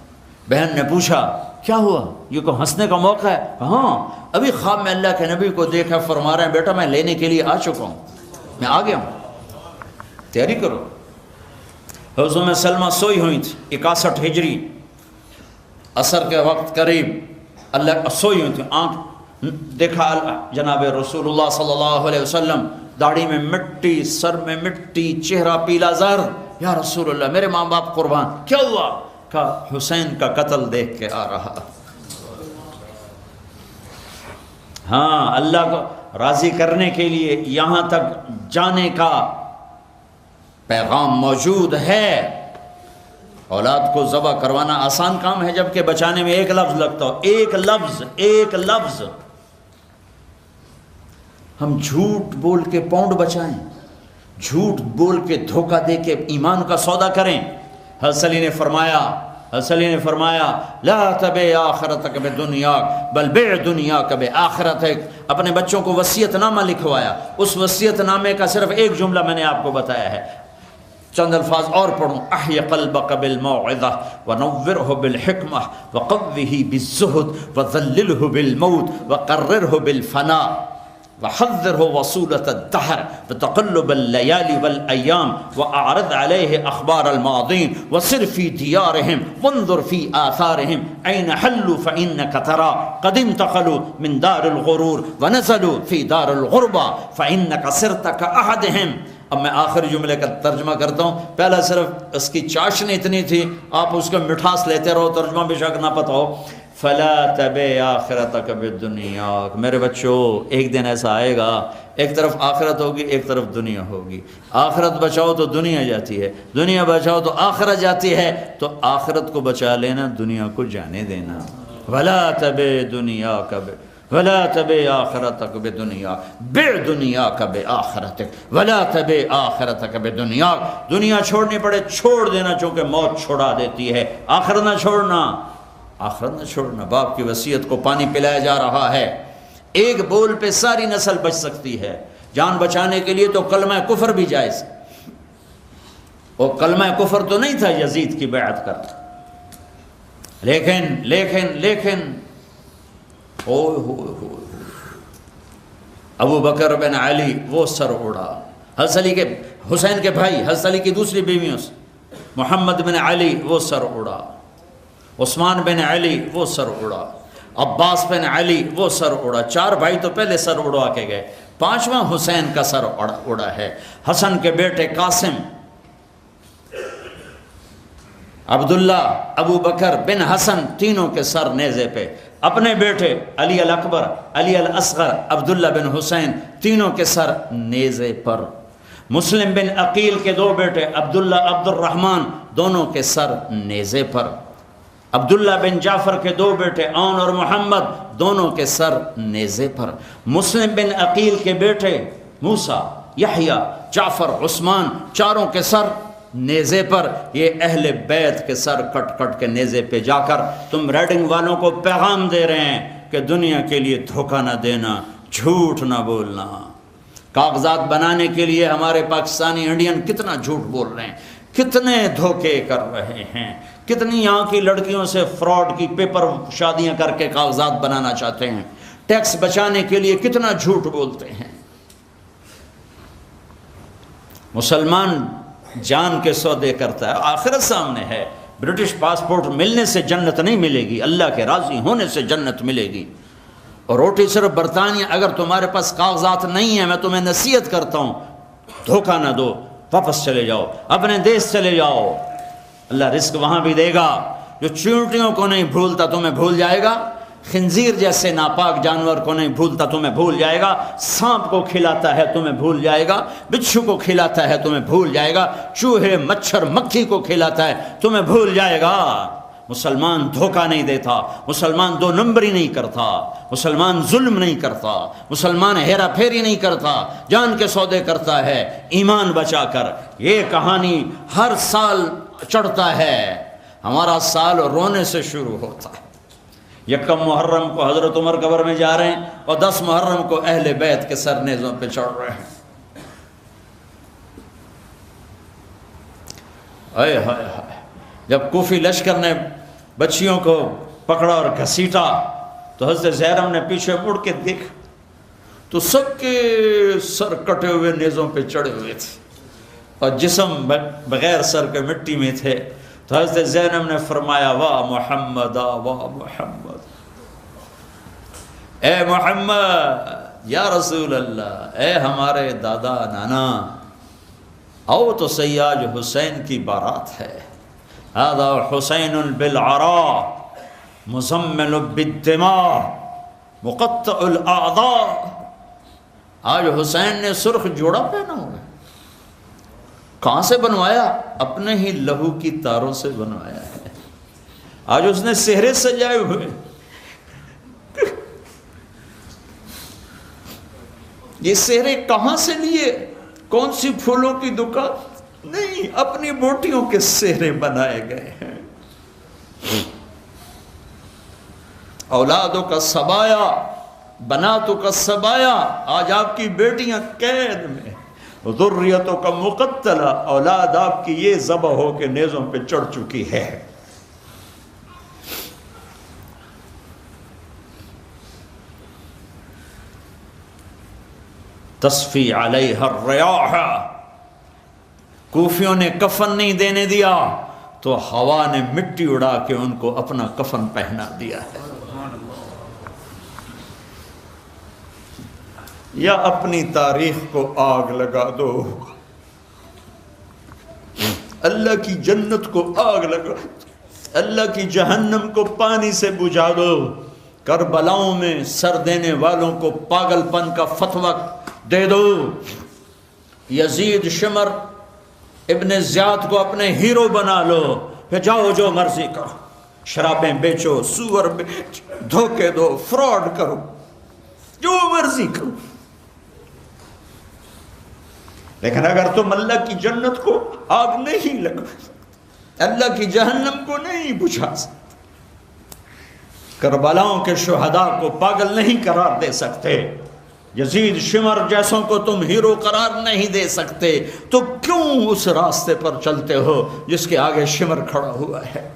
بہن نے پوچھا کیا ہوا، یہ کو ہنسنے کا موقع ہے؟ ہاں ابھی خواب میں اللہ کے نبی کو دیکھا، فرما رہے ہیں بیٹا میں لینے کے لیے آ چکا ہوں، میں آ گیا ہوں، تیاری کرو۔ حضرت ام سلمہ سوئی ہوئی تھی 61 ہجری، عصر کے وقت قریب اللہ سوئی ہوئی تھی، آنکھ دیکھا جناب رسول اللہ صلی اللہ علیہ وسلم، داڑھی میں مٹی، سر میں مٹی، چہرہ پیلا زرد۔ یا رسول اللہ میرے ماں باپ قربان، کیا ہوا؟ کہا حسین کا قتل دیکھ کے آ رہا۔ ہاں اللہ کو راضی کرنے کے لیے یہاں تک جانے کا پیغام موجود ہے۔ اولاد کو ذبح کروانا آسان کام ہے، جبکہ بچانے میں ایک لفظ لگتا ہو، ایک لفظ، ایک لفظ۔ ہم جھوٹ بول کے پاؤنڈ بچائیں، جھوٹ بول کے دھوکہ دے کے ایمان کا سودا کریں۔ حضرت علی نے فرمایا لا تبع آخرتک بدنیاک بل بع دنیاک بآخرتک۔ اپنے بچوں کو وصیت نامہ لکھوایا، اس وصیت نامے کا صرف ایک جملہ میں نے آپ کو بتایا ہے، چند الفاظ اور پڑھوں، احی قلبک بالموعظہ ونورہ بالحکمہ وقوہ بالزہد وذللہ بالموت وقررہ بالفناء وحذرہ وصولة الدہر وتقلب اللیالی والایام واعرض علیہ اخبار الماضین وسر فی دیارہم وانظر فی آثارہم این حلوا فإنک ترا قد انتقلوا من دار الغرور ونزلوا فی دار الغربہ فإنک صرت کأحدہم۔ اب میں آخری جملے کا ترجمہ کرتا ہوں، پہلا صرف اس کی چاشنی اتنی تھی، آپ اس کا مٹھاس لیتے رہو، ترجمہ بے شک نہ پتہ ہو۔ فلا تبع آخرتک بدنیاک، میرے بچوں ایک دن ایسا آئے گا، ایک طرف آخرت ہوگی ایک طرف دنیا ہوگی، آخرت بچاؤ تو دنیا جاتی ہے، دنیا بچاؤ تو آخرت جاتی ہے، تو آخرت کو بچا لینا، دنیا کو جانے دینا۔ ولا تبع دنیاک ولا تبع آخرتک بدنیاک بع دنیاک بآخرتک ولا تبع آخرتک بدنیاک۔ دنیا چھوڑنی پڑے چھوڑ دینا، چونکہ موت چھوڑا دیتی ہے، آخرت نہ چھوڑنا، آخرت نہ چھوڑنا۔ باپ کی وصیت کو پانی پلایا جا رہا ہے، ایک بول پہ ساری نسل بچ سکتی ہے۔ جان بچانے کے لیے تو کلمہ کفر بھی جائز، وہ کلمہ کفر تو نہیں تھا یزید کی بیعت کرتا، لیکن ابو بکر بن علی وہ سر اڑا، حضرت علی کے حسین کے بھائی حضرت علی کی دوسری بیویوں سے محمد بن علی وہ سر اڑا، عثمان بن علی وہ سر اڑا، عباس بن علی وہ سر اڑا۔ 4 بھائی تو پہلے سر اڑوا کے گئے، 5واں حسین کا سر اڑا ہے۔ حسن کے بیٹے قاسم، عبداللہ، ابو بکر بن حسن، تینوں کے سر نیزے پہ۔ اپنے بیٹے علی الاکبر، علی الاصغر، عبداللہ بن حسین، تینوں کے سر نیزے پر۔ مسلم بن عقیل کے دو بیٹے عبداللہ، عبد الرحمن، دونوں کے سر نیزے پر۔ عبداللہ بن جعفر کے دو بیٹے عون اور محمد، دونوں کے سر نیزے پر۔ مسلم بن عقیل کے بیٹے موسیٰ، یحییٰ، جعفر، عثمان، چاروں کے سر نیزے پر۔ یہ اہل بیت کے سر کٹ کٹ کے نیزے پہ جا کر تم ریڈنگ والوں کو پیغام دے رہے ہیں کہ دنیا کے لیے دھوکہ نہ دینا، جھوٹ نہ بولنا۔ کاغذات بنانے کے لیے ہمارے پاکستانی انڈین کتنا جھوٹ بول رہے ہیں، کتنے دھوکے کر رہے ہیں، کتنی یہاں کی لڑکیوں سے فراڈ کی پیپر شادیاں کر کے کاغذات بنانا چاہتے ہیں، ٹیکس بچانے کے لیے کتنا جھوٹ بولتے ہیں۔ مسلمان جان کے سودے کرتا ہے، آخرت سامنے ہے۔ برٹش پاسپورٹ ملنے سے جنت نہیں ملے گی، اللہ کے راضی ہونے سے جنت ملے گی۔ اور روٹی صرف برطانیہ، اگر تمہارے پاس کاغذات نہیں ہیں، میں تمہیں نصیحت کرتا ہوں دھوکہ نہ دو، واپس چلے جاؤ، اپنے دیش چلے جاؤ، اللہ رزق وہاں بھی دے گا۔ جو چیونٹیوں کو نہیں بھولتا تمہیں بھول جائے گا، خنزیر جیسے ناپاک جانور کو نہیں بھولتا تمہیں بھول جائے گا، سانپ کو کھلاتا ہے تمہیں بھول جائے گا، بچھو کو کھلاتا ہے تمہیں بھول جائے گا، چوہے، مچھر، مکھی کو کھلاتا ہے تمہیں بھول جائے گا۔ مسلمان دھوکہ نہیں دیتا، مسلمان دو نمبری نہیں کرتا، مسلمان ظلم نہیں کرتا، مسلمان ہیرا پھیری نہیں کرتا، جان کے سودے کرتا ہے ایمان بچا کر۔ یہ کہانی ہر سال چڑھتا ہے، ہمارا سال رونے سے شروع ہوتا ہے۔ یکم محرم کو حضرت عمر قبر میں جا رہے ہیں اور 10 محرم کو اہل بیت کے سر نیزوں پہ چڑھ رہے ہیں۔ اے ہائے ہائے، جب کوفی لشکر نے بچیوں کو پکڑا اور گھسیٹا تو حضرت زہرم نے پیچھے مڑ کے دیکھا تو سب کے سر کٹے ہوئے نیزوں پہ چڑھے ہوئے تھے اور جسم بغیر سر کے مٹی میں تھے۔ تو حضرت زینب نے فرمایا واہ محمد، واہ محمد، اے محمد یا رسول اللہ، اے ہمارے دادا نانا، او تو سیاج حسین کی بارات ہے۔ هذا حسین بالعراء مزمل بالدماء مقطع الاعضاء۔ آج حسین نے سرخ جوڑا پہنا ہوا ہے، کہاں سے بنوایا؟ اپنے ہی لہو کی تاروں سے بنوایا ہے۔ آج اس نے سہرے سجائے ہوئے، یہ سہرے کہاں سے لیے؟ کون سی پھولوں کی دکان؟ نہیں، اپنی بوٹیوں کے سہرے بنائے گئے ہیں۔ اولادوں کا سبایا، بناتوں کا سبایا، آج آپ کی بیٹیاں قید میں، ذریتوں کا مقتلہ، اولاد آپ کی یہ ذبح ہو کے نیزوں پہ چڑھ چکی ہے۔ تصفی علیہ الریاح، کوفیوں نے کفن نہیں دینے دیا تو ہوا نے مٹی اڑا کے ان کو اپنا کفن پہنا دیا ہے۔ یا اپنی تاریخ کو آگ لگا دو، اللہ کی جنت کو آگ لگا دو، اللہ کی جہنم کو پانی سے بجھا دو، کربلاؤں میں سر دینے والوں کو پاگل پن کا فتویٰ دے دو، یزید شمر ابن زیاد کو اپنے ہیرو بنا لو، پھر جاؤ جو مرضی کرو، شرابیں بیچو، سور بیچو، دھوکے دو، فراڈ کرو، جو مرضی کرو، لیکن اگر تم اللہ کی جنت کو آگ نہیں لگا، اللہ کی جہنم کو نہیں بجھا سکتے، کربلاؤں کے شہداء کو پاگل نہیں قرار دے سکتے، یزید شمر جیسوں کو تم ہیرو قرار نہیں دے سکتے، تو کیوں اس راستے پر چلتے ہو جس کے آگے شمر کھڑا ہوا ہے؟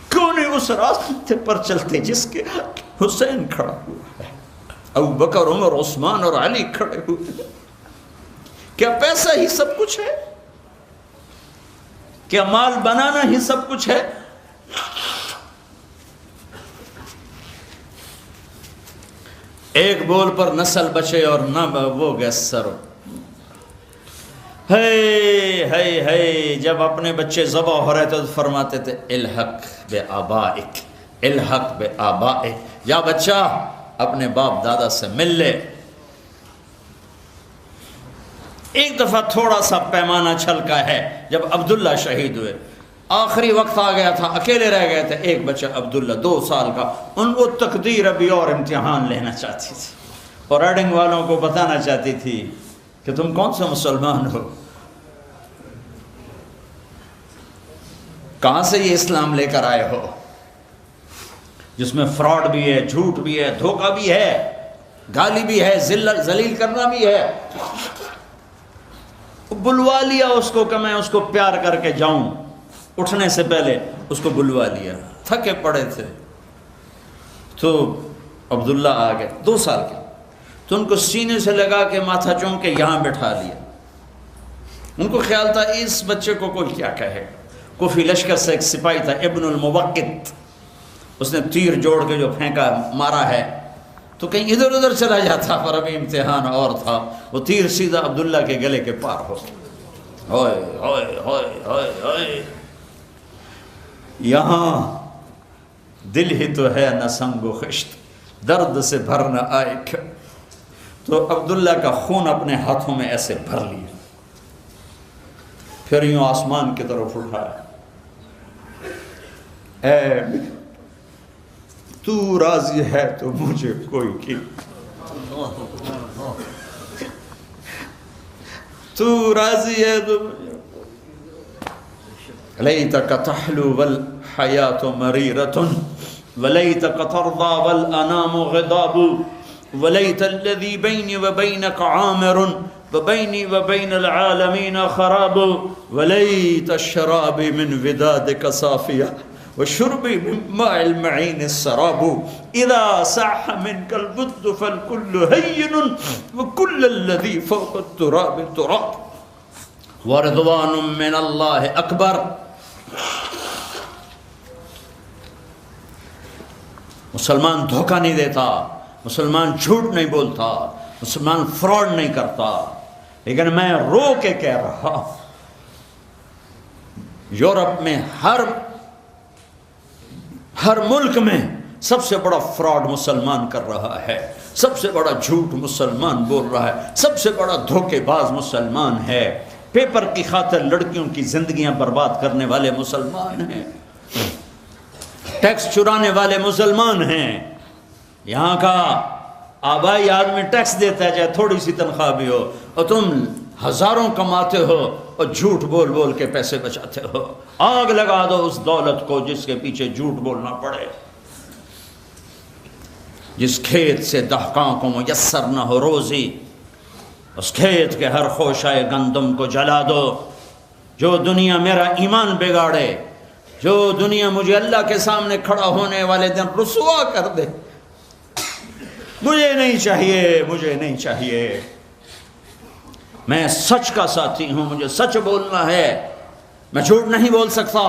کیوں نہیں اس راستے پر چلتے جس کے آگے حسین کھڑا ہوا ہے، ابو بکر، عمر، عثمان اور علی کھڑے ہوئے ہیں؟ کیا پیسہ ہی سب کچھ ہے؟ کیا مال بنانا ہی سب کچھ ہے؟ ایک بول پر نسل بچے اور نہ وہ گئے سر۔ ہے جب اپنے بچے ذبح ہو رہے تھے تو فرماتے تھے الحق بآبائک، الحق بآبائے، یا بچہ اپنے باپ دادا سے مل لے۔ ایک دفعہ تھوڑا سا پیمانہ چھلکا ہے جب عبداللہ شہید ہوئے، آخری وقت آ گیا تھا، اکیلے رہ گئے تھے، ایک بچہ عبداللہ 2 سال کا، ان کو تقدیر ابھی اور امتحان لینا چاہتی تھی، اور ریڈنگ والوں کو بتانا چاہتی تھی کہ تم کون سے مسلمان ہو، کہاں سے یہ اسلام لے کر آئے ہو جس میں فراڈ بھی ہے، جھوٹ بھی ہے، دھوکہ بھی ہے، گالی بھی ہے، ذلیل کرنا بھی ہے۔ بلوا لیا اس کو کہ میں اس کو پیار کر کے جاؤں، اٹھنے سے پہلے اس کو بلوا لیا، تھکے پڑے تھے تو عبداللہ آ گئے 2 سال کے، تو ان کو سینے سے لگا کے ماتھا چوم کے یہاں بٹھا لیا۔ ان کو خیال تھا اس بچے کو کوئی کیا کہے۔ کوفی لشکر سے ایک سپاہی تھا ابن الموقت، اس نے تیر جوڑ کے جو پھینکا مارا ہے تو کہیں ادھر ادھر چلا جاتا، پر ابھی امتحان اور تھا، وہ تیر سیدھا عبداللہ کے گلے کے پار ہو گیا۔ ہوئے ہوئے ہوئے ہوئے ہوئے، یہاں دل ہی تو ہے نہ سنگ و خشت، درد سے بھر نہ آئے کیا، تو عبداللہ کا خون اپنے ہاتھوں میں ایسے بھر لیا، پھر یوں آسمان کی طرف اٹھایا، اے تو راضی ہے تو مجھے کوئی کی، تو راضی ہے تو لیتک تحلو والحیات مریرۃ ولیتک ترضى والانام غضاب ولیت الذی بینی وبینک عامر وبینی وبین العالمین خراب ولیت الشراب من ودادک صافیہ وشربی من ماء المعین السراب اذا صح منک البد فالکل ہین وکل الذی فوق التراب تراب ورضوان من اللہ اکبر۔ مسلمان دھوکہ نہیں دیتا، مسلمان جھوٹ نہیں بولتا، مسلمان فراڈ نہیں کرتا، لیکن میں رو کے کہہ رہا، یورپ میں ہر ملک میں سب سے بڑا فراڈ مسلمان کر رہا ہے، سب سے بڑا جھوٹ مسلمان بول رہا ہے، سب سے بڑا دھوکے باز مسلمان ہے، پیپر کی خاطر لڑکیوں کی زندگیاں برباد کرنے والے مسلمان ہیں، ٹیکس چرانے والے مسلمان ہیں۔ یہاں کا آبائی آدمی ٹیکس دیتا ہے چاہے تھوڑی سی تنخواہ بھی ہو، اور تم ہزاروں کماتے ہو اور جھوٹ بول بول کے پیسے بچاتے ہو۔ آگ لگا دو اس دولت کو جس کے پیچھے جھوٹ بولنا پڑے، جس کھیت سے دہقاں کو میسر نہ ہو روزی، اس کھیت کے ہر خوشائے گندم کو جلا دو۔ جو دنیا میرا ایمان بگاڑے، جو دنیا مجھے اللہ کے سامنے کھڑا ہونے والے دن رسوا کر دے، مجھے نہیں چاہیے، مجھے نہیں چاہیے۔ میں سچ کا ساتھی ہوں، مجھے سچ بولنا ہے، میں جھوٹ نہیں بول سکتا۔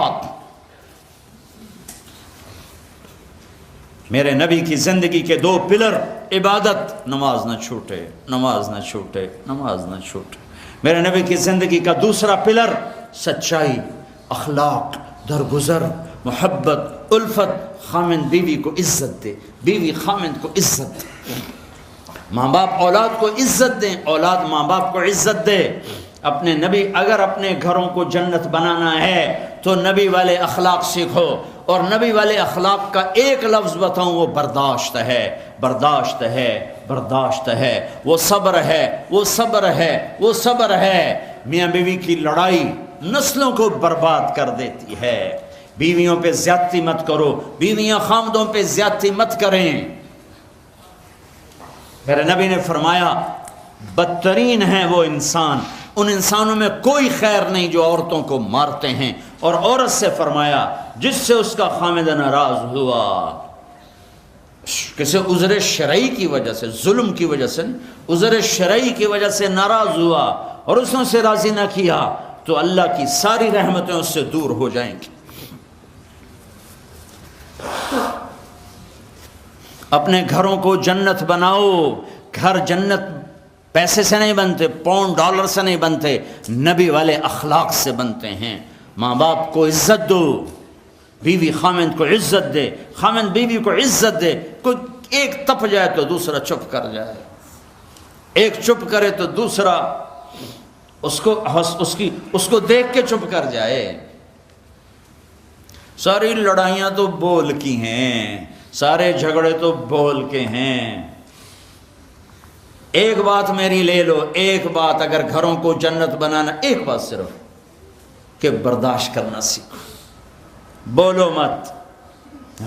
میرے نبی کی زندگی کے 2 پلر، عبادت، نماز نہ چھوٹے، نماز نہ چھوٹے، نماز نہ چھوٹے۔ میرے نبی کی زندگی کا دوسرا پلر سچائی، اخلاق، درگزر، محبت، الفت، خامند بیوی کو عزت دے، بیوی خامند کو عزت دے، ماں باپ اولاد کو عزت دیں، اولاد ماں باپ کو عزت دے۔ اپنے نبی، اگر اپنے گھروں کو جنت بنانا ہے تو نبی والے اخلاق سیکھو، اور نبی والے اخلاق کا ایک لفظ بتاؤں، وہ برداشت ہے، برداشت ہے، برداشت ہے، وہ صبر ہے، وہ صبر ہے، وہ صبر ہے۔ میاں بیوی کی لڑائی نسلوں کو برباد کر دیتی ہے۔ بیویوں پہ زیادتی مت کرو، بیویاں خامدوں پہ زیادتی مت کریں۔ میرے نبی نے فرمایا بدترین ہیں وہ انسان، ان انسانوں میں کوئی خیر نہیں جو عورتوں کو مارتے ہیں، اور عورت سے فرمایا جس سے اس کا خامد ناراض ہوا، کسی عذر شرعی کی وجہ سے، ظلم کی وجہ سے، عذر شرعی کی وجہ سے ناراض ہوا اور اس نے اسے راضی نہ کیا، تو اللہ کی ساری رحمتیں اس سے دور ہو جائیں گی۔ اپنے گھروں کو جنت بناؤ۔ گھر جنت پیسے سے نہیں بنتے، پاؤنڈ ڈالر سے نہیں بنتے، نبی والے اخلاق سے بنتے ہیں۔ ماں باپ کو عزت دو، بیوی خامند کو عزت دے، خامند بیوی کو عزت دے. کوئی ایک تپ جائے تو دوسرا چپ کر جائے، ایک چپ کرے تو دوسرا اس کو دیکھ کے چپ کر جائے. ساری لڑائیاں تو بول کی ہیں، سارے جھگڑے تو بول کے ہیں. ایک بات میری لے لو، ایک بات اگر گھروں کو جنت بنانا، ایک بات صرف کہ برداشت کرنا سیکھو، بولو مت.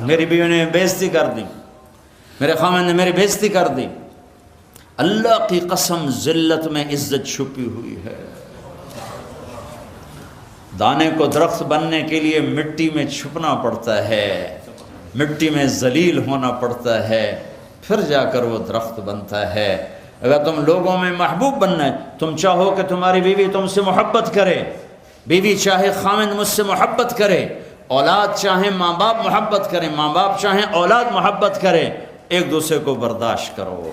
میری بیوی نے بےعزتی کر دی، میرے خامن نے میری بےعزتی کر دی. اللہ کی قسم ذلت میں عزت چھپی ہوئی ہے. دانے کو درخت بننے کے لیے مٹی میں چھپنا پڑتا ہے، مٹی میں ذلیل ہونا پڑتا ہے، پھر جا کر وہ درخت بنتا ہے. اگر تم لوگوں میں محبوب بننا ہے، تم چاہو کہ تمہاری بیوی تم سے محبت کرے، بیوی چاہے خامند مجھ سے محبت کرے، اولاد چاہے ماں باپ محبت کریں، ماں باپ چاہیں اولاد محبت کرے، ایک دوسرے کو برداشت کرو،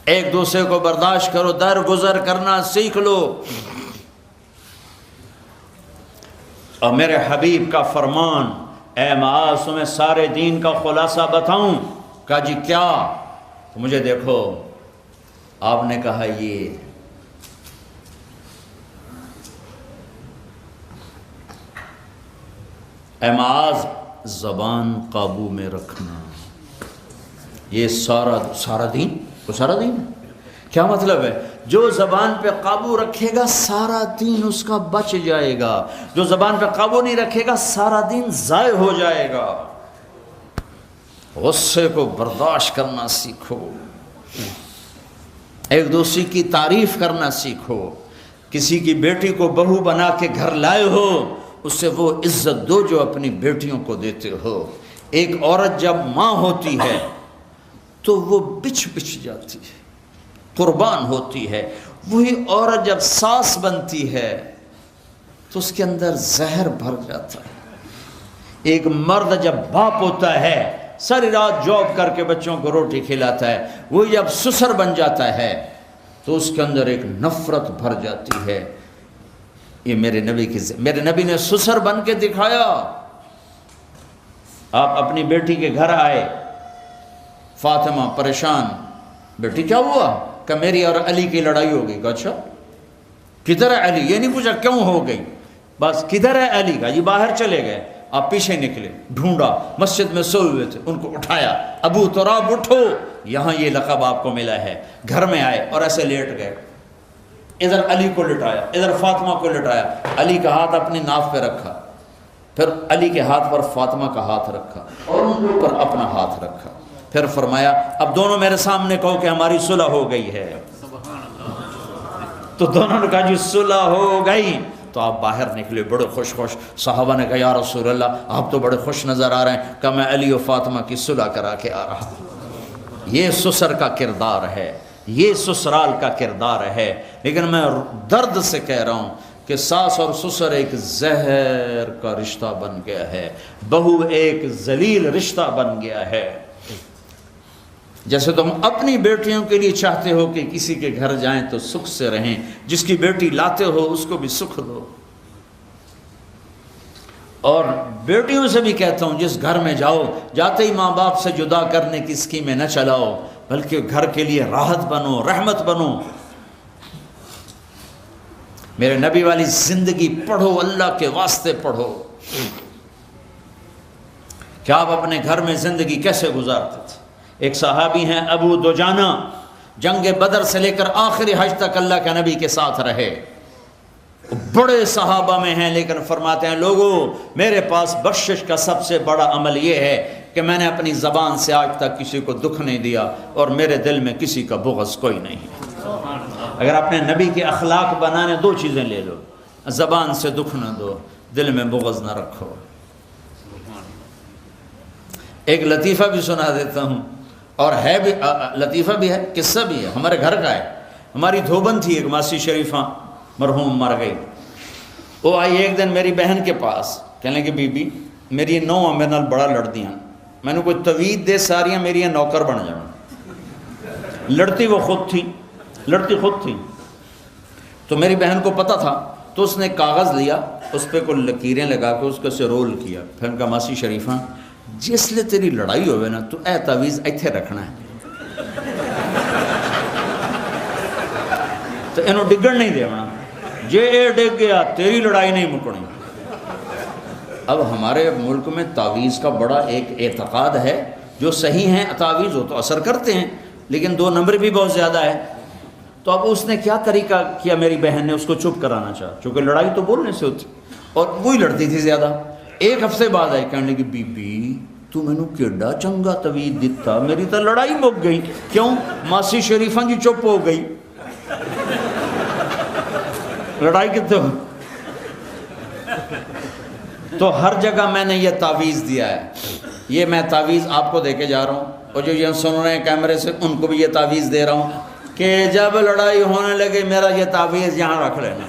ایک دوسرے کو برداشت کرو، درگزر کرنا سیکھ لو. اور میرے حبیب کا فرمان، اے معاذ تمہیں سارے دین کا خلاصہ بتاؤں؟ کہا جی کیا؟ تو مجھے دیکھو. آپ نے کہا یہ اے معاذ زبان قابو میں رکھنا. یہ سارا دین وہ سارا دین کیا مطلب ہے؟ جو زبان پہ قابو رکھے گا سارا دین اس کا بچ جائے گا، جو زبان پہ قابو نہیں رکھے گا سارا دین ضائع ہو جائے گا. غصے کو برداشت کرنا سیکھو، ایک دوسرے کی تعریف کرنا سیکھو. کسی کی بیٹی کو بہو بنا کے گھر لائے ہو، اس سے وہ عزت دو جو اپنی بیٹیوں کو دیتے ہو. ایک عورت جب ماں ہوتی ہے تو وہ بچ جاتی ہے، قربان ہوتی ہے. وہی عورت جب ساس بنتی ہے تو اس کے اندر زہر بھر جاتا ہے. ایک مرد جب باپ ہوتا ہے ساری رات جاب کر کے بچوں کو روٹی کھلاتا ہے، وہ جب سسر بن جاتا ہے تو اس کے اندر ایک نفرت بھر جاتی ہے. یہ میرے نبی نے سسر بن کے دکھایا. آپ اپنی بیٹی کے گھر آئے، فاطمہ پریشان، بیٹی کیا ہوا؟ کہ میری اور علی کی لڑائی ہو گئی. کہا اچھا کدھر ہے علی؟ یہ نہیں پوچھا کیوں ہو گئی، بس کدھر ہے علی؟ کا یہ باہر چلے گئے. آپ پیچھے نکلے، ڈھونڈا، مسجد میں سوئے ہوئے تھے، ان کو اٹھایا، ابو تراب اٹھو، یہاں یہ لقب آپ کو ملا ہے. گھر میں آئے اور ایسے لیٹ گئے، ادھر علی کو لٹایا، ادھر فاطمہ کو لٹایا. علی کا ہاتھ اپنی ناف پہ رکھا، پھر علی کے ہاتھ پر فاطمہ کا ہاتھ رکھا اور ان کے اوپر اپنا ہاتھ رکھا. پھر فرمایا اب دونوں میرے سامنے کہو کہ ہماری صلح ہو گئی ہے. تو دونوں نے کہا جی صلح ہو گئی. تو آپ باہر نکلے بڑے خوش. صحابہ نے کہا یا رسول اللہ آپ تو بڑے خوش نظر آ رہے ہیں. کہ میں علی و فاطمہ کی صلح کرا کے آ رہا ہوں. یہ سسر کا کردار ہے، یہ سسرال کا کردار ہے. لیکن میں درد سے کہہ رہا ہوں کہ ساس اور سسر ایک زہر کا رشتہ بن گیا ہے، بہو ایک ذلیل رشتہ بن گیا ہے. جیسے تم اپنی بیٹیوں کے لیے چاہتے ہو کہ کسی کے گھر جائیں تو سکھ سے رہیں، جس کی بیٹی لاتے ہو اس کو بھی سکھ دو. اور بیٹیوں سے بھی کہتا ہوں جس گھر میں جاؤ جاتے ہی ماں باپ سے جدا کرنے کی اسکیمیں نہ چلاؤ، بلکہ گھر کے لیے راحت بنو، رحمت بنو. میرے نبی والی زندگی پڑھو، اللہ کے واسطے پڑھو کہ آپ اپنے گھر میں زندگی کیسے گزارتے تھے. ایک صحابی ہیں ابو دجانہ، جنگ بدر سے لے کر آخری حج تک اللہ کے نبی کے ساتھ رہے. بڑے صحابہ میں ہیں، لیکن فرماتے ہیں لوگوں میرے پاس بخشش کا سب سے بڑا عمل یہ ہے کہ میں نے اپنی زبان سے آج تک کسی کو دکھ نہیں دیا اور میرے دل میں کسی کا بغض کوئی نہیں ہے. اگر اپنے نبی کے اخلاق بنانے دو چیزیں لے لو، زبان سے دکھ نہ دو، دل میں بغض نہ رکھو. ایک لطیفہ بھی سنا دیتا ہوں، اور ہے بھی لطیفہ بھی ہے، قصہ بھی ہے، ہمارے گھر کا ہے. ہماری دھوبن تھی ایک ماسی شریفہ، مرحوم مر گئی. وہ آئی ایک دن میری بہن کے پاس، کہنے کہ بی بی میری نو میرے نال بڑا لڑتی ہیں، میں نے کوئی توید دے ساریاں میری نوکر بن جاؤں. لڑتی وہ خود تھی، لڑتی خود تھی. تو میری بہن کو پتہ تھا تو اس نے کاغذ لیا، اس پہ کوئی لکیریں لگا کے اس کو سے رول کیا، پھر ان کا ماسی شریفہ جس لئے تیری لڑائی ہوئے نا تو اے تعویذ ایتھے رکھنا ہے، تو انہوں ڈگن نہیں دیونا، جے اے ڈگ گیا تیری لڑائی نہیں مکنی۔ اب ہمارے ملک میں تعویذ کا بڑا ایک اعتقاد ہے، جو صحیح ہیں تعویذ ہو تو اثر کرتے ہیں، لیکن 2 نمبر بھی بہت زیادہ ہے۔ تو اب اس نے کیا طریقہ کیا، میری بہن نے اس کو چپ کرانا چاہا، چونکہ لڑائی تو بولنے سے ہوتی اور وہی لڑتی تھی زیادہ۔ 1 ہفتے بعد آئی، کہنے لگی بی بی تو میں نے کیڈا چنگا تعویذ دیتا، میری تو لڑائی مک گئی۔ کیوں؟ ماسی شریفہ جی چپ ہو گئی، لڑائی کتنے ہو۔ تو ہر جگہ میں نے یہ تعویذ دیا ہے، یہ میں تعویذ آپ کو دے کے جا رہا ہوں، اور جو یہ سن رہے ہیں کیمرے سے ان کو بھی یہ تعویذ دے رہا ہوں کہ جب لڑائی ہونے لگے میرا یہ تعویذ یہاں رکھ لینا،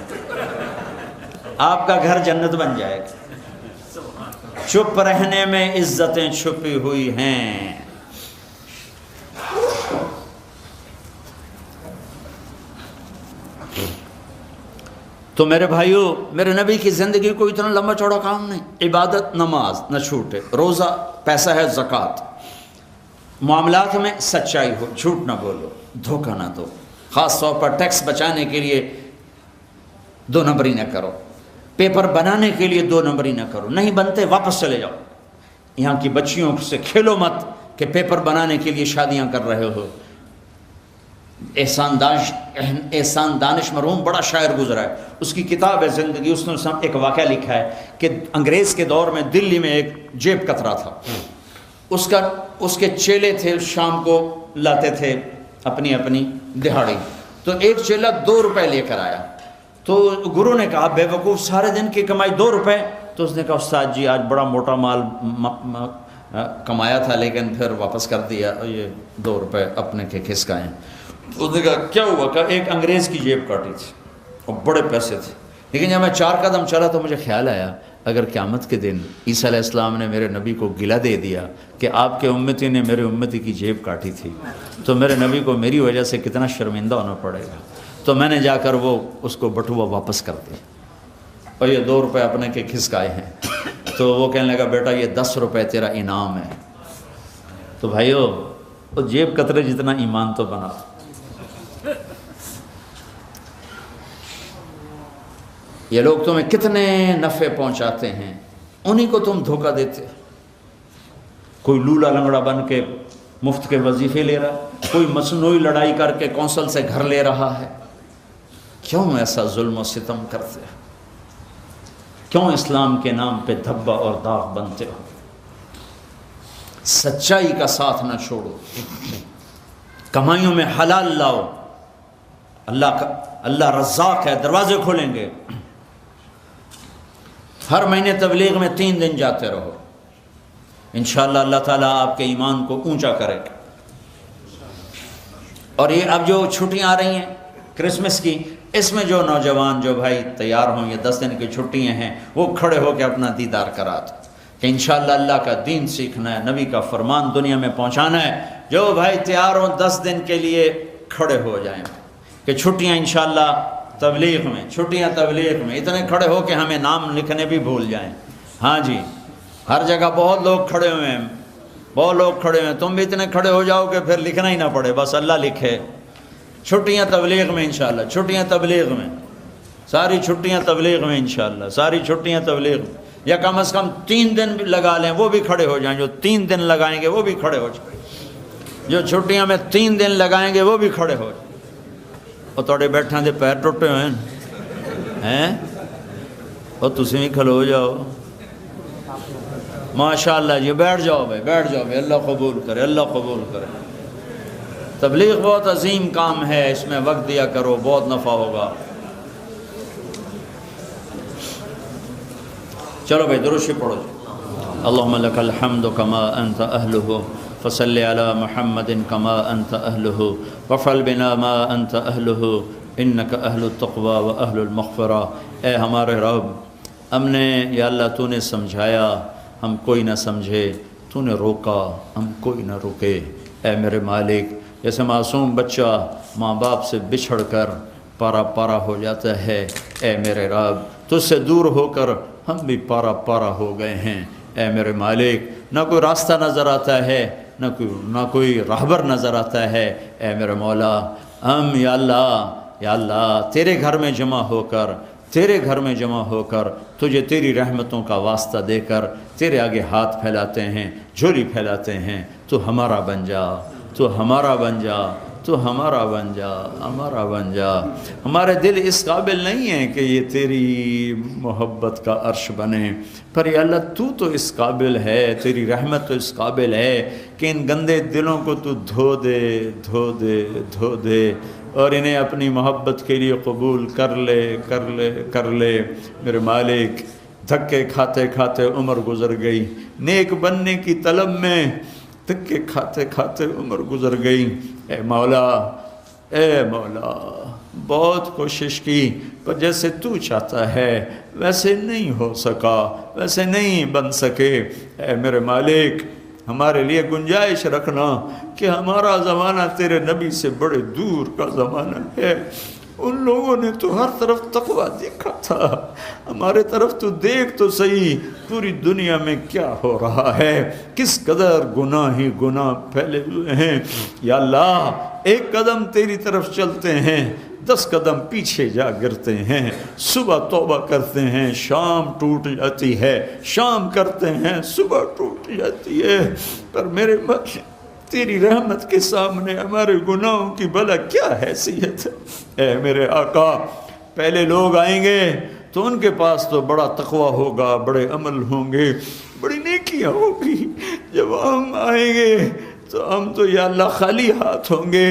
آپ کا گھر جنت بن جائے گا۔ چپ رہنے میں عزتیں چھپی ہوئی ہیں۔ تو میرے بھائیو، میرے نبی کی زندگی کو اتنا لمبا چوڑا کام نہیں، عبادت نماز نہ چھوٹے، روزہ، پیسہ ہے زکوٰۃ، معاملات میں سچائی ہو، جھوٹ نہ بولو، دھوکہ نہ دو، خاص طور پر ٹیکس بچانے کے لیے 2 نمبری نہ کرو، پیپر بنانے کے لیے 2 نمبری نہ کرو، نہیں بنتے واپس چلے جاؤ، یہاں کی بچیوں سے کھیلو مت کہ پیپر بنانے کے لیے شادیاں کر رہے ہو۔ احسان دانش مرحوم بڑا شاعر گزرا ہے، اس کی کتاب ہے زندگی، اس نے ایک واقعہ لکھا ہے کہ انگریز کے دور میں دلی میں ایک جیب کترا تھا، اس کے چیلے تھے، شام کو لاتے تھے اپنی دہاڑی، تو ایک چیلا 2 روپے لے کر آیا، تو گرو نے کہا بے وقوف سارے دن کی کمائی 2 روپے، تو اس نے کہا استاد جی آج بڑا موٹا مال کمایا تھا لیکن پھر واپس کر دیا، یہ 2 روپے اپنے کے کھسکائیں۔ اس نے کہا کیا ہوا؟ کہا ایک انگریز کی جیب کاٹی تھی اور بڑے پیسے تھے، لیکن جب میں 4 قدم چلا تو مجھے خیال آیا اگر قیامت کے دن عیسیٰ علیہ السلام نے میرے نبی کو گلہ دے دیا کہ آپ کے امتی نے میرے امتی کی جیب کاٹی تھی، تو میرے نبی کو میری وجہ سے کتنا شرمندہ ہونا پڑے گا، تو میں نے جا کر اس کو بٹوا واپس کر دیا اور یہ 2 روپے اپنے کے کھسکائے ہیں۔ تو وہ کہنے لگا بیٹا یہ 10 روپے تیرا انعام ہے۔ تو بھائیو، وہ جیب کترے جتنا ایمان تو بنا۔ یہ لوگ تمہیں کتنے نفع پہنچاتے ہیں، انہی کو تم دھوکہ دیتے۔ کوئی لولا لنگڑا بن کے مفت کے وظیفے لے رہا ہے، کوئی مصنوعی لڑائی کر کے کونسل سے گھر لے رہا ہے۔ کیوں ایسا ظلم و ستم کرتے ہو؟ کیوں اسلام کے نام پہ دھبا اور داغ بنتے ہو؟ سچائی کا ساتھ نہ چھوڑو، کمائیوں میں حلال لاؤ، اللہ رزاق ہے، دروازے کھولیں گے۔ ہر مہینے تبلیغ میں 3 دن جاتے رہو، انشاءاللہ اللہ تعالیٰ آپ کے ایمان کو اونچا کرے گا۔ اور یہ اب جو چھٹیاں آ رہی ہیں کرسمس کی، اس میں جو نوجوان جو بھائی تیار ہوں، یہ 10 دن کی چھٹیاں ہیں، وہ کھڑے ہو کے اپنا دیدار کرا دو کہ انشاءاللہ اللہ کا دین سیکھنا ہے، نبی کا فرمان دنیا میں پہنچانا ہے۔ جو بھائی تیار ہوں 10 دن کے لیے کھڑے ہو جائیں کہ چھٹیاں انشاءاللہ تبلیغ میں، چھٹیاں تبلیغ میں، اتنے کھڑے ہو کہ ہمیں نام لکھنے بھی بھول جائیں۔ ہاں جی، ہر جگہ بہت لوگ کھڑے ہوئے ہیں، بہت لوگ کھڑے ہوئے ہیں، تم بھی اتنے کھڑے ہو جاؤ کہ پھر لکھنا ہی نہ پڑے، بس اللہ لکھے۔ چھٹیاں تبلیغ میں انشاءاللہ، چھٹیاں تبلیغ میں، ساری چھٹیاں تبلیغ میں انشاءاللہ، ساری چھٹیاں تبلیغ میں، یا کم از کم 3 دن بھی لگا لیں، وہ بھی کھڑے ہو جائیں۔ جو 3 دن لگائیں گے وہ بھی کھڑے ہو جائیں، جو چھٹیاں میں 3 دن لگائیں گے وہ بھی کھڑے ہو جائیں۔ اور توڑے بیٹھاں دے پیر ٹوٹے ہوئے ہیں، اور تسی بھی کھلو جاؤ، ماشاءاللہ جی، بیٹھ جاؤ بھائی، بیٹھ جاؤ بھائی، اللہ قبول کرے، اللہ قبول کرے۔ تبلیغ بہت عظیم کام ہے، اس میں وقت دیا کرو، بہت نفع ہوگا۔ چلو بھائی درود شریف پڑھو جی۔ اللہم لک الحمد کما انت اہلہ فصل علی محمد کما انت اہلہ وفعل بنا ما انت اہلہ انک اہل التقوی و اہل المغفرہ۔ اے ہمارے رب، ہم نے یا اللہ تو نے سمجھایا، ہم کوئی نہ سمجھے، تو نے روکا، ہم کوئی نہ روکے۔ اے میرے مالک، جیسے معصوم بچہ ماں باپ سے بچھڑ کر پارا پارا ہو جاتا ہے۔ اے میرے رب، تجھ سے دور ہو کر ہم بھی پارا پارا ہو گئے ہیں۔ اے میرے مالک، نہ کوئی راستہ نظر آتا ہے، نہ کوئی راہبر نظر آتا ہے۔ اے میرے مولا، ہم یا اللہ تیرے گھر میں جمع ہو کر تجھے تیری رحمتوں کا واسطہ دے کر تیرے آگے ہاتھ پھیلاتے ہیں، جھولی پھیلاتے ہیں۔ تو ہمارا بن جا، ہمارا بن جا۔ ہمارے دل اس قابل نہیں ہیں کہ یہ تیری محبت کا عرش بنے، پر یا اللہ تو اس قابل ہے، تیری رحمت تو اس قابل ہے کہ ان گندے دلوں کو تو دھو دے اور انہیں اپنی محبت کے لیے قبول کر لے۔ میرے مالک، دھکے کھاتے کھاتے عمر گزر گئی، نیک بننے کی طلب میں دھکے کھاتے عمر گزر گئی۔ اے مولا بہت کوشش کی، پر جیسے تو چاہتا ہے ویسے نہیں ہو سکا، ویسے نہیں بن سکے۔ اے میرے مالک، ہمارے لیے گنجائش رکھنا کہ ہمارا زمانہ تیرے نبی سے بڑے دور کا زمانہ ہے۔ ان لوگوں نے تو ہر طرف تقویٰ دیکھا تھا، ہمارے طرف تو دیکھ تو صحیح، پوری دنیا میں کیا ہو رہا ہے، کس قدر گناہ ہی گناہ پھیلے ہوئے ہیں۔ یا اللہ، ایک قدم تیری طرف چلتے ہیں، 10 قدم پیچھے جا گرتے ہیں۔ صبح توبہ کرتے ہیں، شام ٹوٹ جاتی ہے، شام کرتے ہیں، صبح ٹوٹ جاتی ہے۔ پر میرے تیری رحمت کے سامنے ہمارے گناہوں کی بھلا کیا حیثیت ہے۔ اے میرے آقا، پہلے لوگ آئیں گے تو ان کے پاس تو بڑا تقویٰ ہوگا، بڑے عمل ہوں گے، بڑی نیکیاں ہوگی۔ جب ہم آئیں گے تو ہم تو یا اللہ خالی ہاتھ ہوں گے،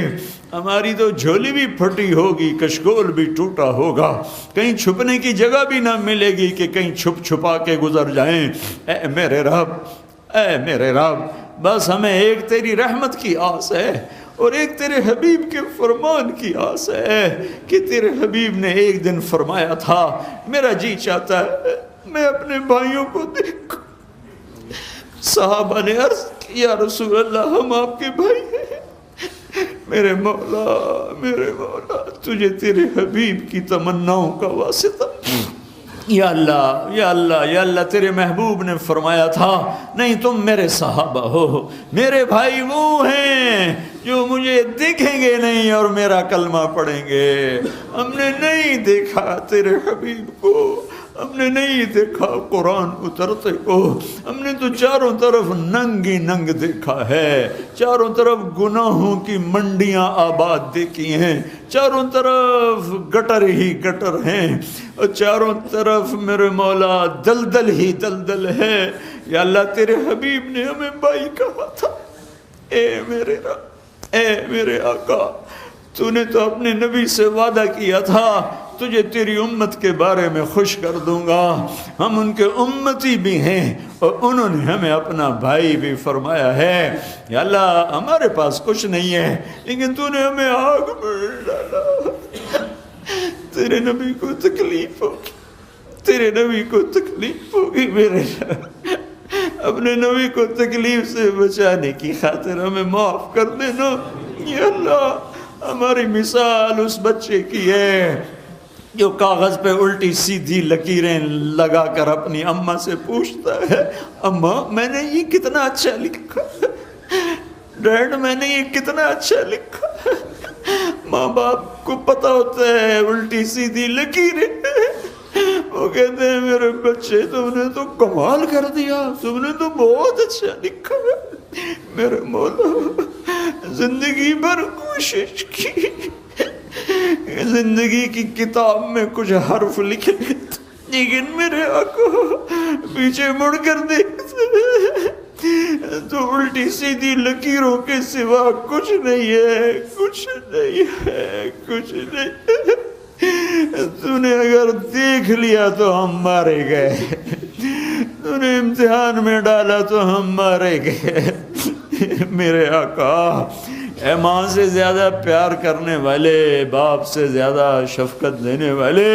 ہماری تو جھولی بھی پھٹی ہوگی، کشکول بھی ٹوٹا ہوگا، کہیں چھپنے کی جگہ بھی نہ ملے گی کہ کہیں چھپا کے گزر جائیں۔ اے میرے رب، بس ہمیں ایک تیری رحمت کی آس ہے اور ایک تیرے حبیب کے فرمان کی آس ہے کہ تیرے حبیب نے ایک دن فرمایا تھا، میرا جی چاہتا ہے میں اپنے بھائیوں کو دیکھوں۔ صحابہ نے عرض کی، یا رسول اللہ، ہم آپ کے بھائی ہیں۔ میرے مولا تجھے تیرے حبیب کی تمناؤں کا واسطہ، یا اللہ تیرے محبوب نے فرمایا تھا، نہیں تم میرے صحابہ ہو، میرے بھائی وہ ہیں جو مجھے دیکھیں گے نہیں اور میرا کلمہ پڑھیں گے۔ ہم نے نہیں دیکھا تیرے حبیب کو، ہم نے نہیں دیکھا قرآن اترتے کو، ہم نے تو چاروں طرف ننگی ننگ دیکھا ہے، چاروں طرف گناہوں کی منڈیاں آباد دیکھی ہیں، چاروں طرف گٹر ہی گٹر ہیں، اور چاروں طرف میرے مولا دلدل ہی دلدل ہے۔ یا اللہ، تیرے حبیب نے ہمیں بھائی کہا تھا۔ اے میرے رب، اے میرے آقا، تو نے تو اپنے نبی سے وعدہ کیا تھا تجھے تیری امت کے بارے میں خوش کر دوں گا، ہم ان کے امتی بھی ہیں اور انہوں نے ہمیں اپنا بھائی بھی فرمایا ہے۔ یا اللہ، ہمارے پاس کچھ نہیں ہے لیکن تو نے ہمیں آگ میں ڈالا۔ تیرے نبی کو تکلیف ہوگی، تیرے نبی کو تکلیف ہوگی، میرے اپنے نبی کو تکلیف سے بچانے کی خاطر ہمیں معاف کر دینا۔ یا اللہ، ہماری مثال اس بچے کی ہے جو کاغذ پہ الٹی سیدھی لکیریں لگا کر اپنی اماں سے پوچھتا ہے، اماں میں نے یہ کتنا اچھا لکھا، ڈیڈ میں نے یہ کتنا اچھا لکھا۔ ماں باپ کو پتہ ہوتا ہے الٹی سیدھی لکیریں، وہ کہتے ہیں میرے بچے تم نے تو کمال کر دیا، تم نے تو بہت اچھا لکھا۔ میرے مولا، زندگی بھر کوشش کی، زندگی کی کتاب میں کچھ حرف لکھے لیکن میرے آقا پیچھے مڑ کر دیکھتے تو الٹی سیدھی لکیروں کے سوا کچھ نہیں ہے، کچھ نہیں ہے، کچھ نہیں ہے۔ تو نے اگر دیکھ لیا تو ہم مارے گئے، تو نے امتحان میں ڈالا تو ہم مارے گئے۔ میرے آقا، اے ماں سے زیادہ پیار کرنے والے، باپ سے زیادہ شفقت دینے والے،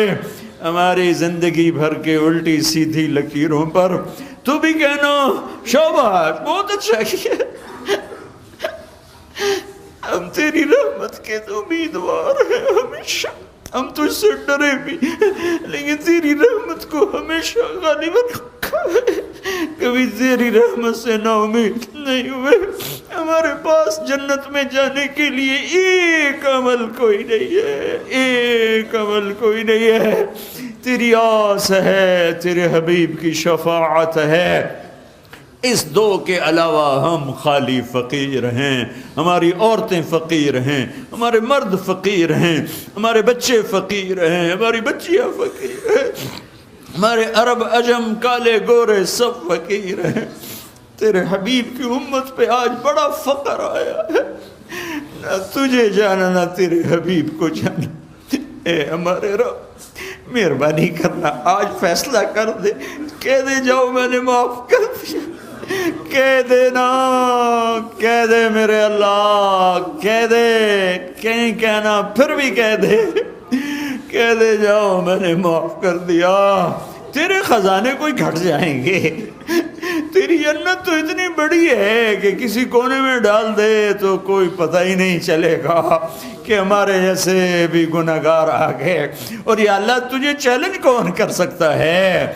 ہماری زندگی بھر کے الٹی سیدھی لکیروں پر تو بھی کہنا شاباش، بہت اچھا کیا۔ ہم تیری رحمت کے تو امیدوار ہیں ہمیشہ، ہم تجھ سے ڈرے بھی لیکن تیری رحمت کو ہمیشہ غالب رکھا ہے، کبھی تیری رحمت سے نا امید نہیں ہوئے۔ ہمارے پاس جنت میں جانے کے لیے ایک عمل کوئی نہیں ہے، ایک عمل کوئی نہیں ہے، تیری آس ہے، تیرے حبیب کی شفاعت ہے۔ اس دو کے علاوہ ہم خالی فقیر ہیں، ہماری عورتیں فقیر ہیں، ہمارے مرد فقیر ہیں، ہمارے بچے فقیر ہیں، ہماری بچیاں فقیر ہیں، ہمارے عرب عجم کالے گورے سب فقیر ہیں۔ تیرے حبیب کی امت پہ آج بڑا فقر آیا ہے، نہ تجھے جانا نہ تیرے حبیب کو جانا۔ اے ہمارے رب مہربانی کرنا، آج فیصلہ کر دے، کہہ دے جاؤ میں نے معاف کر دیا، کہہ دے نا، کہہ دے میرے اللہ، کہہ دے، کہیں کہنا پھر بھی کہہ دے جاؤ میں نے معاف کر دیا۔ تیرے خزانے کوئی گھٹ جائیں گے، تیری جنت تو اتنی بڑی ہے کہ کسی کونے میں ڈال دے تو کوئی پتہ ہی نہیں چلے گا کہ ہمارے جیسے بھی گناہگار آ گئے۔ اور یا اللہ تجھے چیلنج کون کر سکتا ہے،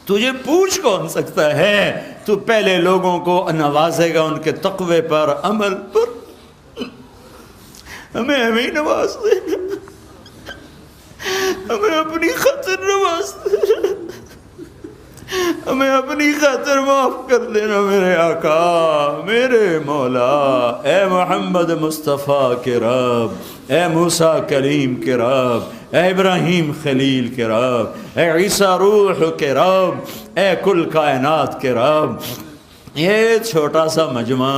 تجھے پوچھ کون سکتا ہے؟ تو پہلے لوگوں کو نوازے گا ان کے تقوی پر، عمل پر، ہمیں نواز دے گا، ہمیں اپنی خاطر نواز دے گا، ہمیں اپنی خاطر معاف کر دینا میرے آقا، میرے مولا، اے محمد مصطفیٰ کے رب، اے موسیٰ کلیم کے رب، اے ابراہیم خلیل کے رب، اے عیسیٰ روح کے رب، اے کل کائنات کے رب، یہ چھوٹا سا مجمع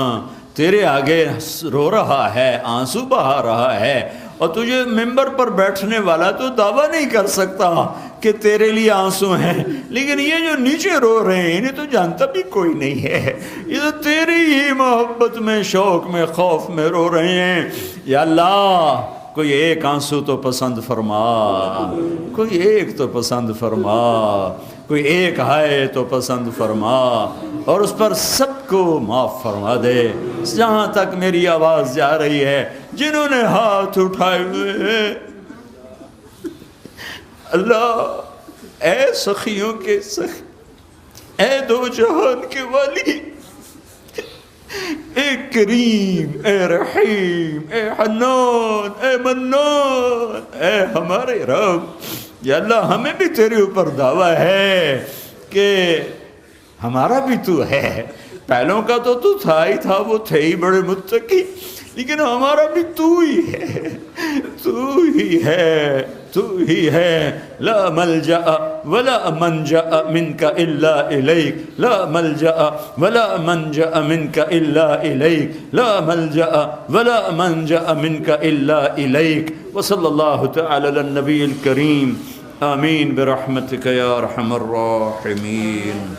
تیرے آگے رو رہا ہے، آنسو بہا رہا ہے، اور تجھے ممبر پر بیٹھنے والا تو دعویٰ نہیں کر سکتا کہ تیرے لیے آنسو ہیں، لیکن یہ جو نیچے رو رہے ہیں انہیں تو جانتا بھی کوئی نہیں ہے، یہ تو تیری ہی محبت میں، شوق میں، خوف میں رو رہے ہیں۔ یا اللہ کوئی ایک آنسو تو پسند فرما، کوئی ایک تو پسند فرما، کوئی ایک ہائے تو پسند فرما، اور اس پر سب کو معاف فرما دے۔ جہاں تک میری آواز جا رہی ہے، جنہوں نے ہاتھ اٹھائے ہوئے ہیں، اللہ اے سخیوں کے سخی، اے دو جہان کے والی، اے کریم، اے رحیم، اے حنان، اے منان، اے ہمارے رب، یا اللہ ہمیں بھی تیرے اوپر دعویٰ ہے کہ ہمارا بھی تو ہے، پہلوں کا تو تو تھا ہی تھا، وہ تھے ہی بڑے متقی، لیکن ہمارا بھی تو ہی ہے، تو ہی ہے، تو ہی ہے۔ لا ملجأ ولا منجأ منك الا الیک، لا ملجأ ولا منجأ منك الا الیک، لا ملجأ ولا منجأ منك الا الیک۔ وصلی اللہ تعالی علی النبی الکریم، آمین برحمتک یا ارحم الراحمین۔